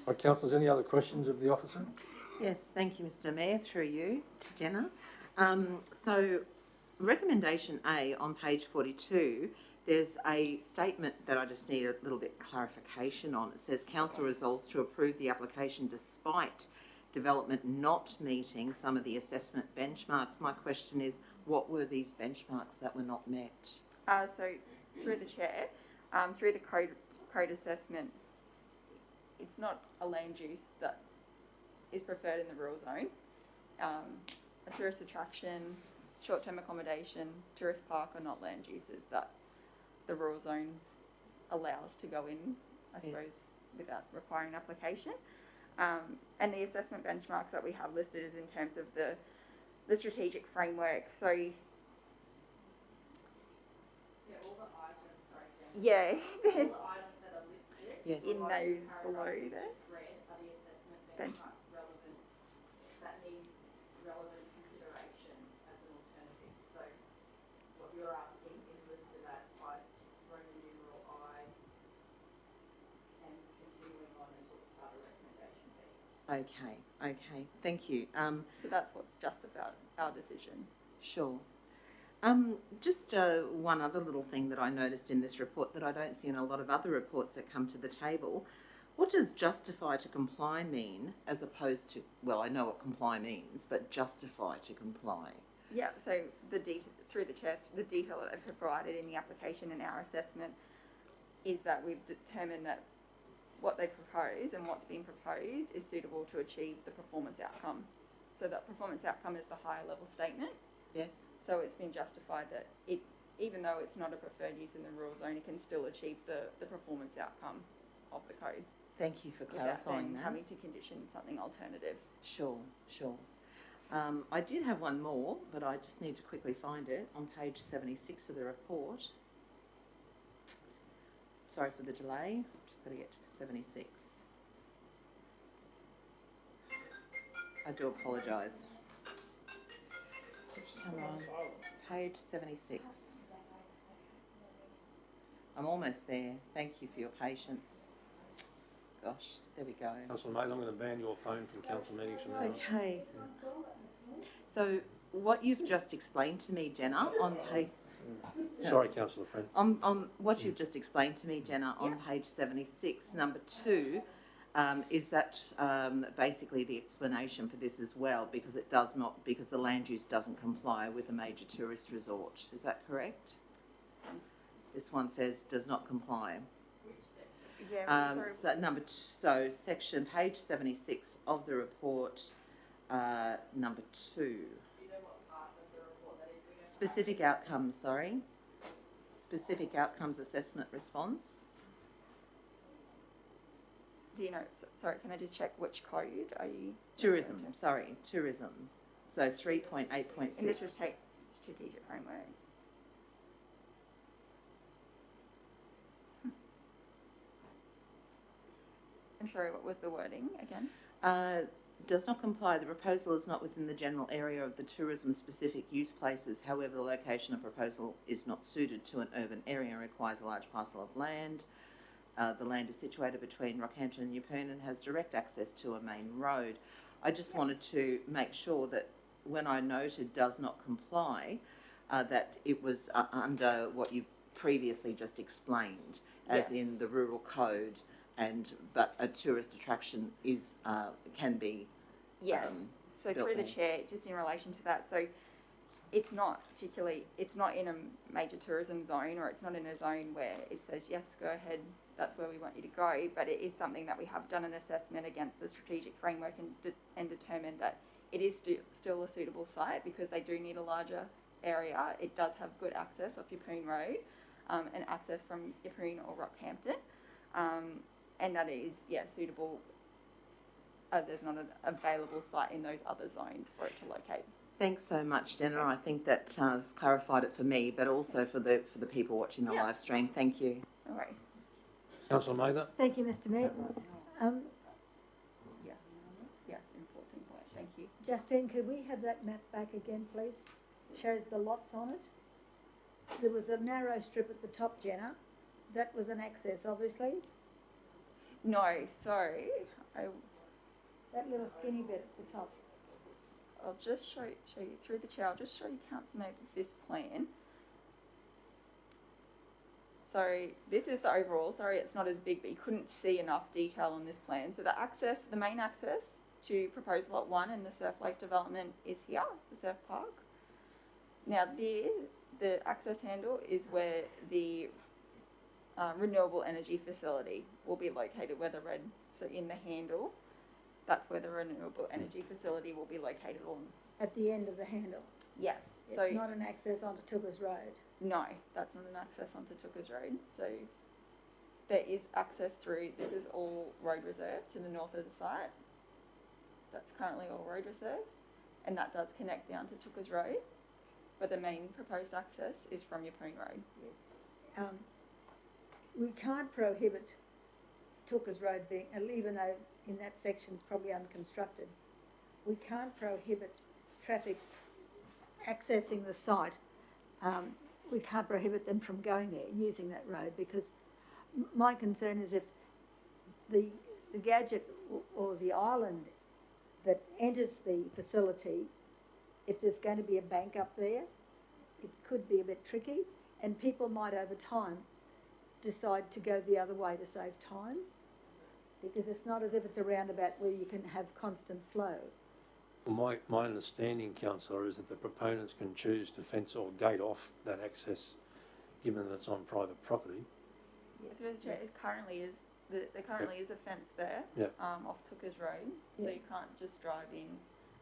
Right, councillors, any other questions of the officer? Yes, thank you, Mr. Mayor, through you to Jenna. So recommendation A on page 42, there's a statement that I just need a little bit clarification on. It says council resolves to approve the application despite development not meeting some of the assessment benchmarks. My question is, what were these benchmarks that were not met? So through the chair, through the code assessment, it's not a land use that is preferred in the rural zone. A tourist attraction, short-term accommodation, tourist park are not land uses that the rural zone allows to go in, I suppose, without requiring application. And the assessment benchmarks that we have listed is in terms of the strategic framework. So all the items, sorry, Jen. yeah, all the items that are listed in those below there. Are the assessment benchmarks relevant, that need relevant consideration as an alternative? So what you're asking is listed at Roman numeral I and continuing on until the start of recommendation B. Okay, thank you. So that's what's just about our decision. Sure. Just one other little thing that I noticed in this report that I don't see in a lot of other reports that come to the table. What does justify to comply mean as opposed to, well, I know what comply means, but justify to comply? Yeah, so through the chair, the detail that they've provided in the application and our assessment is that we've determined that what they propose and what's been proposed is suitable to achieve the performance outcome. So that performance outcome is the higher level statement. Yes. So it's been justified that it, even though it's not a preferred use in the rural zone, it can still achieve the performance outcome of the code. Thank you for clarifying that. Having to condition something alternative. Sure, sure. I did have one more, but I just need to quickly find it on page 76 of the report. Sorry for the delay. Just got to get to 76. I do apologise. Come on, page 76. I'm almost there. Thank you for your patience. Gosh, there we go. Councillor May, I'm going to ban your phone from council meetings from now on. Okay. So what you've just explained to me, Jenna, on page... Sorry, Councillor Friend. On what you've just explained to me, Jenna, on page 76, number 2, is that basically the explanation for this as well, because it does not, because the land use doesn't comply with a major tourist resort. Is that correct? This one says does not comply. Yeah, so section page 76 of the report, number 2. Specific outcomes, sorry. Specific outcomes assessment response. Do you know, sorry, can I just check which code are you? Tourism, sorry, tourism. So 3.8.6. And this was strategic framework. I'm sorry, what was the wording again? Does not comply. The proposal is not within the general area of the tourism-specific use places. However, the location of proposal is not suited to an urban area and requires a large parcel of land. The land is situated between Rockhampton and Yeppoon and has direct access to a main road. I just wanted to make sure that when I noted does not comply, that it was under what you previously just explained, as in the rural code. But a tourist attraction is can be so through the chair, just in relation to that, so it's not in a major tourism zone, or it's not in a zone where it says yes, go ahead, that's where we want you to go, but it is something that we have done an assessment against the strategic framework and determined that it is still a suitable site because they do need a larger area. It does have good access off Yeppoon Road and access from Yeppoon or Rockhampton. And that is, suitable as there's not an available site in those other zones for it to locate. Thanks so much, Jenna. I think that has clarified it for me, but also for the people watching the live stream. Thank you. No worries. Councillor Mather. Thank you, Mr. Mayor. Yes, important point. Thank you. Justine, could we have that map back again, please? Shows the lots on it. There was a narrow strip at the top, Jenna. That was an access, obviously. No, sorry. That little skinny bit at the top. I'll just show you through the chair. I'll just show you council note of this plan. So this is the overall. Sorry, it's not as big, but you couldn't see enough detail on this plan. So the main access to proposed lot 1 and the Surf Lake development is here, the surf park. Now the access handle is where the renewable energy facility will be located, where the red, so in the handle, that's where the renewable energy facility will be located on. At the end of the handle? Yes. It's not an access onto Tookers Road? No, that's not an access onto Tookers Road. So there is access through, this is all road reserve to the north of the site. That's currently all road reserve, and that does connect down to Tookers Road, but the main proposed access is from Yeppoon Road. Yes. We can't prohibit Tookers Road being, even though in that section it's probably unconstructed, we can't prohibit traffic accessing the site. We can't prohibit them from going there, using that road, because my concern is if the gadget or the island that enters the facility, if there's going to be a bank up there, it could be a bit tricky, and people might over time decide to go the other way to save time, because it's not as if it's a roundabout where you can have constant flow. Well, my understanding, councillor, is that the proponents can choose to fence or gate off that access, given that it's on private property. Yeah, through the chair, there currently is a fence there, Yep. Off Tookers Road, so Yeah. you can't just drive in,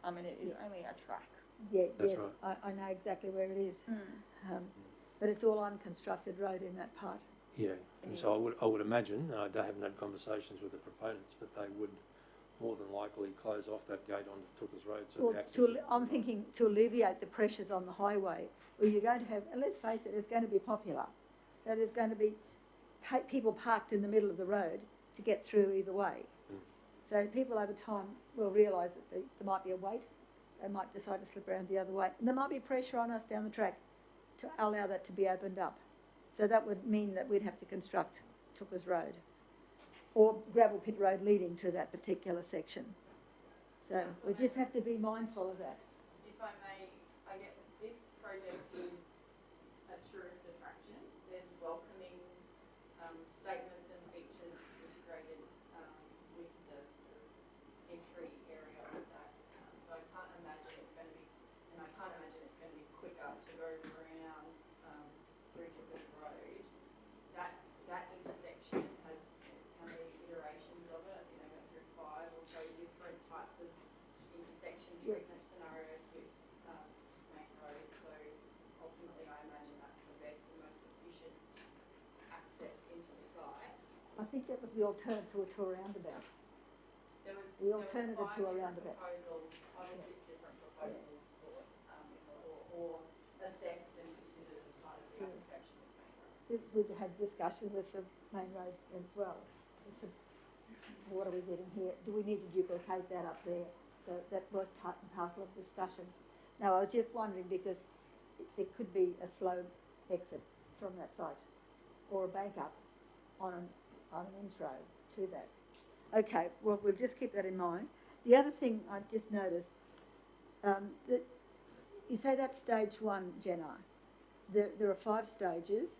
and it is only a track. Yeah, That's yes, right. I know exactly where it is. But it's all unconstructed road in that part. Yeah, and so I would imagine, I haven't had conversations with the proponents, but they would more than likely close off that gate onto Tookers Road, so Well, the access. I'm thinking to alleviate the pressures on the highway, where you're going to have, and let's face it, it's going to be popular. So there's going to be people parked in the middle of the road to get through either way. So people over time will realise that there might be a wait. They might decide to slip around the other way. And there might be pressure on us down the track to allow that to be opened up. So that would mean that we'd have to construct Tookers Road or gravel pit road leading to that particular section. So we just have to be mindful of that. If I may, I get that this project is a tourist attraction. There's welcoming statements and features integrated with the sort of entry area of that. So I can't imagine it's going to be, and I can't imagine it's going to be quicker to go around through Tookers Road. That intersection has how many iterations of it? I think they went through 5 or so different types of intersection treatment scenarios with main roads. So ultimately, I imagine that's the best and most efficient access into the site. I think that was the alternative to a roundabout. There was The alternative to a 5 roundabout. proposals, 5 or 6 different proposals sought or assessed and considered as part of the application of main roads. We've had discussion with the main roads as well. As to what are we getting here? Do we need to duplicate that up there? So that was part and parcel of discussion. Now, I was just wondering because there could be a slow exit from that site or a bank up on an intro to that. Okay, well, we'll just keep that in mind. The other thing I just noticed, that you say that's stage 1, Jenna. There are 5 stages,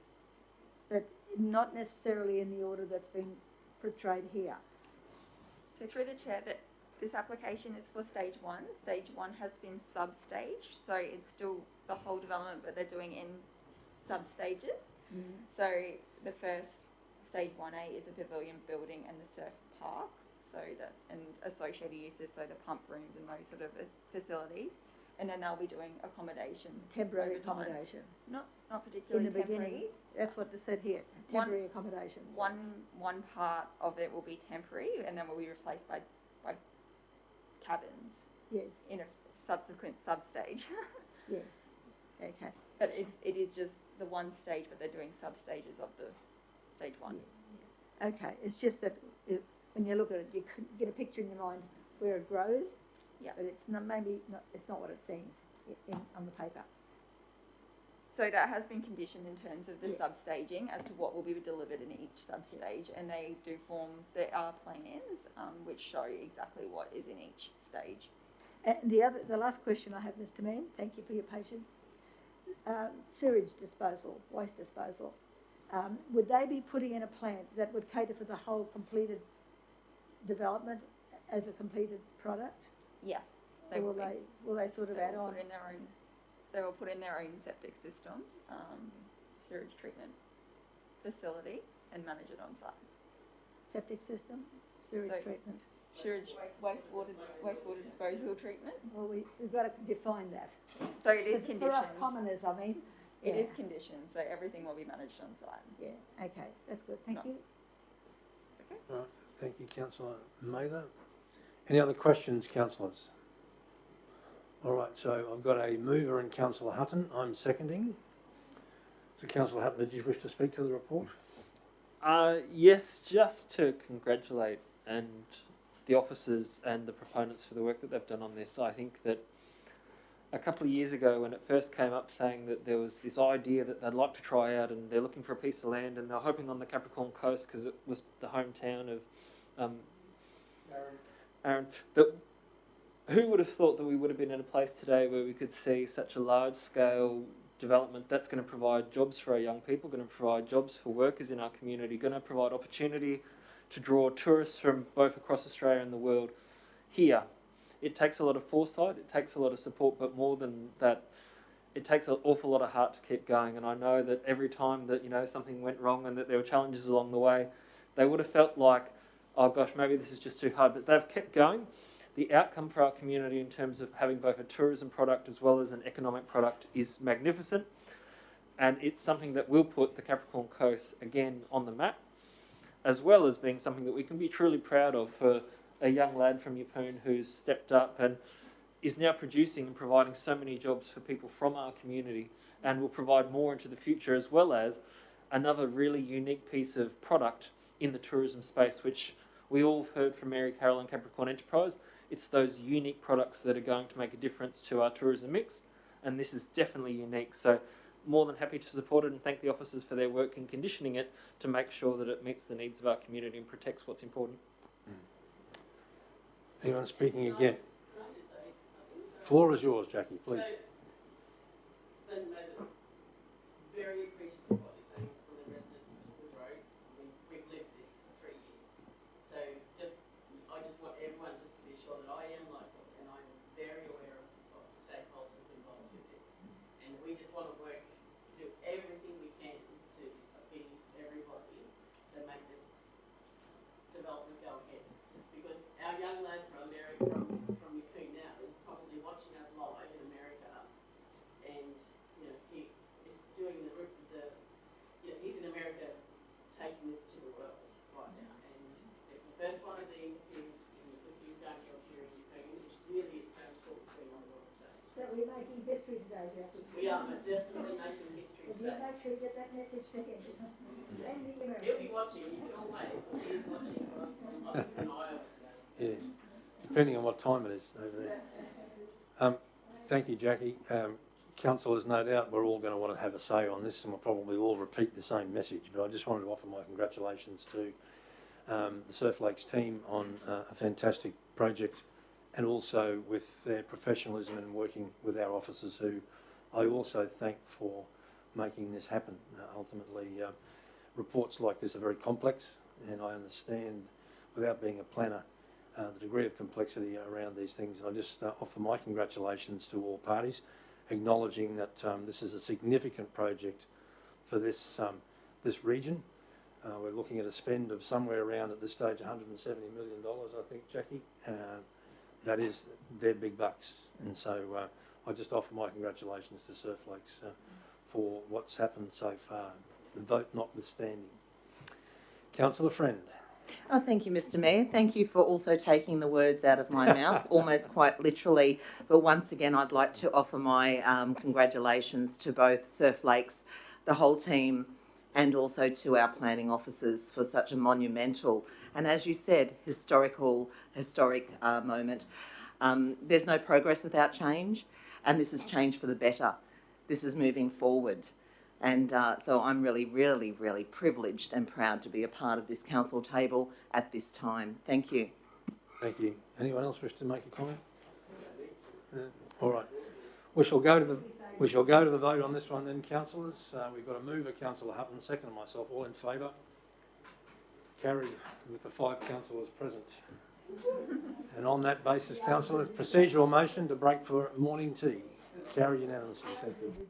but not necessarily in the order that's been portrayed here. So through the chair, that this application is for stage 1. Stage 1 has been sub-staged, so it's still the whole development, but they're doing in sub-stages. So the first stage 1A is a pavilion building and the surf park, so that, and associated uses, so the pump rooms and those sort of facilities. And then they'll be doing accommodation. Temporary over time. accommodation. Not In particularly the temporary. beginning, that's what they said here, temporary accommodation. One part of it will be temporary and then will be replaced by cabins. Yes. In a subsequent sub-stage. Yeah, okay. But it is just the one stage, but they're doing sub-stages of the stage 1. Yeah. Okay, it's just that when you look at it, you can get a picture in your mind where it grows. Yeah. But it's not, it's not what it seems on the paper. So that has been conditioned in terms of the Yeah. sub-staging as to what will be delivered in each sub-stage, and there are plans which show exactly what is in each stage. And the last question I have, Mr. Mann, thank you for your patience. Sewage disposal, waste disposal. Would they be putting in a plant that would cater for the whole completed development as a completed product? Yes. Or will they sort of add on? They will put in their own septic system, sewage treatment facility, and manage it on site. Septic system, sewage treatment. Sewage, wastewater disposal treatment. Well, we've got to define that. So it is conditioned. For us commoners, I mean. It is conditioned, so everything will be managed on site. Yeah, okay, that's good, thank you. Okay. Right, thank you, Councillor Mather. Any other questions, councillors? All right, so I've got a mover and Councillor Hutton. I'm seconding. So, Councillor Hutton, did you wish to speak to the report? Yes, just to congratulate the officers and the proponents for the work that they've done on this. I think that a couple of years ago when it first came up saying that there was this idea that they'd like to try out and they're looking for a piece of land and they're hoping on the Capricorn coast because it was the hometown of Aaron. But who would have thought that we would have been in a place today where we could see such a large-scale development that's going to provide jobs for our young people, going to provide jobs for workers in our community, going to provide opportunity to draw tourists from both across Australia and the world here. It takes a lot of foresight, it takes a lot of support, but more than that, it takes an awful lot of heart to keep going. And I know that every time that, you know, something went wrong and that there were challenges along the way, they would have felt like, oh gosh, maybe this is just too hard, but they've kept going. The outcome for our community in terms of having both a tourism product as well as an economic product is magnificent, and it's something that will put the Capricorn Coast again on the map, as well as being something that we can be truly proud of for a young lad from Yeppoon who's stepped up and is now producing and providing so many jobs for people from our community, and will provide more into the future, as well as another really unique piece of product in the tourism space, which we all have heard from Mary Carroll and Capricorn Enterprise. It's those unique products that are going to make a difference to our tourism mix, and this is definitely unique. So more than happy to support it and thank the officers for their work in conditioning it to make sure that it meets the needs of our community and protects what's important. Anyone speaking again? Floor is yours, Jackie, please. So, very appreciative of what you're saying from the residents of Hawkins Road. I mean, we've lived this for 3 years. So I just want everyone just to be sure that I am local and I'm very aware of the stakeholders involved with this. And we just want to do everything we can to appease everybody to make this development go ahead. Because our young lad from Yeppoon now is probably watching us live in America, and you know he's in America taking this to the world right now. And if the first one of these appears is going to appear in Yeppoon, it really is going to talk to on the world stage. So we're making history today, Jackie. We are definitely making history Will you today. make sure you get that message to him? And the Americans. He'll be watching. You can all wait because he is watching. I'll keep an eye on it today. Yeah, depending on what time it is over there. Thank you, Jackie. Councillors, no doubt we're all going to want to have a say on this, and we'll probably all repeat the same message, but I just wanted to offer my congratulations to the Surf Lakes team on a fantastic project, and also with their professionalism in working with our officers, who I also thank for making this happen. Ultimately, reports like this are very complex, and I understand, without being a planner, the degree of complexity around these things. I just offer my congratulations to all parties, acknowledging that this is a significant project for this region. We're looking at a spend of somewhere around, at this stage, $170 million, I think, Jackie. That is, they're big bucks. And so I just offer my congratulations to Surf Lakes for what's happened so far, the vote notwithstanding. Councillor Friend. Oh, thank you, Mr. Mayor. Thank you for also taking the words out of my mouth, almost quite literally. But once again, I'd like to offer my congratulations to both Surf Lakes, the whole team, and also to our planning officers for such a monumental and, as you said, historic moment. There's no progress without change, and this is change for the better. This is moving forward. And so I'm really, really, really privileged and proud to be a part of this council table at this time. Thank you. Thank you. Anyone else wish to make a comment? All right. We shall go to the vote on this one then, councillors. We've got a mover, Councillor Hutton, second, and myself. All in favour? Carried with the 5 councillors present. And on that basis, councillors, procedural motion to break for morning tea. Carried unanimously. Thank you.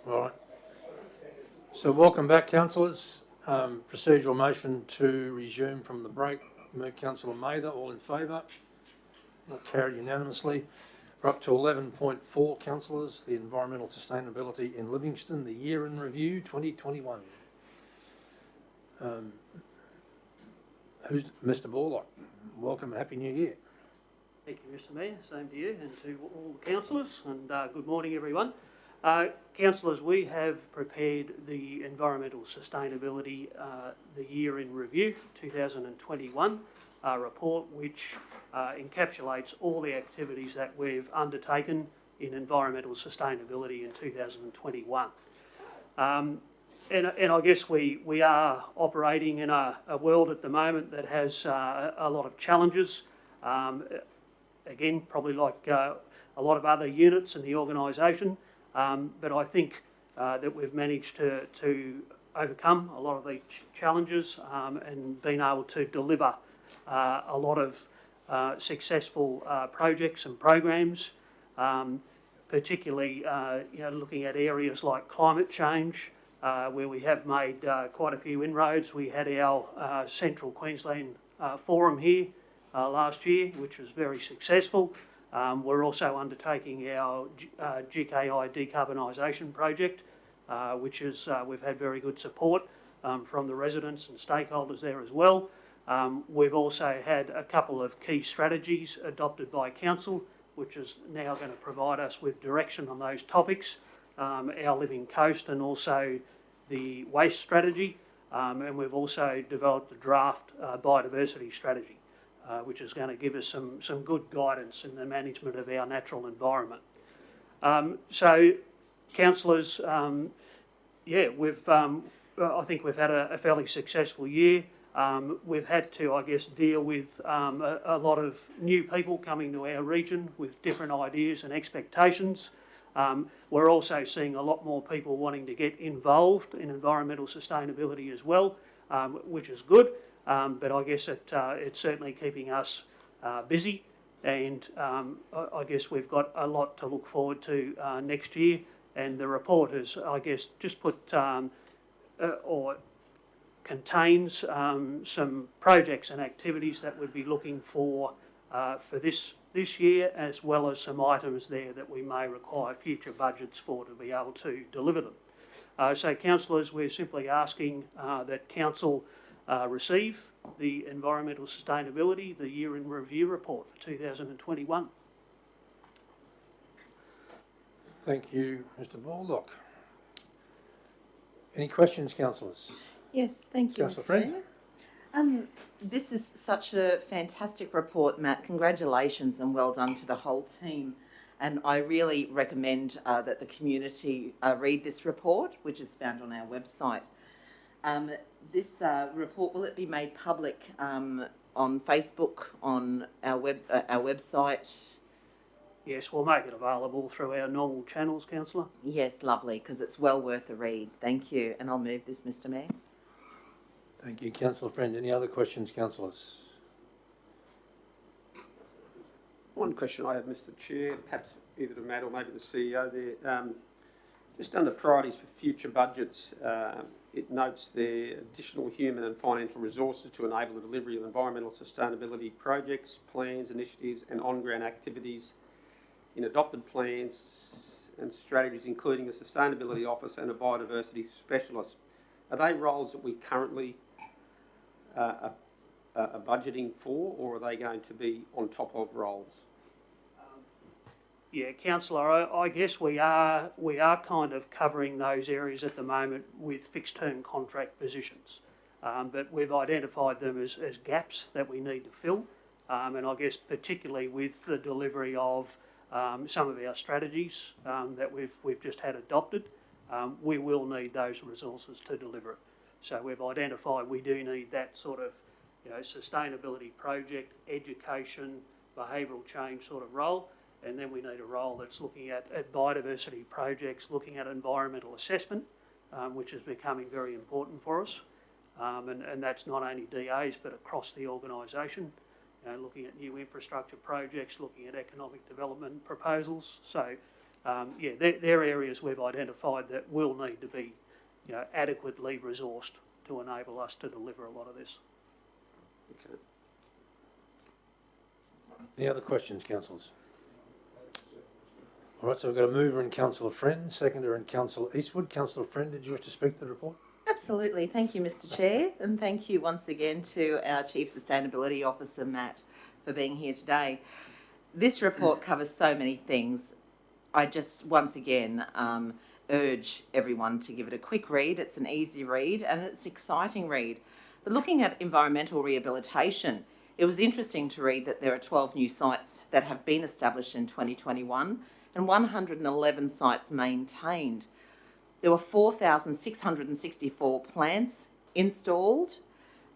All right. So welcome back, councillors. Procedural motion to resume from the break. Moved Councillor Mather, all in favour? Not carried unanimously. We're up to 11.4, councillors, the environmental sustainability in Livingstone, the year in review 2021. Who's Mr. Borlock? Welcome, Happy New Year. Thank you, Mr. Mayor. Same to you and to all the councillors, and good morning, everyone. Councillors, we have prepared the environmental sustainability, the year in review 2021 report, which encapsulates all the activities that we've undertaken in environmental sustainability in 2021. And I guess we are operating in a world at the moment that has a lot of challenges. Again, probably like a lot of other units in the organisation, but I think that we've managed to overcome a lot of these challenges and been able to deliver a lot of successful projects and programs, particularly looking at areas like climate change, where we have made quite a few inroads. We had our Central Queensland Forum here last year, which was very successful. We're also undertaking our GKI decarbonisation project, which is we've had very good support from the residents and stakeholders there as well. We've also had a couple of key strategies adopted by Council, which is now going to provide us with direction on those topics, our Living Coast and also the waste strategy, and we've also developed a draft biodiversity strategy, which is going to give us some good guidance in the management of our natural environment. So, councillors, we've I think we've had a fairly successful year. We've had to, I guess, deal with a lot of new people coming to our region with different ideas and expectations. We're also seeing a lot more people wanting to get involved in environmental sustainability as well, which is good. But I guess it's certainly keeping us busy, and I guess we've got a lot to look forward to next year. And the report has, I guess, just put or contains some projects and activities that we'd be looking for this year, as well as some items there that we may require future budgets for to be able to deliver them. So, councillors, we're simply asking that Council receive the Environmental Sustainability, the Year in Review report for 2021. Thank you, Mr. Baldock. Any questions, councillors? Yes, thank you, Councillor Mr. Friend. Mayor. This is such a fantastic report, Matt. Congratulations and well done to the whole team. And I really recommend that the community read this report, which is found on our website. This report, will it be made public on Facebook, on our website? Yes, we'll make it available through our normal channels, Councillor. Yes, lovely, because it's well worth a read. Thank you. And I'll move this, Mr. Mayor. Thank you, Councillor Friend. Any other questions, councillors? One question I have, Mr. Chair, perhaps either to Matt or maybe the CEO there. Just under priorities for future budgets, it notes the additional human and financial resources to enable the delivery of environmental sustainability projects, plans, initiatives and on-ground activities in adopted plans and strategies, including a sustainability officer and a biodiversity specialist. Are they roles that we currently are budgeting for, or are they going to be on top of roles? Yeah, Councillor, I guess we are kind of covering those areas at the moment with fixed term contract positions, but we've identified them as gaps that we need to fill, and I guess particularly with the delivery of some of our strategies that we've just had adopted, we will need those resources to deliver it. So we've identified we do need that sort of, sustainability project, education, behavioural change sort of role. And then we need a role that's looking at biodiversity projects, looking at environmental assessment, which is becoming very important for us. And that's not only DAs, but across the organisation, looking at new infrastructure projects, looking at economic development proposals. So yeah, they're areas we've identified that will need to be, you know, adequately resourced to enable us to deliver a lot of this. Okay. Any other questions, councillors? All right, so we've got a mover in Councillor Friend, seconder in Councillor Eastwood. Councillor Friend, did you wish to speak to the report? Absolutely. Thank you, Mr. Chair, and thank you once again to our Chief Sustainability Officer, Matt, for being here today. This report covers so many things. I just once again urge everyone to give it a quick read. It's an easy read and it's an exciting read. But looking at environmental rehabilitation, it was interesting to read that there are 12 new sites that have been established in 2021 and 111 sites maintained. There were 4,664 plants installed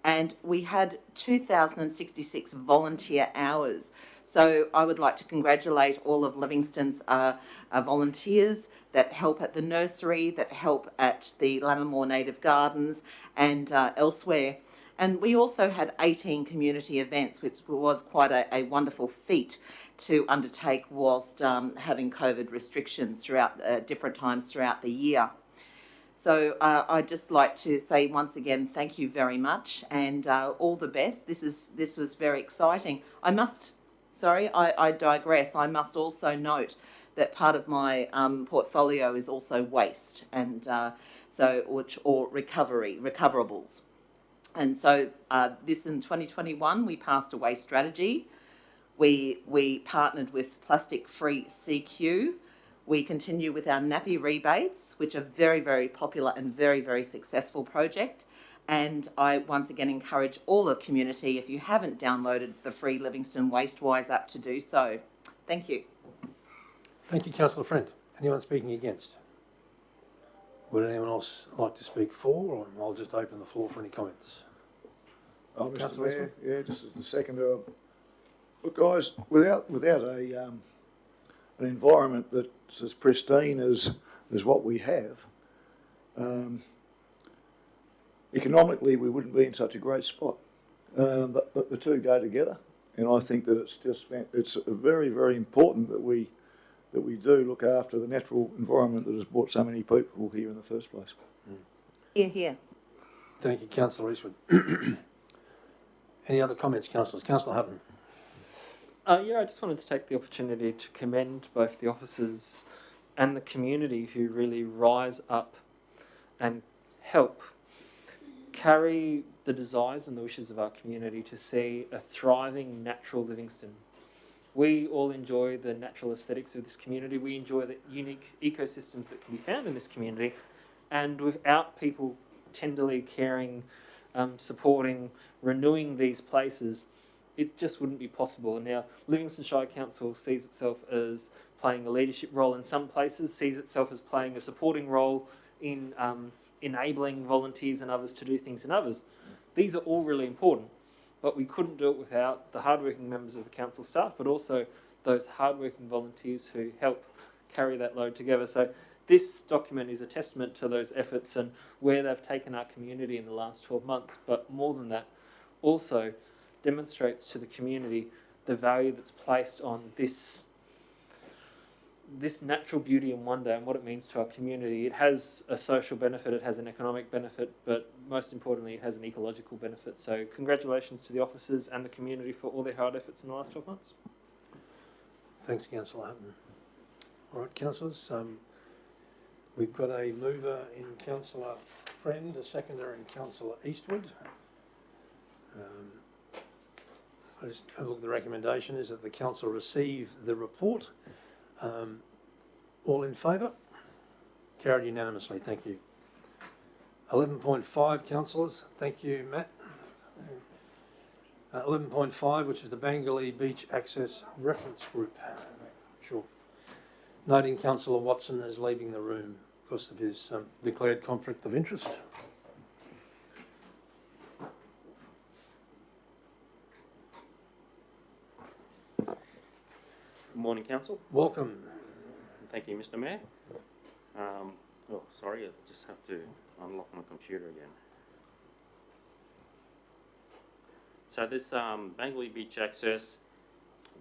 and we had 2,066 volunteer hours. So I would like to congratulate all of Livingstone's volunteers that help at the nursery, that help at the Lammermoor Native Gardens and elsewhere. And we also had 18 community events, which was quite a wonderful feat to undertake whilst having COVID restrictions throughout different times throughout the year. So I'd just like to say once again, thank you very much and all the best. This was very exciting. I digress. I must also note that part of my portfolio is also waste and or recoverables. And so this in 2021, we passed a waste strategy. We partnered with Plastic Free CQ. We continue with our nappy rebates, which are very, very popular and very, very successful project. And I once again encourage all the community, if you haven't downloaded the free Livingstone WasteWise app, to do so. Thank you. Thank you, Councillor Friend. Anyone speaking against? Would anyone else like to speak for, or I'll just open the floor for any comments? Oh, Mr. Mayor, yeah, just as the seconder. Look, guys, without an environment that's as pristine as what we have, economically we wouldn't be in such a great spot. But the two go together, and I think that it's very, very important that we do look after the natural environment that has brought so many people here in the first place. Hear, hear. Thank you, Councillor Eastwood. Any other comments, councillors? Councillor Hutton. Yeah, I just wanted to take the opportunity to commend both the officers and the community who really rise up and help carry the desires and the wishes of our community to see a thriving natural Livingstone. We all enjoy the natural aesthetics of this community. We enjoy the unique ecosystems that can be found in this community. And without people tenderly caring, supporting, renewing these places, it just wouldn't be possible. Now, Livingstone Shire Council sees itself as playing a leadership role in some places, sees itself as playing a supporting role in enabling volunteers and others to do things in others. These are all really important, but we couldn't do it without the hardworking members of the council staff, but also those hardworking volunteers who help carry that load together. So this document is a testament to those efforts and where they've taken our community in the last 12 months, but more than that, also demonstrates to the community the value that's placed on this natural beauty and wonder and what it means to our community. It has a social benefit, it has an economic benefit, but most importantly, it has an ecological benefit. So congratulations to the officers and the community for all their hard efforts in the last 12 months. Thanks, Councillor Hutton. All right, councillors, we've got a mover in Councillor Friend, a seconder in Councillor Eastwood. I just have a look at the recommendation is that the council receive the report. All in favour? Carried unanimously, thank you. 11.5, councillors, thank you, Matt. 11.5, which is the Bangalee Beach Access Reference Group. Sure. Noting Councillor Watson is leaving the room because of his declared conflict of interest. Good morning, Council. Welcome. Thank you, Mr. Mayor. Oh, sorry, I just have to unlock my computer again. So this Bangalee Beach Access,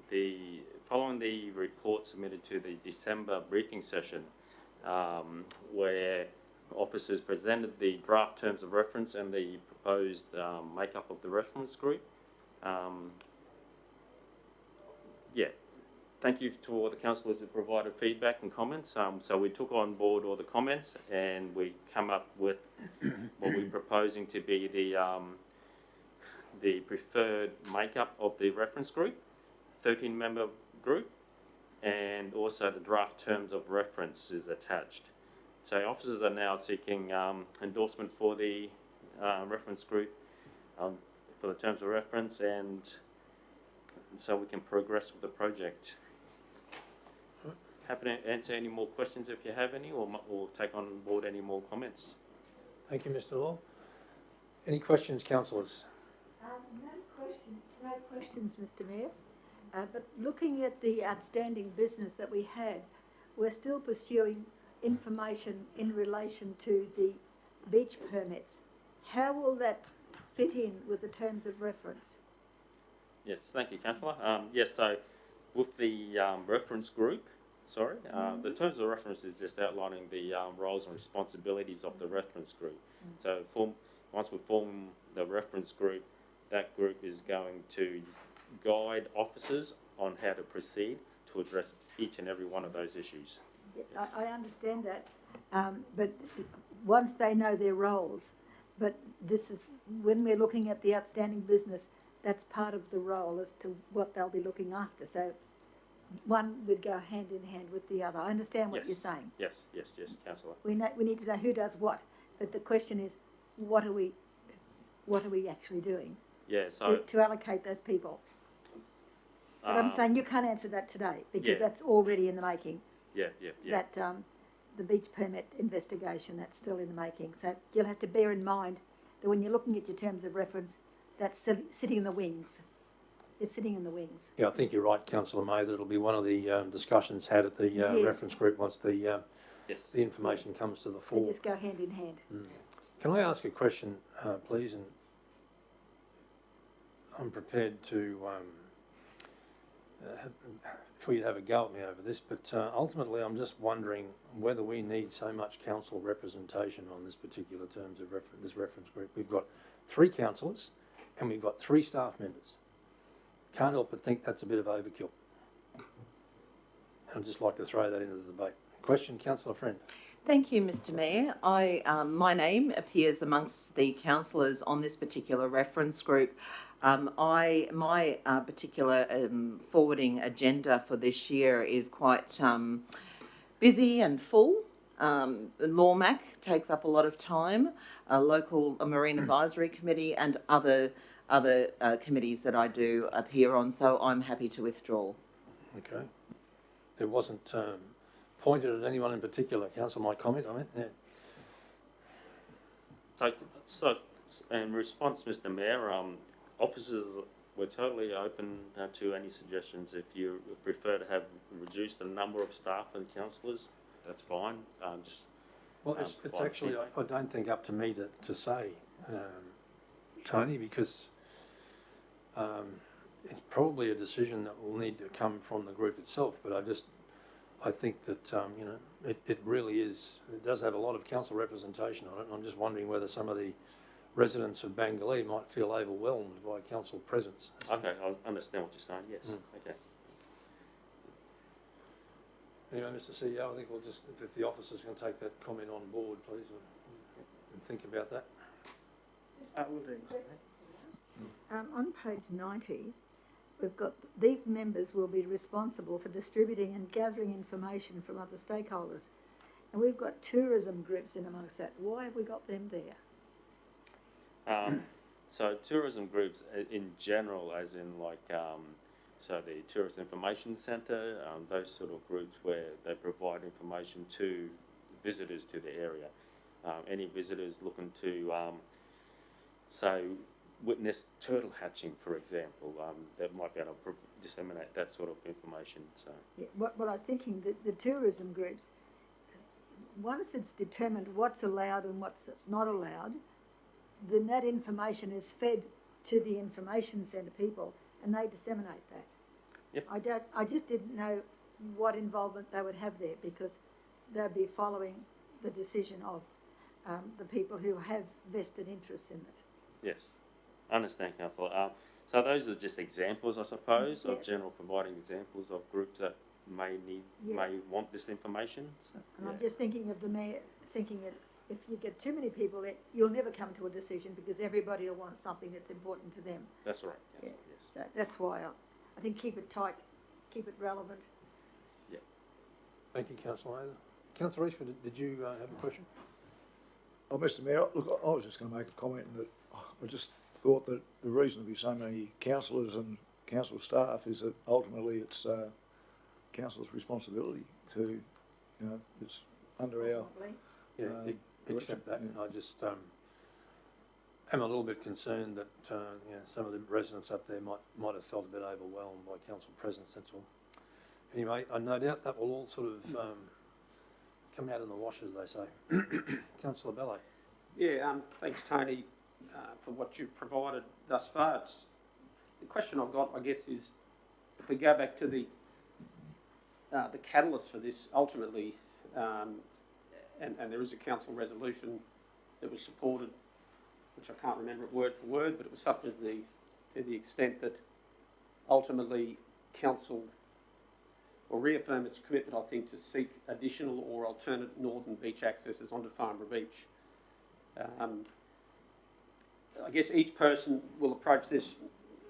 the following the report submitted to the December briefing session, where officers presented the draft terms of reference and the proposed makeup of the reference group. Yeah, thank you to all the councillors who provided feedback and comments. So we took on board all the comments and we come up with what we're proposing to be the preferred makeup of the reference group, 13-member group, and also the draft terms of reference is attached. So officers are now seeking endorsement for the reference group, for the terms of reference, and so we can progress with the project. Happy to answer any more questions if you have any, or take on board any more comments. Thank you, Mr. Law. Any questions, councillors? No questions, Mr. Mayor. But looking at the outstanding business that we had, we're still pursuing information in relation to the beach permits. How will that fit in with the terms of reference? Yes, thank you, councillor. Yes, so with the reference group, the terms of reference is just outlining the roles and responsibilities of the reference group. So once we form the reference group, that group is going to guide officers on how to proceed to address each and every one of those issues. I understand that, but once they know their roles, but this is, when we're looking at the outstanding business, that's part of the role as to what they'll be looking after. So one would go hand in hand with the other. I understand what you're saying. Yes, councillor. We need to know who does what, but the question is, what are we actually doing? Yeah, so to allocate those people. But I'm saying you can't answer that today because that's already in the making. Yeah. That the beach permit investigation, that's still in the making. So you'll have to bear in mind that when you're looking at your terms of reference, that's sitting in the wings. It's sitting in the wings. Yeah, I think you're right, Councillor May, that it'll be one of the discussions had at the reference group once the information comes to the fore. They just go hand in hand. Can I ask a question, please? And I'm prepared to for you to have a go at me over this, but ultimately I'm just wondering whether we need so much council representation on this particular terms of this reference group. We've got 3 councillors and we've got 3 staff members. Can't help but think that's a bit of overkill. I'd just like to throw that into the debate. Question, Councillor Friend. Thank you, Mr. Mayor. My name appears amongst the councillors on this particular reference group. My particular forwarding agenda for this year is quite busy and full. LawMac takes up a lot of time, a local Marine Advisory Committee and other committees that I do appear on, so I'm happy to withdraw. Okay. It wasn't pointed at anyone in particular. Council, my comment, I meant, yeah. So in response, Mr. Mayor, officers were totally open to any suggestions. If you prefer to have reduced the number of staff and councillors, that's fine. Well, it's actually, I don't think up to me to say, Tony, because it's probably a decision that will need to come from the group itself. But I think that it really is. It does have a lot of council representation on it. And I'm just wondering whether some of the residents of Bangalee might feel overwhelmed by council presence. Okay, I understand what you're saying. Yes. Okay. Anyway, Mr. CEO, I think we'll just, if the officers can take that comment on board, please, and think about that. Will do. On page 90, we've got these members will be responsible for distributing and gathering information from other stakeholders. And we've got tourism groups in amongst that. Why have we got them there? So tourism groups in general, as in like, so the Tourist Information Centre, those sort of groups where they provide information to visitors to the area. Any visitors looking to, say, witness turtle hatching, for example, that might be able to disseminate that sort of information. So, yeah, what I'm thinking, the tourism groups, once it's determined what's allowed and what's not allowed, then that information is fed to the information centre people and they disseminate that. Yep. I just didn't know what involvement they would have there, because they'd be following the decision of the people who have vested interests in it. Yes, I understand, Councillor. So those are just examples, I suppose, Yeah. of general providing examples of groups that may want this information. So, And I'm just thinking of the mayor, thinking that if you get too many people there, you'll never come to a decision, because everybody will want something that's important to them. That's right, Yeah. Councillor, yes. So that's why I think keep it tight, keep it relevant. Yeah. Thank you, Councillor Mather. Councillor Eastwood, did you have a question? Oh, Mr Mayor, look, I was just going to make a comment that I just thought that the reason to be so many councillors and council staff is that ultimately it's council's responsibility to, it's under our... Yeah, accept that. I just am a little bit concerned that some of the residents up there might have felt a bit overwhelmed by council presence, that's all. Anyway, no doubt that will all sort of come out in the wash, as they say. Councillor Bello. Yeah, thanks, Tony, for what you've provided thus far. The question I've got, I guess, is if we go back to the catalyst for this, ultimately, and there is a council resolution that was supported, which I can't remember it word for word, but it was something to the extent that ultimately council will reaffirm its commitment, I think, to seek additional or alternate northern beach accesses onto Farnborough Beach. I guess each person will approach this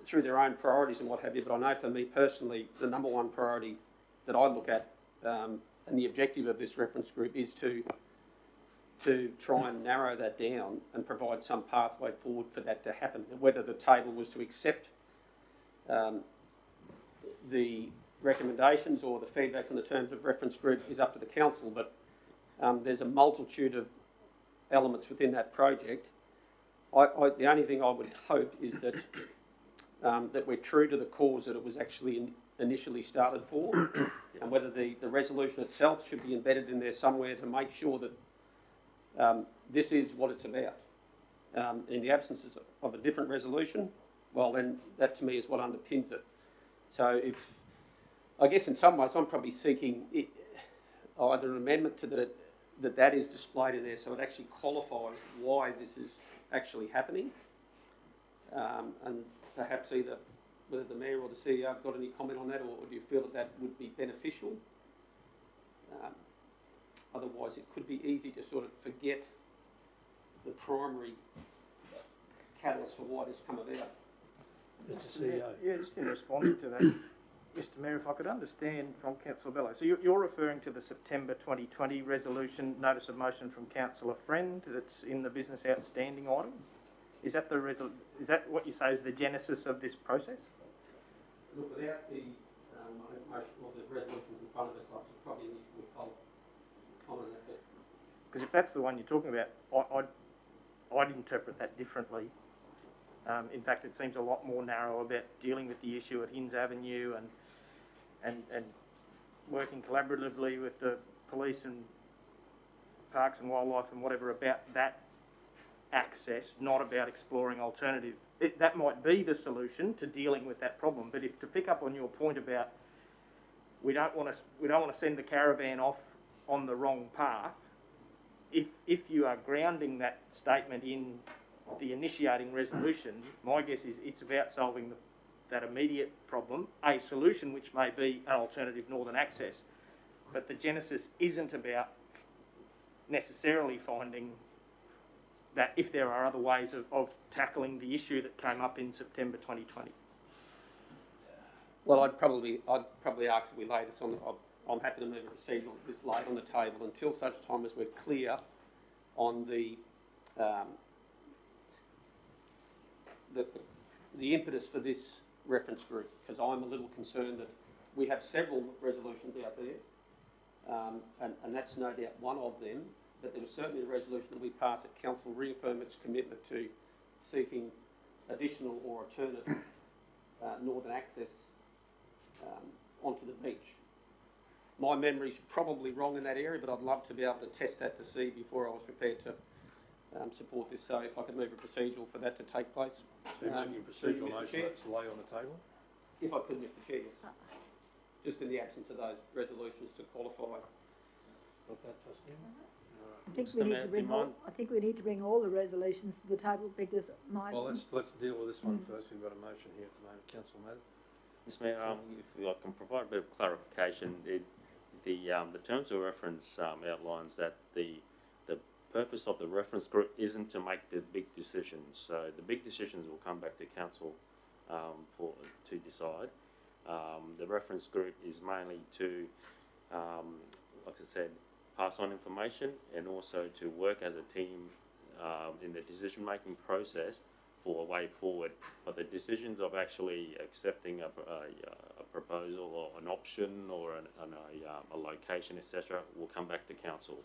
through their own priorities and what have you, but I know for me personally, the number one priority that I look at and the objective of this reference group is to try and narrow that down and provide some pathway forward for that to happen. Whether the table was to accept the recommendations or the feedback on the terms of reference group is up to the council, but there's a multitude of elements within that project. The only thing I would hope is that that we're true to the cause that it was actually initially started for, and whether the resolution itself should be embedded in there somewhere to make sure that this is what it's about. In the absence of a different resolution, well then that to me is what underpins it. So I guess in some ways I'm probably seeking either an amendment to that is displayed in there so it actually qualifies why this is actually happening, and perhaps either whether the Mayor or the CEO have got any comment on that, or do you feel that would be beneficial? Otherwise it could be easy to sort of forget the primary catalyst for why this come about. Mr. CEO. Yeah, just in response to that, Mr Mayor, if I could understand from Councillor Bello. So you're referring to the September 2020 resolution, notice of motion from Councillor Friend that's in the business outstanding item? Is that is that what you say is the genesis of this process? Look, without the motion or the resolutions in front of us, I should probably need to withhold comment on that. Because if that's the one you're talking about, I'd interpret that differently. In fact, it seems a lot more narrow about dealing with the issue at Hinds Avenue and working collaboratively with the police and parks and wildlife and whatever about that access, not about exploring alternative. That might be the solution to dealing with that problem. But if to pick up on your point about we don't want to send the caravan off on the wrong path, if you are grounding that statement in the initiating resolution, my guess is it's about solving that immediate problem, a solution which may be an alternative northern access, but the genesis isn't about necessarily finding that if there are other ways of tackling the issue that came up in September 2020. Well, I'd probably ask that we lay this on. I'm happy to move a procedural this laid on the table until such time as we're clear on the impetus for this reference group, because I'm a little concerned that we have several resolutions out there, and that's no doubt one of them, but there was certainly a resolution that we passed that Council reaffirm its commitment to seeking additional or alternate northern access onto the beach. My memory's probably wrong in that area, but I'd love to be able to test that to see before I was prepared to support this. So if I could move a procedural for that to take place. So you're making a procedural motion that's lay on the table? If I could, Mr Chair, just in the absence of those resolutions to qualify. Got that, trustee? I think we need to bring all the resolutions to the table because Well, let's deal with this one first. We've got a motion here at the moment. Councillor Mather. Mr Mayor, if I can provide a bit of clarification, the terms of reference outlines that the purpose of the reference group isn't to make the big decisions. So the big decisions will come back to council to decide. The reference group is mainly to, like I said, pass on information and also to work as a team in the decision-making process for a way forward. But the decisions of actually accepting a proposal or an option or a location, etc., will come back to council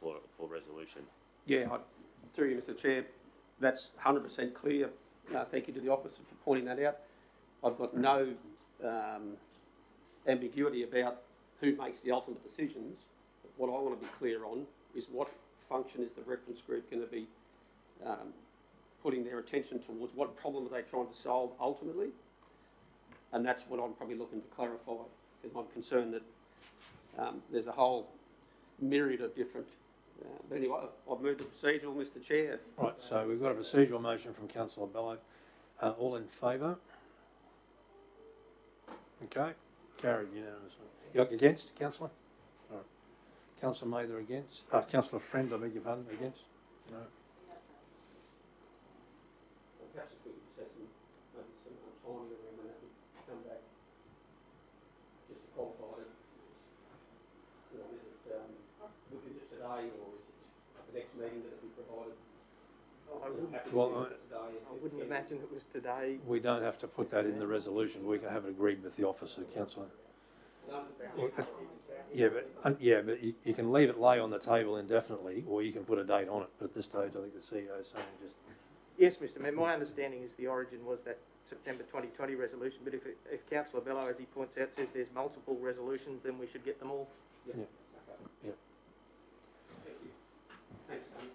for resolution. Yeah, through you, Mr Chair, that's 100% clear. Thank you to the officer for pointing that out. I've got no ambiguity about who makes the ultimate decisions. What I want to be clear on is what function is the reference group going to be putting their attention towards, what problem are they trying to solve ultimately, and that's what I'm probably looking to clarify, because I'm concerned that there's a whole myriad of different, but anyway, I've moved the procedural, Mr Chair. Right, so we've got a procedural motion from Councillor Bello. All in favour? Okay, carried unanimously. You're against, Councillor? All right. Councillor Mather against? Councillor Friend, I beg your pardon, against? No. Perhaps if we could set some timing around when that would come back, just to qualify it. You know, is it today or is it the next meeting that it'll be provided? I wouldn't imagine it was today. We don't have to put that in the resolution. We can have it agreed with the officer, Councillor. Yeah, but you can leave it lay on the table indefinitely, or you can put a date on it. But at this stage, I think the CEO is saying just. Yes, Mr Mayor, my understanding is the origin was that September 2020 resolution, but if Councillor Bello, as he points out, says there's multiple resolutions, then we should get them all. Yeah. Yeah. Thank you. Thanks, Tony.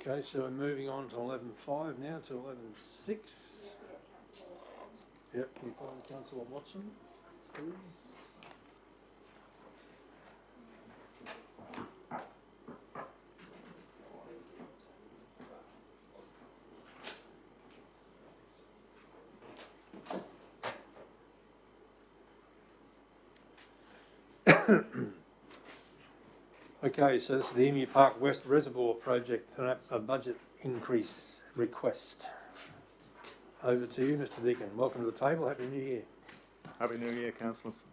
Okay, so we're moving on to 11.5 now, to 11.6. Yep, can you find Councillor Watson, please? Okay, so this is the Emu Park West Reservoir project, a budget increase request. Over to you, Mr Deacon. Welcome to the table. Happy New Year. Happy New Year, councillors.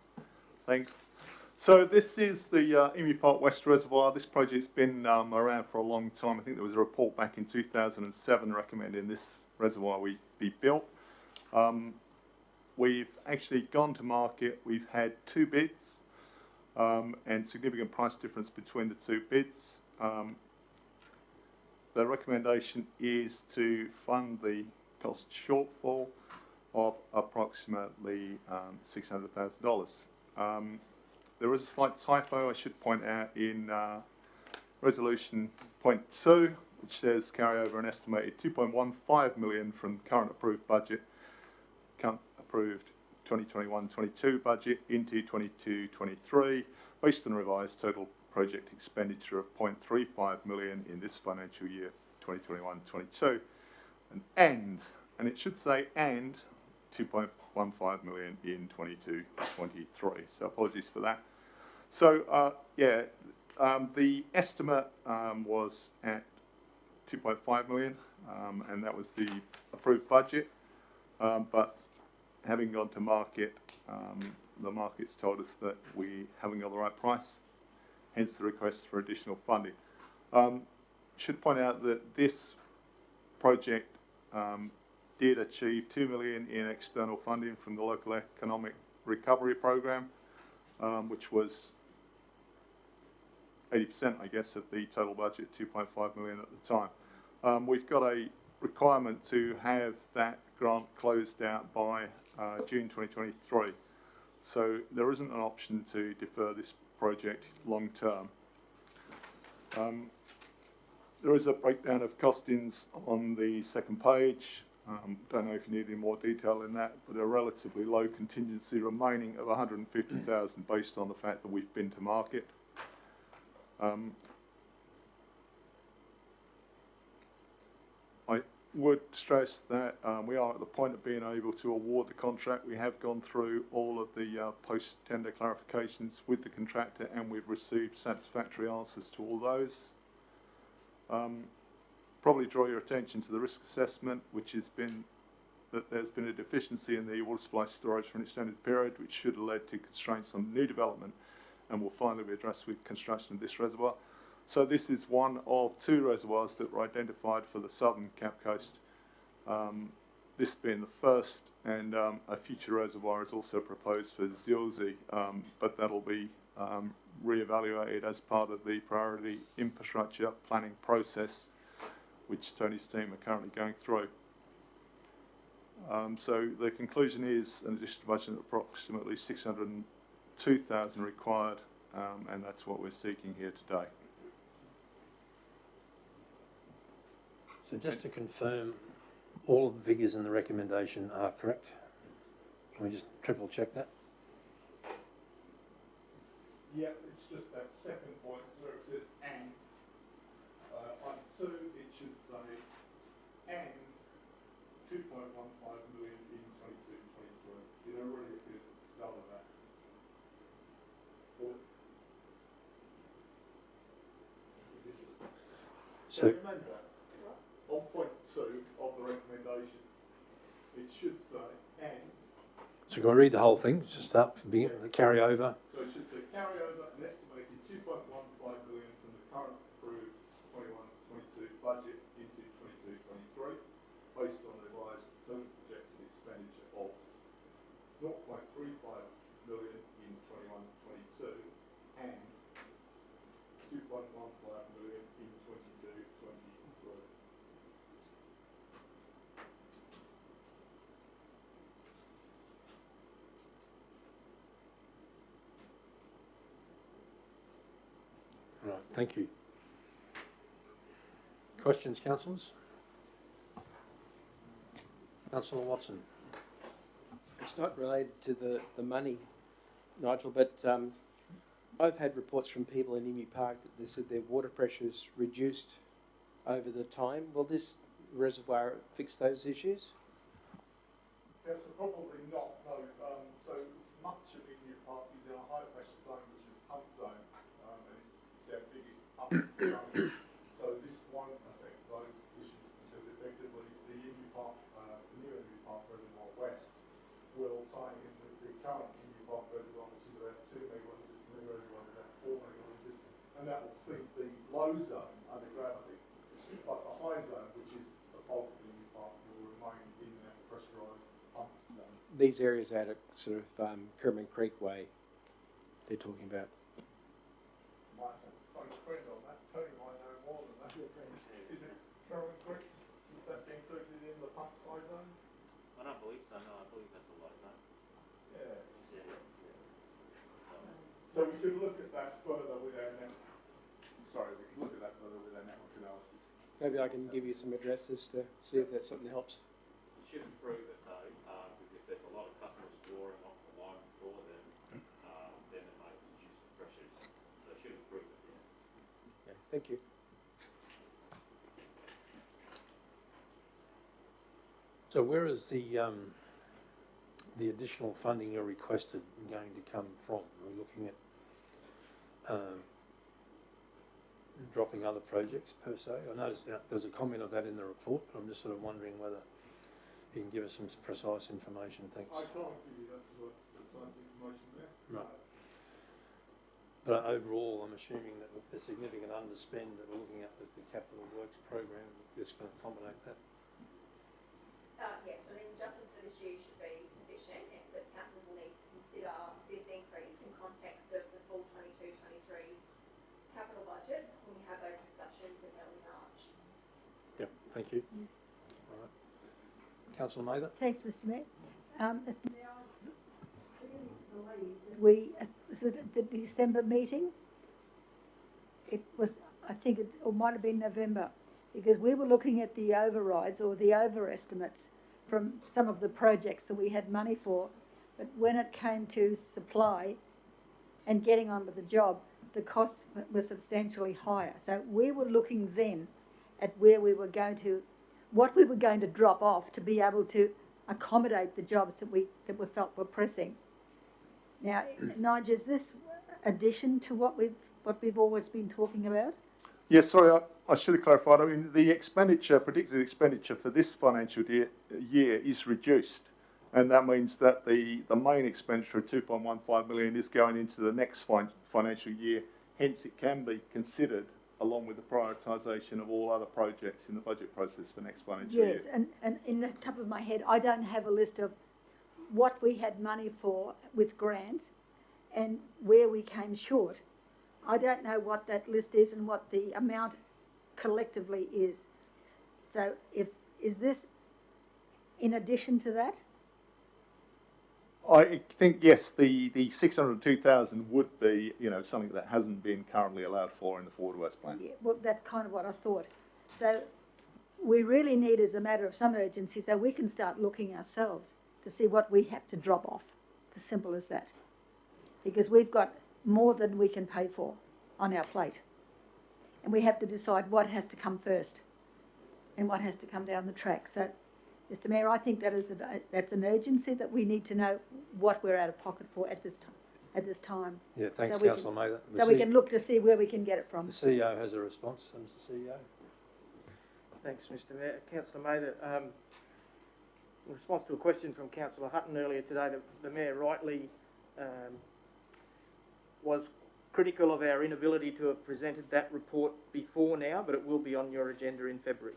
Thanks. So this is the Emu Park West Reservoir. This project's been around for a long time. I think there was a report back in 2007 recommending this reservoir be built. We've actually gone to market. We've had 2 bids. And significant price difference between the 2 bids. The recommendation is to fund the cost shortfall of approximately $600,000. There is a slight typo I should point out in resolution point 2, which says carry over an estimated $2.15 million from current approved budget, approved 2021-22 budget into 22-23, based on revised total project expenditure of $0.35 million in this financial year, 2021-22, and it should say and 2.15 million in 22-23. So apologies for that. So the estimate was at 2.5 million, and that was the approved budget, but having gone to market, the market's told us that we haven't got the right price, hence the request for additional funding. Should point out that this project did achieve $2 million in external funding from the Local Economic Recovery Program, which was 80%, I guess, of the total budget, 2.5 million at the time. We've got a requirement to have that grant closed out by June 2023. So there isn't an option to defer this project long term. There is a breakdown of costings on the second page. Don't know if you need any more detail in that, but a relatively low contingency remaining of 150,000 based on the fact that we've been to market. I would stress that we are at the point of being able to award the contract. We have gone through all of the post-tender clarifications with the contractor, and we've received satisfactory answers to all those. Probably draw your attention to the risk assessment, which has been that there's been a deficiency in the water supply storage for an extended period, which should have led to constraints on new development, and will finally be addressed with construction of this reservoir. So this is one of 2 reservoirs that were identified for the southern Cap Coast. This being the first, and a future reservoir is also proposed for Zilzi, but that'll be re-evaluated as part of the priority infrastructure planning process, which Tony's team are currently going through. So the conclusion is an additional budget of approximately 602,000 required, and that's what we're seeking here today. So just to confirm, all of the figures in the recommendation are correct? Can we just triple check that? Yeah, it's just that second point where it says and. On 2, it should say and 2.15 million in 22-23. It already appears at the start of that. So remember, on point 2 of the recommendation, it should say and. can I read the whole thing? Just start from the carryover. So it should say carry over an estimated 2.15 billion from the current approved 21-22 budget into 22-23, based on the revised total projected expenditure of 0.35 million in 21-22 and 2.15 million in 22-23. Right, thank you. Questions, councillors? Councillor Watson. It's not related to the money, Nigel, but I've had reports from people in Emu Park that they said their water pressure's reduced over the time. Will this reservoir fix those issues? Yes, probably not, no. So much of Emu Park is in a high pressure zone, which is pump zone, and it's our biggest up zone. So this won't affect those issues, because effectively the Emu Park, the new Emu Park Reservoir West will tie in with the current Emu Park Reservoir, which is about 2 megalitres, the new reservoir is about 4 megalitres, and that will feed the low zone under gravity. But the high zone, which is the bulk of the Emu Park, will remain in that pressurised pump zone. These areas out at sort of Kerman Creek way, they're talking about. Might have a phone friend on that. Tony might know more than that. Is it Kerman Creek? Would that be included in the pump high zone? I don't believe so, no, I believe that's a low zone. Yeah. Yeah. So we could look at that further with our network. Sorry, we could look at that further with our network analysis. Maybe I can give you some addresses to see if that's something that helps. It should improve it though, because if there's a lot of customers drawing off the line for them, then it might reduce the pressures. So it should improve it, yeah. Yeah, thank you. So where is the additional funding you're requested going to come from? We're looking at dropping other projects per se. I noticed that there's a comment of that in the report, but I'm just sort of wondering whether you can give us some precise information. Thanks. I can't give you that precise information there. Right. But overall, I'm assuming that with the significant underspend that we're looking at with the capital works program, this can accommodate that. Yes, I think justice for this year should be sufficient, but council will need to consider this increase in context of the full 22-23 capital budget when we have those discussions in early March. Yep, thank you. All right. Councillor Mather. Thanks, Mr Mayor. Mr Mayor, I clearly believe that we, at the December meeting, it was, I think it might have been November, because we were looking at the overrides or the overestimates from some of the projects that we had money for, but when it came to supply and getting on with the job, the costs were substantially higher. So we were looking then at where we were going to, what we were going to drop off to be able to accommodate the jobs that we felt were pressing. Now, Nigel, is this addition to what we've always been talking about? Yes, sorry, I should have clarified. I mean, the expenditure, predicted expenditure for this financial year is reduced. And that means that the main expenditure of 2.15 million is going into the next financial year. Hence, it can be considered along with the prioritisation of all other projects in the budget process for next financial year. Yes, and in the top of my head, I don't have a list of what we had money for with grants and where we came short. I don't know what that list is and what the amount collectively is. So is this in addition to that? I think, yes, the 602,000 would be, something that hasn't been currently allowed for in the Forward West Plan. Yeah, well, that's kind of what I thought. So we really need, as a matter of some urgency, so we can start looking ourselves to see what we have to drop off. As simple as that. Because we've got more than we can pay for on our plate. And we have to decide what has to come first and what has to come down the track. So, Mr. Mayor, I think that's an urgency that we need to know what we're out of pocket for at this time. Yeah, thanks, so Councillor Mather. So we can look to see where we can get it from. The CEO has a response, Mr. CEO. Thanks, Mr. Mayor. Councillor Mather, in response to a question from Councillor Hutton earlier today, the Mayor rightly was critical of our inability to have presented that report before now, but it will be on your agenda in February.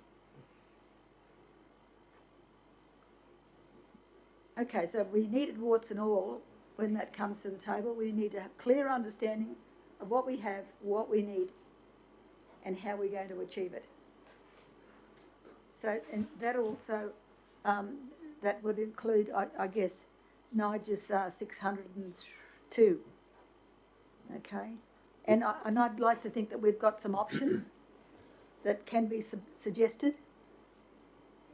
Okay, so we needed warts and all when that comes to the table. We need to have clear understanding of what we have, what we need, and how we're going to achieve it. So, and that also, that would include, I guess, Nigel's 602. Okay, and I'd like to think that we've got some options that can be suggested,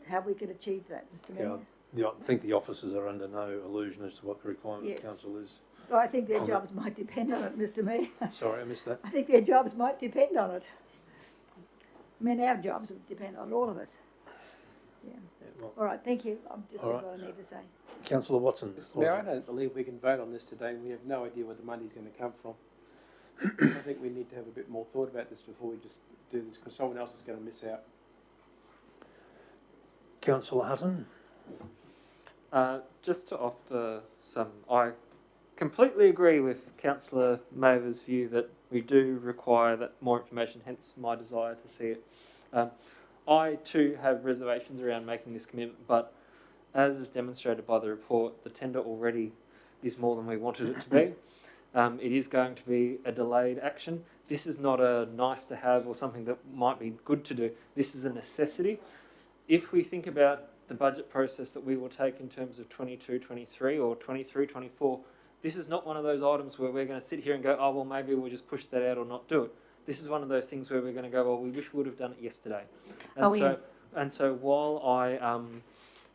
how we could achieve that, Mr. Mayor. Yeah, I think the officers are under no illusion as to what the requirement of council is. Well, I think their jobs might depend on it, Mr. Mayor. Sorry, I missed that. I think their jobs might depend on it. I mean, our jobs would depend on all of us. Yeah. Well, all right, thank you. I've just said what I need to say. Councillor Watson. Mr. Mayor, I don't believe we can vote on this today and we have no idea where the money's going to come from. I think we need to have a bit more thought about this before we just do this, because someone else is going to miss out. Councillor Hutton. Just to offer I completely agree with Councillor Mather's view that we do require that more information, hence my desire to see it. I too have reservations around making this commitment, but as is demonstrated by the report, the tender already is more than we wanted it to be. It is going to be a delayed action. This is not a nice to have or something that might be good to do. This is a necessity. If we think about the budget process that we will take in terms of 22-23 or 23-24, this is not one of those items where we're going to sit here and go, oh, well, maybe we'll just push that out or not do it. This is one of those things where we're going to go, well, we wish we would have done it yesterday. And so while I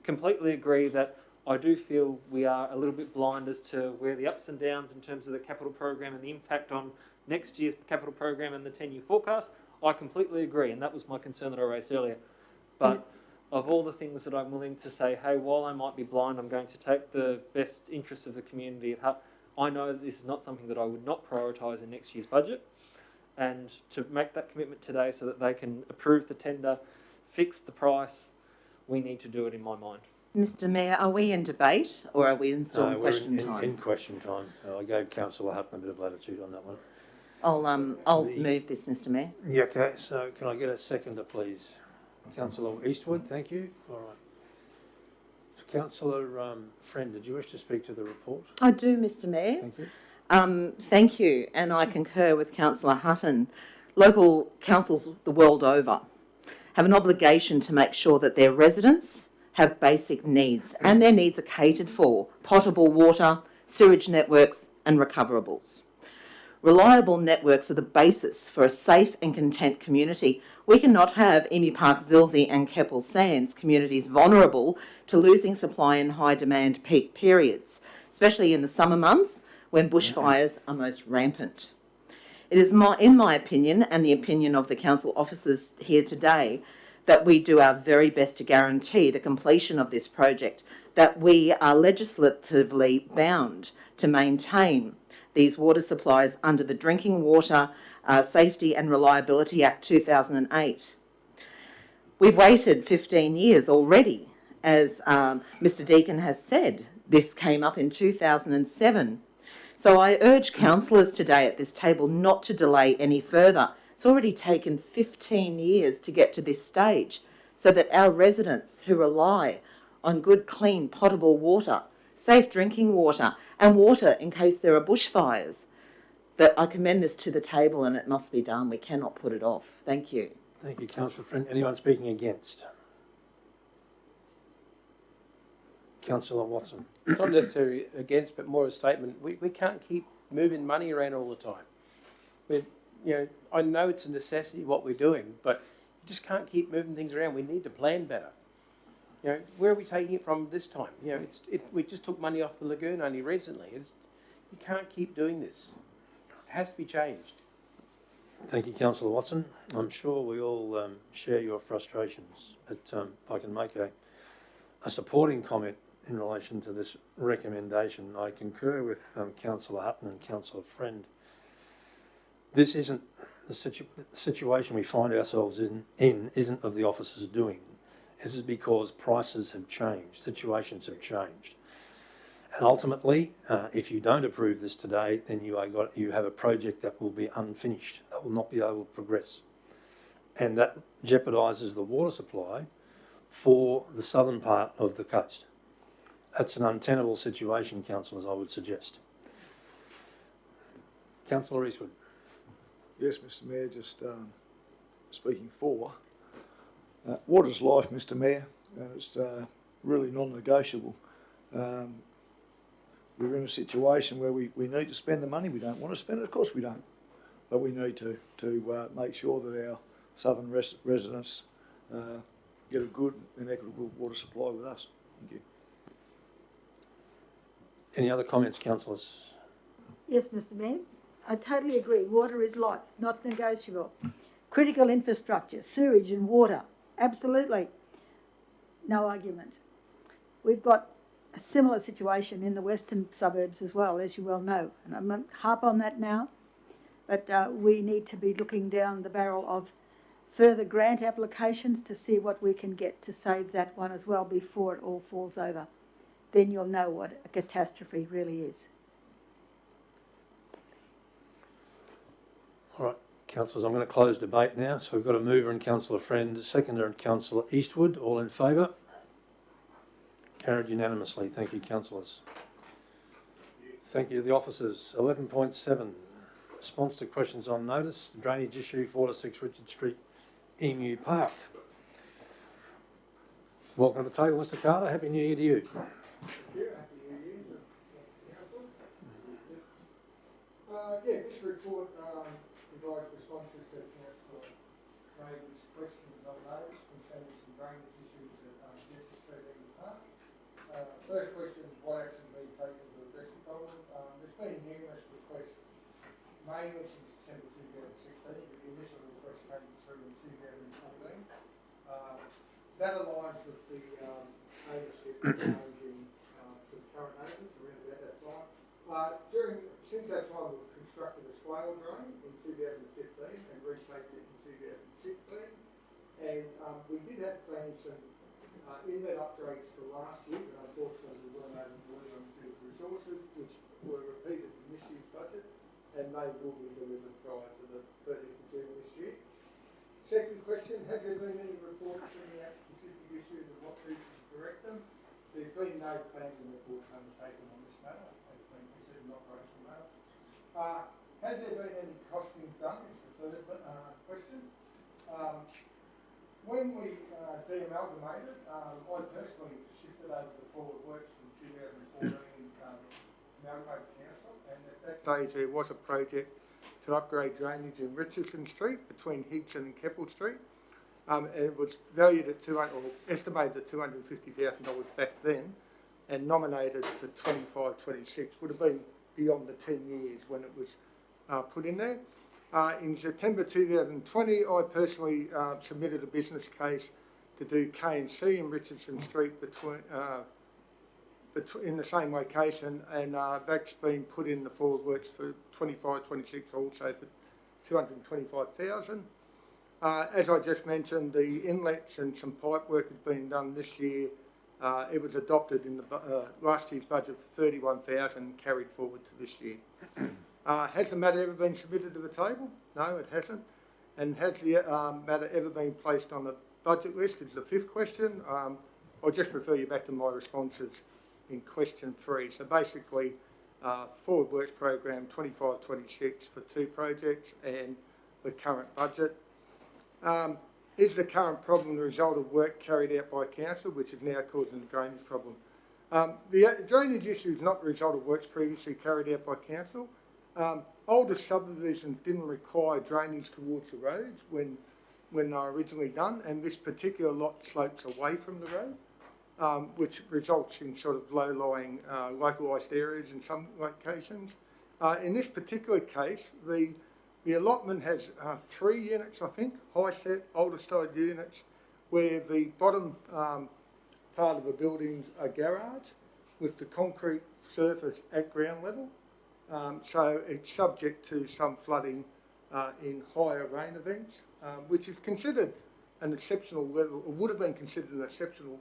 completely agree that I do feel we are a little bit blind as to where the ups and downs in terms of the capital program and the impact on next year's capital program and the 10-year forecast, I completely agree, and that was my concern that I raised earlier. But of all the things that I'm willing to say, hey, while I might be blind, I'm going to take the best interests of the community at heart. I know that this is not something that I would not prioritise in next year's budget. And to make that commitment today so that they can approve the tender, fix the price, we need to do it in my mind. Mr. Mayor, are we in debate or are we in question time? In question time. I gave Councillor Hutton a bit of latitude on that one. I'll move this, Mr. Mayor. Yeah, okay. So can I get a seconder, please? Councillor Eastwood, thank you. All right. Councillor Friend, did you wish to speak to the report? I do, Mr. Mayor. Thank you. Thank you, and I concur with Councillor Hutton. Local councils the world over have an obligation to make sure that their residents have basic needs and their needs are catered for: potable water, sewage networks and recoverables. Reliable networks are the basis for a safe and content community. We cannot have Emu Park, Zilsey and Keppel Sands communities vulnerable to losing supply in high demand peak periods, especially in the summer months when bushfires are most rampant. It is in my opinion, and the opinion of the council officers here today, that we do our very best to guarantee the completion of this project, that we are legislatively bound to maintain these water supplies under the Drinking Water Safety and Reliability Act 2008. We've waited 15 years already, as Mr Deakin has said. This came up in 2007. So I urge councillors today at this table not to delay any further. It's already taken 15 years to get to this stage, so that our residents who rely on good, clean, potable water, safe drinking water, and water in case there are bushfires, that I commend this to the table and it must be done. We cannot put it off. Thank you. Thank you, Councillor Friend. Anyone speaking against? Councillor Watson. It's not necessarily against, but more a statement. We can't keep moving money around all the time. I know it's a necessity what we're doing, but you just can't keep moving things around. We need to plan better. Where are we taking it from this time? We just took money off the lagoon only recently. You can't keep doing this. It has to be changed. Thank you, Councillor Watson. I'm sure we all share your frustrations, but if I can make a supporting comment in relation to this recommendation, I concur with Councillor Hutton and Councillor Friend. This isn't the situation we find ourselves in isn't of the officers doing. This is because prices have changed, situations have changed. And ultimately, if you don't approve this today, then you have a project that will be unfinished, that will not be able to progress. And that jeopardises the water supply for the southern part of the coast. That's an untenable situation, councillors, I would suggest. Councillor Eastwood. Yes, Mr Mayor, just speaking for. Water's life, Mr Mayor, and it's really non-negotiable. We're in a situation where we need to spend the money. We don't want to spend it, of course we don't, but we need to make sure that our southern residents get a good and equitable water supply with us. Thank you. Any other comments, councillors? Yes, Mr Mayor, I totally agree. Water is life, not negotiable. Critical infrastructure, sewage and water, absolutely. No argument. We've got a similar situation in the western suburbs as well, as you well know. And I won't harp on that now, but we need to be looking down the barrel of further grant applications to see what we can get to save that one as well before it all falls over. Then you'll know what a catastrophe really is. All right, councillors, I'm going to close debate now. So we've got a mover and Councillor Friend, a seconder and Councillor Eastwood. All in favour? Carried unanimously. Thank you, councillors. Thank you to the officers. 11.7, response to questions on notice, drainage issue, 4 to 6 Richard Street, Emu Park. Welcome to the table, Mr Carter. Happy New Year to you. This report provides responses to Councillor Craig's questions on notice concerning some drainage issues at Richard Street in the park. First question is what action being taken to address the problem. There's been numerous requests, mainly since December 2016, but the initial request came through in 2014. That aligns with the ownership changing to the current owners around about that time. Since that time, we've constructed a swale drain in 2015 and reshaped it in 2016. And we did have plans some inlet upgrades for last year, but unfortunately we weren't able to deliver them due to resources, which were repeated in this year's budget, and they will be delivered prior to the 30th of June this year. Second question, has there been any reports from the specific issues of what needs to correct them? There's been no plans and reports undertaken on this matter. It's been considered an operational matter. Has there been any costings done? Is the third question. When we de-amalgamated, I personally shifted over the forward works from 2014 amalgamated council, and at that stage there was a project to upgrade drainage in Richardson Street between Higson and Keppel Street. And it was valued at estimated at $250,000 back then, and nominated for 25-26. Would have been beyond the 10 years when it was put in there. In September 2020, I personally submitted a business case to do K&C in Richardson Street in the same location, and that's been put in the forward works for 25-26 also for $225,000. As I just mentioned, the inlets and some pipe work has been done this year. It was adopted in the last year's budget for $31,000 and carried forward to this year. Has the matter ever been submitted to the table? No, it hasn't. And has the matter ever been placed on the budget list is the fifth question. I'll just refer you back to my responses in question 3. So basically, forward works program 25-26 for 2 projects and the current budget. Is the current problem the result of work carried out by council, which is now causing the drainage problem? The drainage issue is not the result of works previously carried out by council. Older subdivisions didn't require drainage towards the roads when they were originally done, and this particular lot slopes away from the road, which results in sort of low-lying localised areas in some locations. In this particular case, the allotment has 3 units, I think, high-set, older-style units, where the bottom part of the building's a garage with the concrete surface at ground level. So it's subject to some flooding in higher rain events, which is considered an exceptional level, or would have been considered an acceptable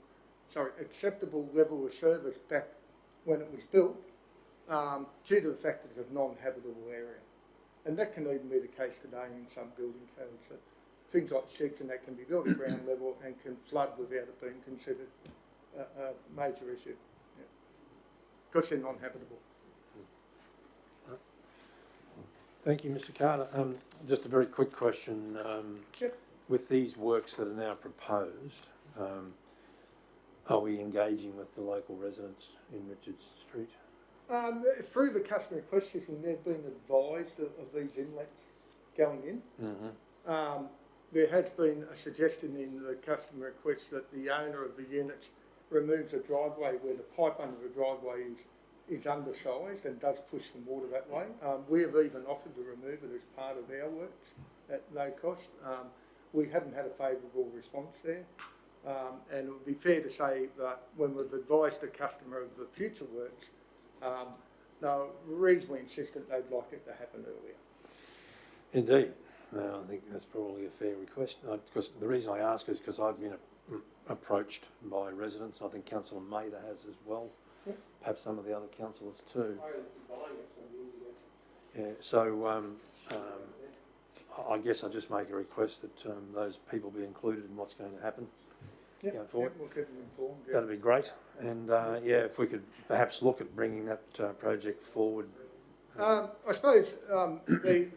level of service back when it was built, due to the fact that it's a non-habitable area. And that can even be the case today in some building codes. So things like sheds and that can be built at ground level and can flood without it being considered a major issue, because they're non-habitable. Thank you, Mr. Carter. Just a very quick question. Yep. With these works that are now proposed, are we engaging with the local residents in Richards Street? Through the customer request system, they've been advised of these inlets going in. Mm-hmm. There has been a suggestion in the customer request that the owner of the units removes a driveway where the pipe under the driveway is undersized and does push some water that way. We have even offered to remove it as part of our works at no cost. We haven't had a favourable response there. And it would be fair to say that when we've advised the customer of the future works, they're reasonably insistent they'd like it to happen earlier. Indeed. No, I think that's probably a fair request. Because the reason I ask is because I've been approached by residents. I think Councillor Mather has as well. Yep. Perhaps some of the other councillors too. I was buying it some years ago. Yeah. So I guess I just make a request that those people be included in what's going to happen. Yep. Going forward. Yep, we'll keep them informed. Yep. That'd be great. And yeah, if we could perhaps look at bringing that project forward. I suppose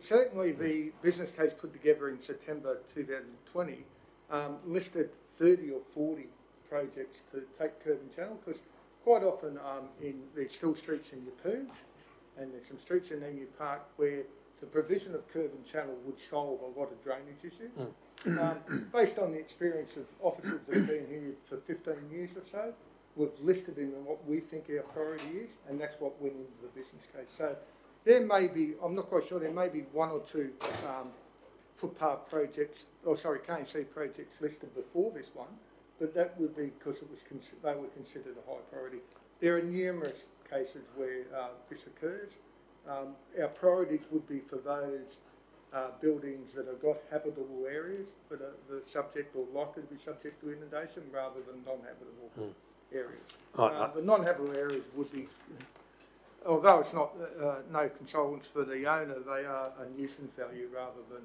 certainly the business case put together in September 2020 listed 30 or 40 projects to take curb and channel, because quite often there's still streets in Yeppoon and there's some streets in Emu Park where the provision of curb and channel would solve a lot of drainage issues. Based on the experience of officers that have been here for 15 years or so, we've listed in what we think our priority is, and that's what went into the business case. So there may be, I'm not quite sure, there may be 1 or 2 footpath projects, K&C projects listed before this one, but that would be because it was they were considered a high priority. There are numerous cases where this occurs. Our priorities would be for those buildings that have got habitable areas that are subject or likely to be subject to inundation rather than non-habitable areas. The non-habitable areas would be, although it's not no consolence for the owner, they are a nuisance value rather than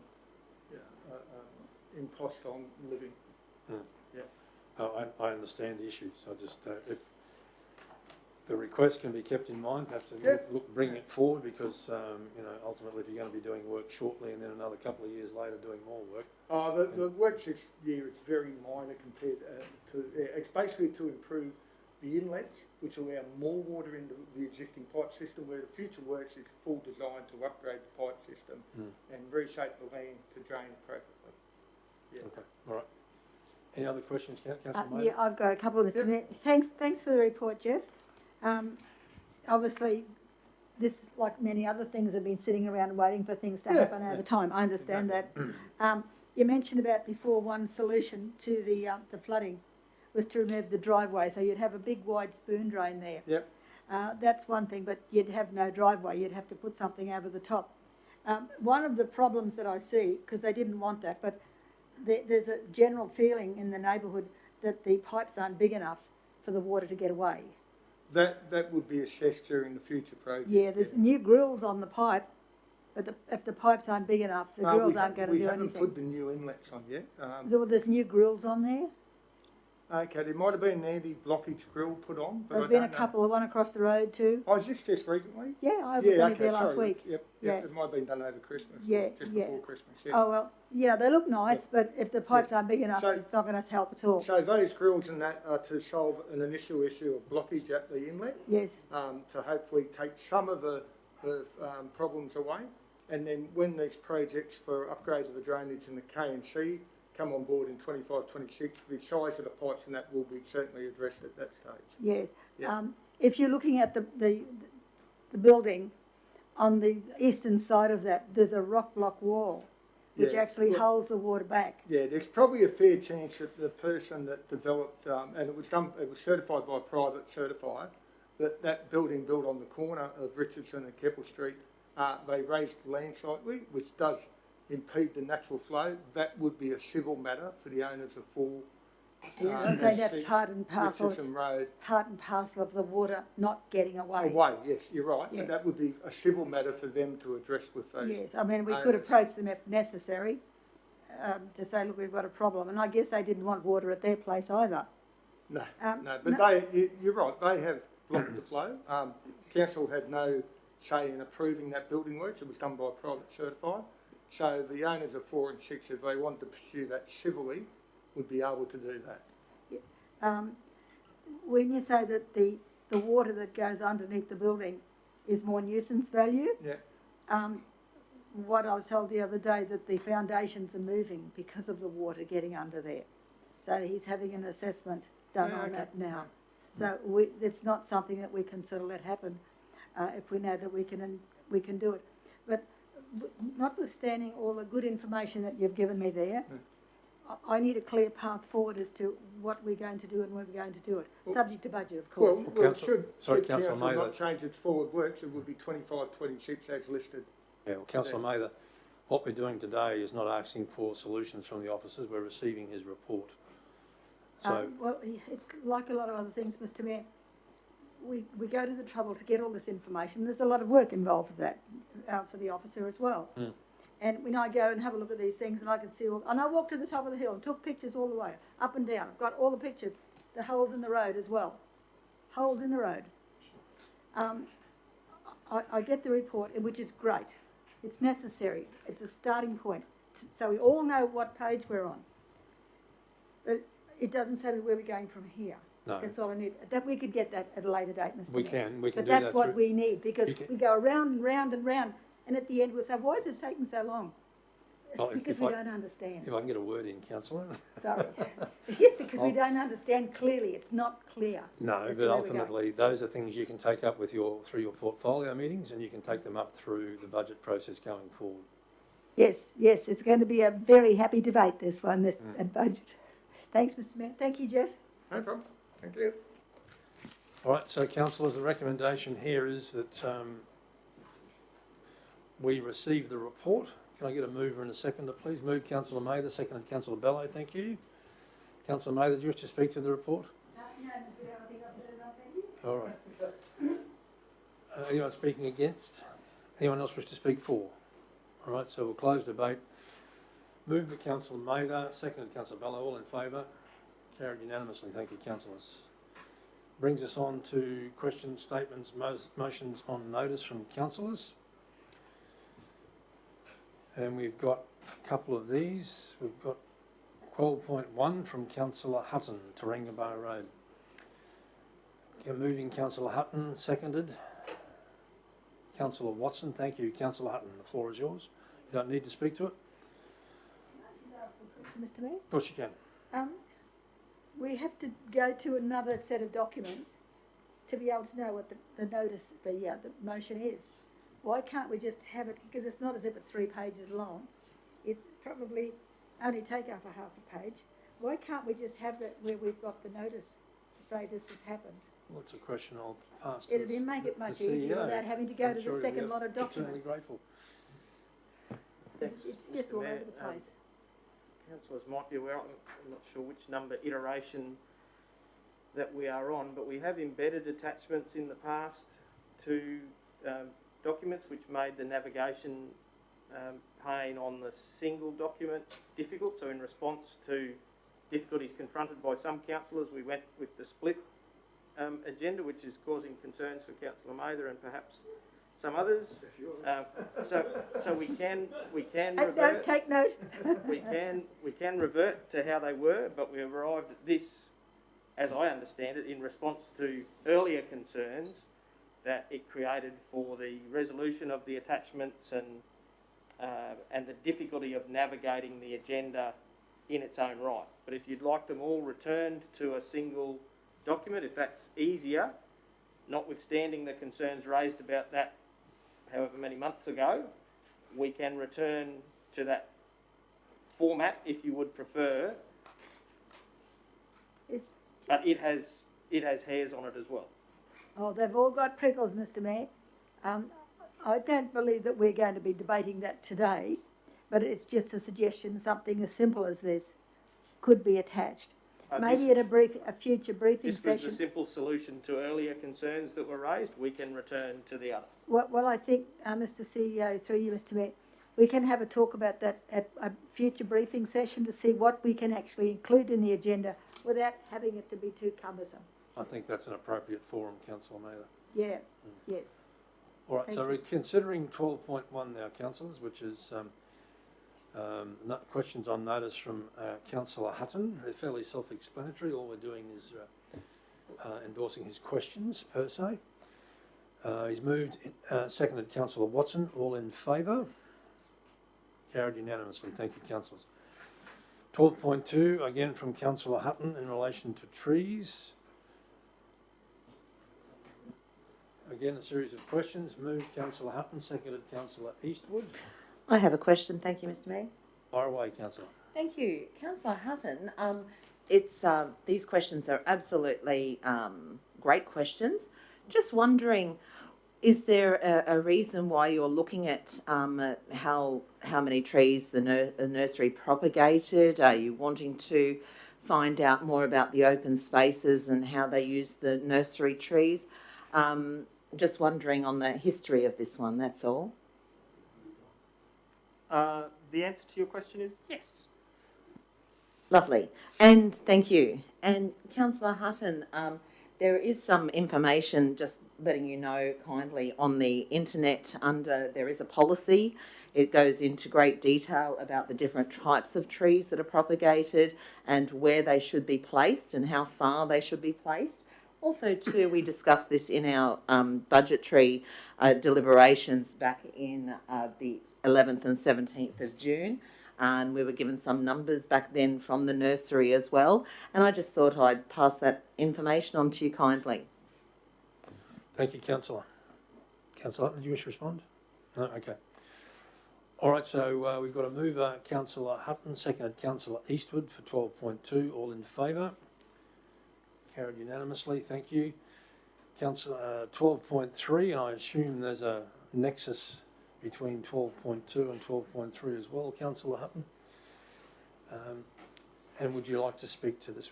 impost on living. Yeah. I understand the issues. I just if the request can be kept in mind, perhaps bring it forward, because ultimately if you're going to be doing work shortly and then another couple of years later doing more work. The work this year is very minor compared to it's basically to improve the inlets, which allow more water into the existing pipe system, where the future works is full design to upgrade the pipe system and reshape the land to drain appropriately. Yeah. Okay, all right. Any other questions, Councillor Mayer? Yeah, I've got a couple, Mr. Mayor. Thanks for the report, Jeff. Obviously, this, like many other things, have been sitting around waiting for things to happen over time. I understand that. You mentioned about before one solution to the flooding was to remove the driveway, so you'd have a big wide spoon drain there. Yep. That's one thing, but you'd have no driveway. You'd have to put something over the top. One of the problems that I see, because they didn't want that, but there's a general feeling in the neighbourhood that the pipes aren't big enough for the water to get away. That would be assessed during the future project. Yeah, there's new grills on the pipe, but if the pipes aren't big enough, the grills aren't going to do anything. We haven't put the new inlets on yet. There's new grills on there? Okay, there might have been an anti-blockage grill put on, but There's been a couple, one across the road too. Oh, is this just recently? Yeah, I was only there last week. Yep, Yeah. it might have been done over Christmas. Yeah, just yeah. before Christmas. Yeah. Oh well, yeah, they look nice, but if the pipes aren't big enough, it's not going to help at all. So those grills and that are to solve an initial issue of blockage at the inlet. Yes. To hopefully take some of the problems away, and then when these projects for upgrade of the drainage and the K&C come on board in 25, 26, the size of the pipes and that will be certainly addressed at that stage. Yes. Yeah. If you're looking at the building, on the eastern side of that, there's a rock block wall, which actually holds the water back. Yeah, there's probably a fair chance that the person that developed, and it was certified by a private certifier, that building built on the corner of Richardson and Keppel Street, they raised the land slightly, which does impede the natural flow. That would be a civil matter for the owners of 4. Yeah, I'm saying that's part and parcel. Richardson Road. Part and parcel of the water not getting away. Away, yes, you're right. Yeah. But that would be a civil matter for them to address with those. Yes, I mean, we could approach them if necessary to say, look, we've got a problem. And I guess they didn't want water at their place either. No, but you're right, they have blocked the flow. Council had no say in approving that building works. It was done by a private certifier. So the owners of 4 and 6, if they want to pursue that civilly, would be able to do that. When you say that the water that goes underneath the building is more nuisance value, what I was told the other day, that the foundations are moving because of the water getting under there. So he's having an assessment done on that now. So it's not something that we can sort of let happen if we know that we can do it. But notwithstanding all the good information that you've given me there, I need a clear path forward as to what we're going to do and when we're going to do it, subject to budget, of course. Well, should Council not change its forward works, it would be 25, 26 as listed. Yeah, well, Councillor Mather, what we're doing today is not asking for solutions from the officers, we're receiving his report. So, well, it's like a lot of other things, Mr. Mayor. We go to the trouble to get all this information. There's a lot of work involved with that for the officer as well. And when I go and have a look at these things and I can see and I walked to the top of the hill and took pictures all the way, up and down. I've got all the pictures, the holes in the road as well. Holes in the road. I get the report, which is great. It's necessary. It's a starting point. So we all know what page we're on. But it doesn't say where we're going from here. no. That's all I need. That we could get that at a later date, Mr. We Mayor. can But do that's that what through- we need, because we go round and round and round, and at the end we'll say, why is it taking so long? It's Well, because we don't understand. If I can get a word in, Councillor. Sorry. It's just because we don't understand clearly. It's not clear. No, as to but where we're going. ultimately, those are things you can take up with through your portfolio meetings, and you can take them up through the budget process going forward. Yes, it's going to be a very happy debate, this one, at budget. Thanks, Mr. Mayor. Thank you, Jeff. No problem. Thank you. All right, so councillors, the recommendation here is that we receive the report. Can I get a mover and a seconder, please? Move Councillor Mather, seconded Councillor Bello. Thank you. Councillor Mather, do you wish to speak to the report? No, Mr. Mayor, I think I've said enough. Thank you. All right. Anyone speaking against? Anyone else wish to speak for? All right, so we'll close debate. Move by Councillor Mather, seconded Councillor Bello. All in favour? Carried unanimously. Thank you, councillors. Brings us on to questions, statements, motions on notice from councillors. And we've got a couple of these. We've got 12.1 from Councillor Hutton, Taringa Bar Road. Moving Councillor Hutton, seconded. Councillor Watson, thank you. Councillor Hutton, the floor is yours. You don't need to speak to it. Mr. Mayor? Of course you can. We have to go to another set of documents to be able to know what the notice, the motion is. Why can't we just have it, because it's not as if it's 3 pages long, it's probably only take up a half a page. Why can't we just have that where we've got the notice to say this has happened? Well, it's a question I'll pass to It'd make it much easier without having to go to the second lot of documents. Grateful. It's just all over the place. Councillors might be aware, I'm not sure which number iteration that we are on, but we have embedded attachments in the past to documents which made the navigation pane on the single document difficult. So in response to difficulties confronted by some councillors, we went with the split agenda, which is causing concerns for Councillor Mather and perhaps some others. So we can revert. Take note. we can revert to how they were, but we have arrived at this, as I understand it, in response to earlier concerns that it created for the resolution of the attachments and the difficulty of navigating the agenda in its own right. But if you'd like them all returned to a single document, if that's easier, notwithstanding the concerns raised about that however many months ago, we can return to that format if you would prefer. But it has hairs on it as well. Oh, they've all got prickles, Mr. Mayor. I don't believe that we're going to be debating that today, but it's just a suggestion, something as simple as this could be attached. Maybe at a future briefing session. This was a simple solution to earlier concerns that were raised. We can return to the other. Well, I think, Mr. CEO, through you, Mr. Mayor, we can have a talk about that at a future briefing session to see what we can actually include in the agenda without having it to be too cumbersome. I think that's an appropriate forum, Councillor Mather. Yeah, yes. All right, so we're considering 12.1 now, councillors, which is questions on notice from Councillor Hutton. They're fairly self-explanatory. All we're doing is endorsing his questions, per se. He's moved, seconded Councillor Watson. All in favour? Carried unanimously. Thank you, councillors. 12.2, again from Councillor Hutton in relation to trees. Again, a series of questions. Moved Councillor Hutton, seconded Councillor Eastwood. I have a question. Thank you, Mr. Mayor. Fire away, Councillor. Thank you. Councillor Hutton, these questions are absolutely great questions. Just wondering, is there a reason why you're looking at how many trees the nursery propagated? Are you wanting to find out more about the open spaces and how they use the nursery trees? Just wondering on the history of this one, that's all. The answer to your question is yes. Lovely. And thank you. And Councillor Hutton, there is some information, just letting you know kindly, on the internet there is a policy. It goes into great detail about the different types of trees that are propagated and where they should be placed and how far they should be placed. Also, too, we discussed this in our budgetary deliberations back in the 11th and 17th of June. And we were given some numbers back then from the nursery as well. And I just thought I'd pass that information on to you kindly. Thank you, Councillor. Councillor Hutton, did you wish to respond? No? Okay. All right, so we've got a mover, Councillor Hutton, seconded Councillor Eastwood for 12.2. All in favour? Carried unanimously, thank you. Councillor 12.3, and I assume there's a nexus between 12.2 and 12.3 as well, Councillor Hutton. And would you like to speak to this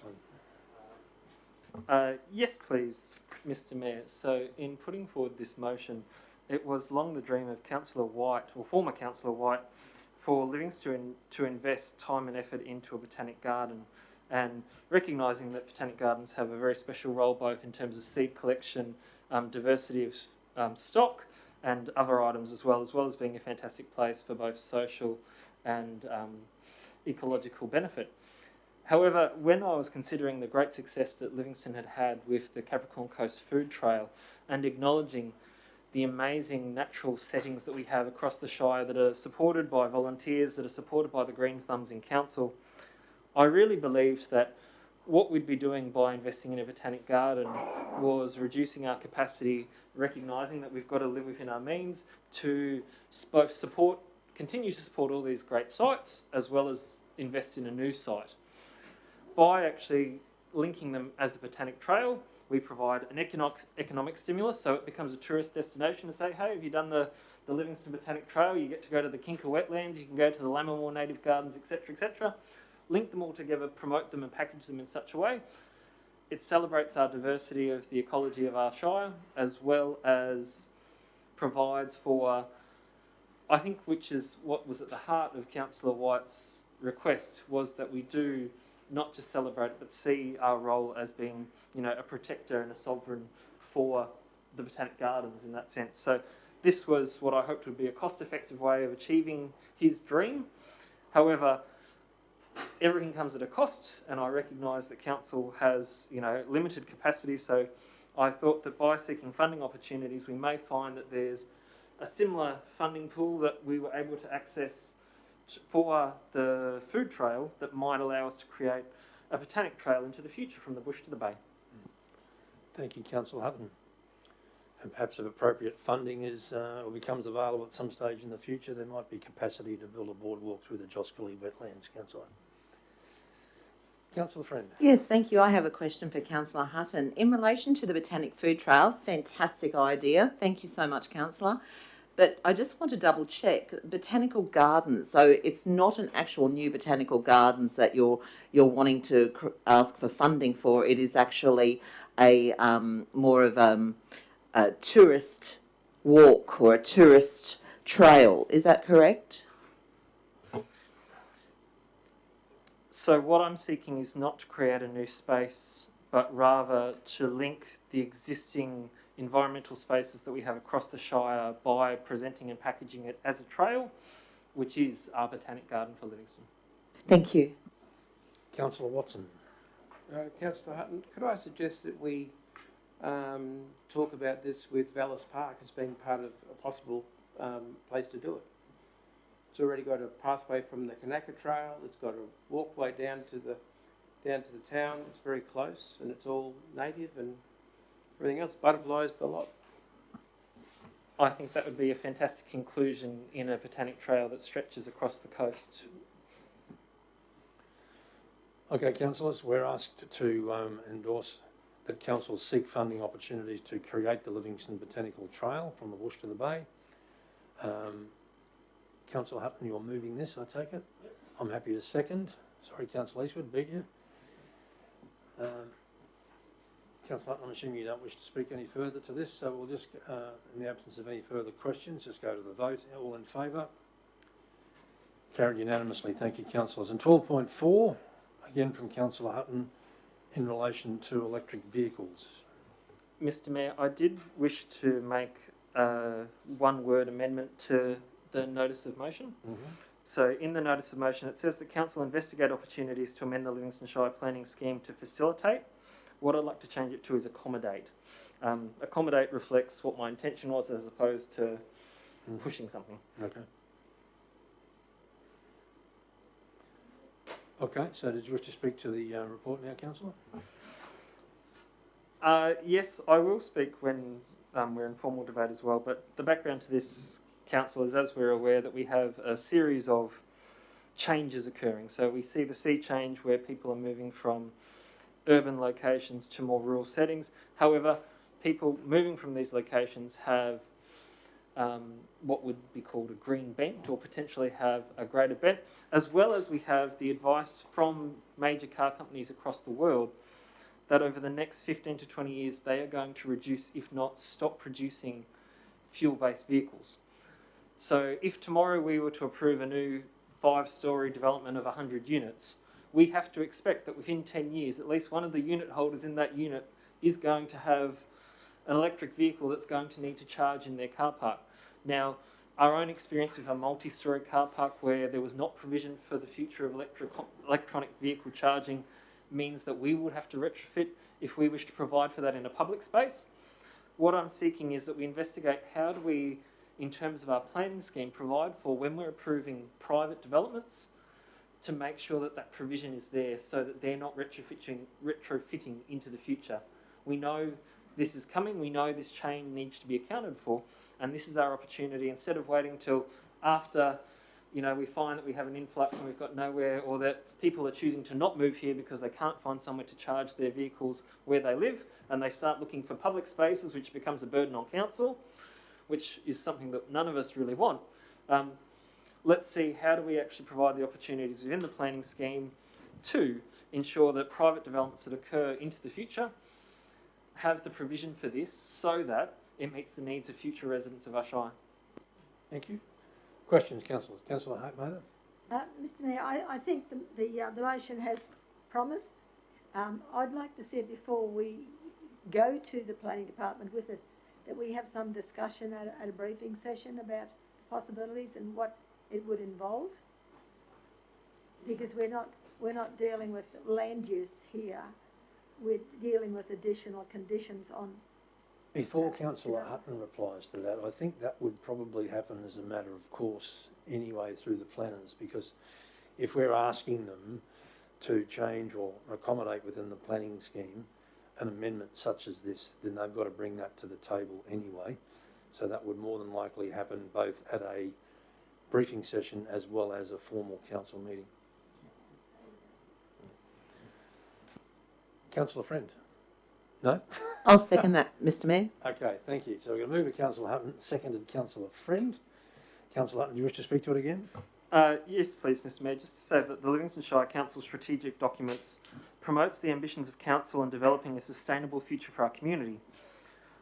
one? Yes, please, Mr. Mayor. So in putting forward this motion, it was long the dream of Councillor White, or former Councillor White, for Livingstone to invest time and effort into a botanic garden. And recognising that botanic gardens have a very special role both in terms of seed collection, diversity of stock and other items as well as being a fantastic place for both social and ecological benefit. However, when I was considering the great success that Livingstone had had with the Capricorn Coast Food Trail and acknowledging the amazing natural settings that we have across the Shire that are supported by volunteers, that are supported by the Green Thumbs in Council, I really believed that what we'd be doing by investing in a botanic garden was reducing our capacity, recognising that we've got to live within our means to both continue to support all these great sites as well as invest in a new site. By actually linking them as a botanic trail, we provide an economic stimulus, so it becomes a tourist destination to say, hey, have you done the Livingstone Botanic Trail? You get to go to the Kinka wetlands, you can go to the Lammermoor Native Gardens, etc., etc. Link them all together, promote them and package them in such a way. It celebrates our diversity of the ecology of our Shire, as well as provides for, I think, which is what was at the heart of Councillor White's request, was that we do not just celebrate it, but see our role as being, you know, a protector and a sovereign for the Botanic Gardens in that sense. So this was what I hoped would be a cost-effective way of achieving his dream. However, everything comes at a cost, and I recognise that Council has, you know, limited capacity, so I thought that by seeking funding opportunities, we may find that there's a similar funding pool that we were able to access for the food trail that might allow us to create a botanic trail into the future from the bush to the bay. Thank you, Councillor Hutton. And perhaps if appropriate funding is or becomes available at some stage in the future, there might be capacity to build a boardwalk through the Joscally wetlands, Councillor. Councillor Friend. Yes, thank you. I have a question for Councillor Hutton. In relation to the Botanic Food Trail, fantastic idea. Thank you so much, Councillor. But I just want to double check, botanical gardens, so it's not an actual new botanical gardens that you're wanting to ask for funding for. It is actually a more of a tourist walk or a tourist trail. Is that correct? So what I'm seeking is not to create a new space, but rather to link the existing environmental spaces that we have across the Shire by presenting and packaging it as a trail, which is our Botanic Garden for Livingstone. Thank you. Councillor Watson. Councillor Hutton, could I suggest that we talk about this with Vallis Park as being part of a possible place to do it? It's already got a pathway from the Kanaka Trail, it's got a walkway down to the town, it's very close and it's all native and everything else, butterflies, the lot. I think that would be a fantastic inclusion in a botanic trail that stretches across the coast. Okay, councillors, we're asked to endorse that council seek funding opportunities to create the Livingstone Botanical Trail from the bush to the bay. Councillor Hutton, you're moving this, I take it? I'm happy to second. Sorry, Councillor Eastwood, beat you. Councillor Hutton, I'm assuming you don't wish to speak any further to this, so we'll just, in the absence of any further questions, just go to the vote. All in favour? Carried unanimously. Thank you, councillors. And 12.4, again from Councillor Hutton, in relation to electric vehicles. Mr Mayor, I did wish to make a one-word amendment to the notice of motion. So in the notice of motion, it says that council investigate opportunities to amend the Livingstone Shire planning scheme to facilitate. What I'd like to change it to is accommodate. Accommodate reflects what my intention was as opposed to pushing something. Okay. Okay, so did you wish to speak to the report now, councillor? Yes, I will speak when we're in formal debate as well, but the background to this, council, is as we're aware that we have a series of changes occurring. So we see the sea change where people are moving from urban locations to more rural settings. However, people moving from these locations have what would be called a green bent, or potentially have a greater bent, as well as we have the advice from major car companies across the world that over the next 15 to 20 years they are going to reduce, if not stop producing, fuel-based vehicles. So if tomorrow we were to approve a new 5-storey development of 100 units, we have to expect that within 10 years, at least one of the unit holders in that unit is going to have an electric vehicle that's going to need to charge in their car park. Now, Our own experience with a multi-storey car park where there was not provision for the future of electronic vehicle charging means that we would have to retrofit if we wish to provide for that in a public space. What I'm seeking is that we investigate how do we, in terms of our planning scheme, provide for when we're approving private developments to make sure that that provision is there so that they're not retrofitting into the future. We know this is coming, we know this chain needs to be accounted for, and this is our opportunity. Instead of waiting till after, you know, we find that we have an influx and we've got nowhere, or that people are choosing to not move here because they can't find somewhere to charge their vehicles where they live, and they start looking for public spaces, which becomes a burden on council, which is something that none of us really want. Let's see how do we actually provide the opportunities within the planning scheme to ensure that private developments that occur into the future have the provision for this so that it meets the needs of future residents of our Shire. Thank you. Questions, councillors? Councillor Mather? Mr Mayor, I think the motion has promise. I'd like to see before we go to the planning department with it, that we have some discussion at a briefing session about possibilities and what it would involve. Because we're not dealing with land use here, we're dealing with additional conditions on. Before Councillor Hutton replies to that, I think that would probably happen as a matter of course anyway through the planners, because if we're asking them to change or accommodate within the planning scheme an amendment such as this, then they've got to bring that to the table anyway. So that would more than likely happen both at a briefing session as well as a formal council meeting. Councillor Friend? No? I'll second that, Mr Mayor. Okay, thank you. So we're going to move to Councillor Hutton, seconded Councillor Friend. Councillor Hutton, do you wish to speak to it again? Yes, please, Mr Mayor. Just to say that the Livingstone Shire Council strategic documents promotes the ambitions of council in developing a sustainable future for our community.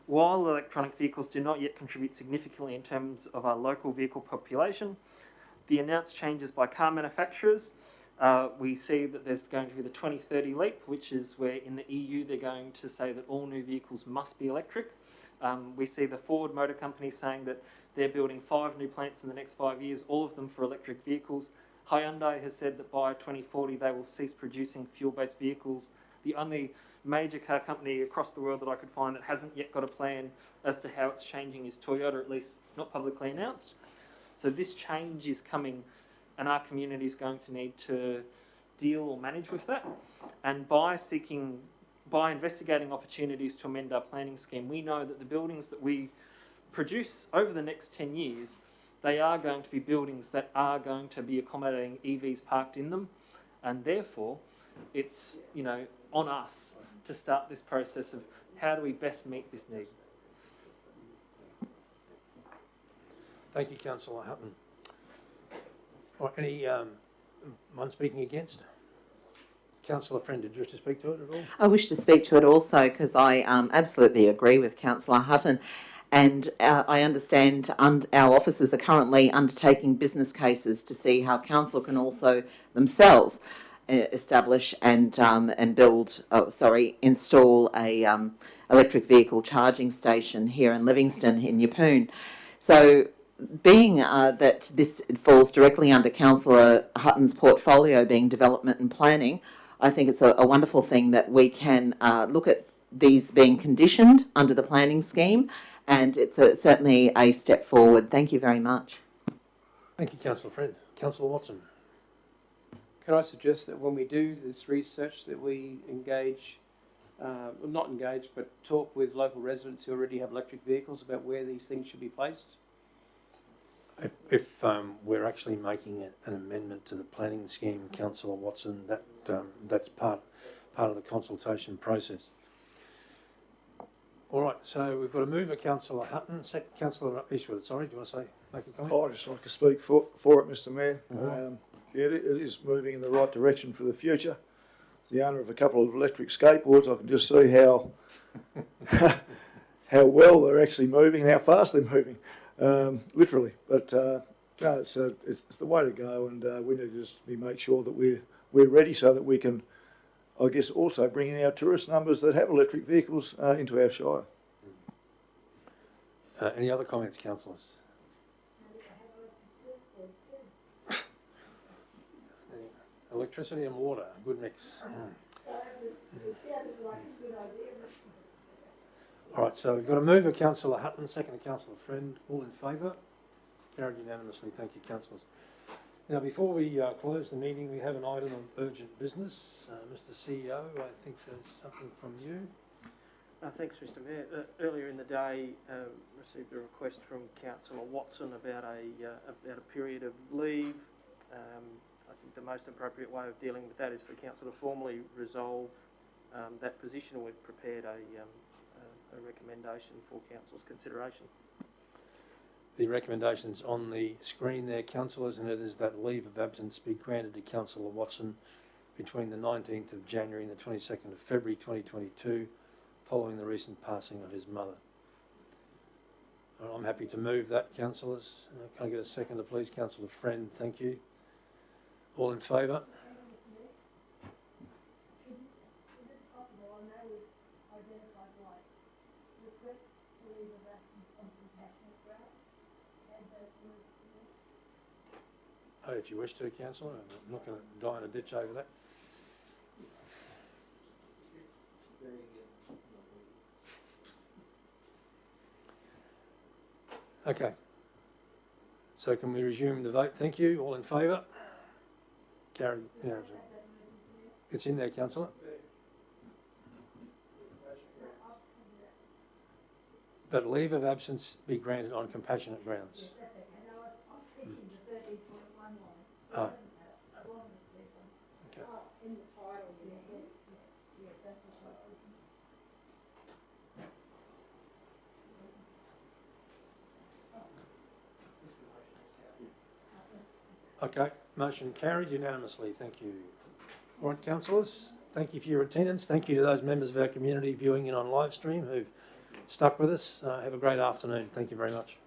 While electronic vehicles do not yet contribute significantly in terms of our local vehicle population, the announced changes by car manufacturers, we see that there's going to be the 2030 leap, which is where in the EU they're going to say that all new vehicles must be electric. We see the Ford Motor Company saying that they're building 5 new plants in the next 5 years, all of them for electric vehicles. Hyundai has said that by 2040 they will cease producing fuel-based vehicles. The only major car company across the world that I could find that hasn't yet got a plan as to how it's changing is Toyota, at least not publicly announced. So this change is coming, and our community is going to need to deal or manage with that. And by investigating opportunities to amend our planning scheme, we know that the buildings that we produce over the next 10 years, they are going to be buildings that are going to be accommodating EVs parked in them, and therefore it's, you know, on us to start this process of how do we best meet this need. Thank you, Councillor Hutton. Right, any one speaking against? Councillor Friend, did you wish to speak to it at all? I wish to speak to it also because I absolutely agree with Councillor Hutton, and I understand our officers are currently undertaking business cases to see how council can also themselves establish and install a electric vehicle charging station here in Livingstone in Yeppoon. So being that this falls directly under Councillor Hutton's portfolio being development and planning, I think it's a wonderful thing that we can look at these being conditioned under the planning scheme, and it's certainly a step forward. Thank you very much. Thank you, Councillor Friend. Councillor Watson. Can I suggest that when we do this research that we engage, not engage, but talk with local residents who already have electric vehicles about where these things should be placed? If we're actually making an amendment to the planning scheme, Councillor Watson, that's part of the consultation process. All right, so we've got a mover, Councillor Hutton. Councillor Eastwood, sorry, do you want to make a comment? I'd just like to speak for it, Mr Mayor. It is moving in the right direction for the future. As the owner of a couple of electric skateboards, I can just see how well they're actually moving and how fast they're moving, literally. But no, it's the way to go, and we need to just make sure that we're ready so that we can, I guess, also bring in our tourist numbers that have electric vehicles into our Shire. Any other comments, councillors? Electricity and water, good mix. All right, so we've got a mover, Councillor Hutton, second Councillor Friend. All in favour? Carried unanimously. Thank you, councillors. Now, before we close the meeting, we have an item of urgent business. Mr. CEO, I think there's something from you. Thanks, Mr. Mayor. Earlier in the day, received a request from Councillor Watson about a period of leave. I think the most appropriate way of dealing with that is for Council to formally resolve that position. We've prepared a recommendation for Council's consideration. The recommendation's on the screen there, councillors, and it is that leave of absence be granted to Councillor Watson between the 19th of January and the 22nd of February 2022, following the recent passing of his mother. I'm happy to move that, councillors. Can I get a seconder, please? Councillor Friend, thank you. All in favour? Oh, if you wish to, councillor, I'm not going to die in a ditch over that. Okay. So can we resume the vote? Thank you. All in favour? Carried. Yeah, it's in there, councillor. But leave of absence be granted on compassionate grounds. Oh. Okay. Okay, motion carried unanimously. Thank you. All right, councillors, thank you for your attendance. Thank you to those members of our community viewing in on live stream who've stuck with us. Have a great afternoon. Thank you very much.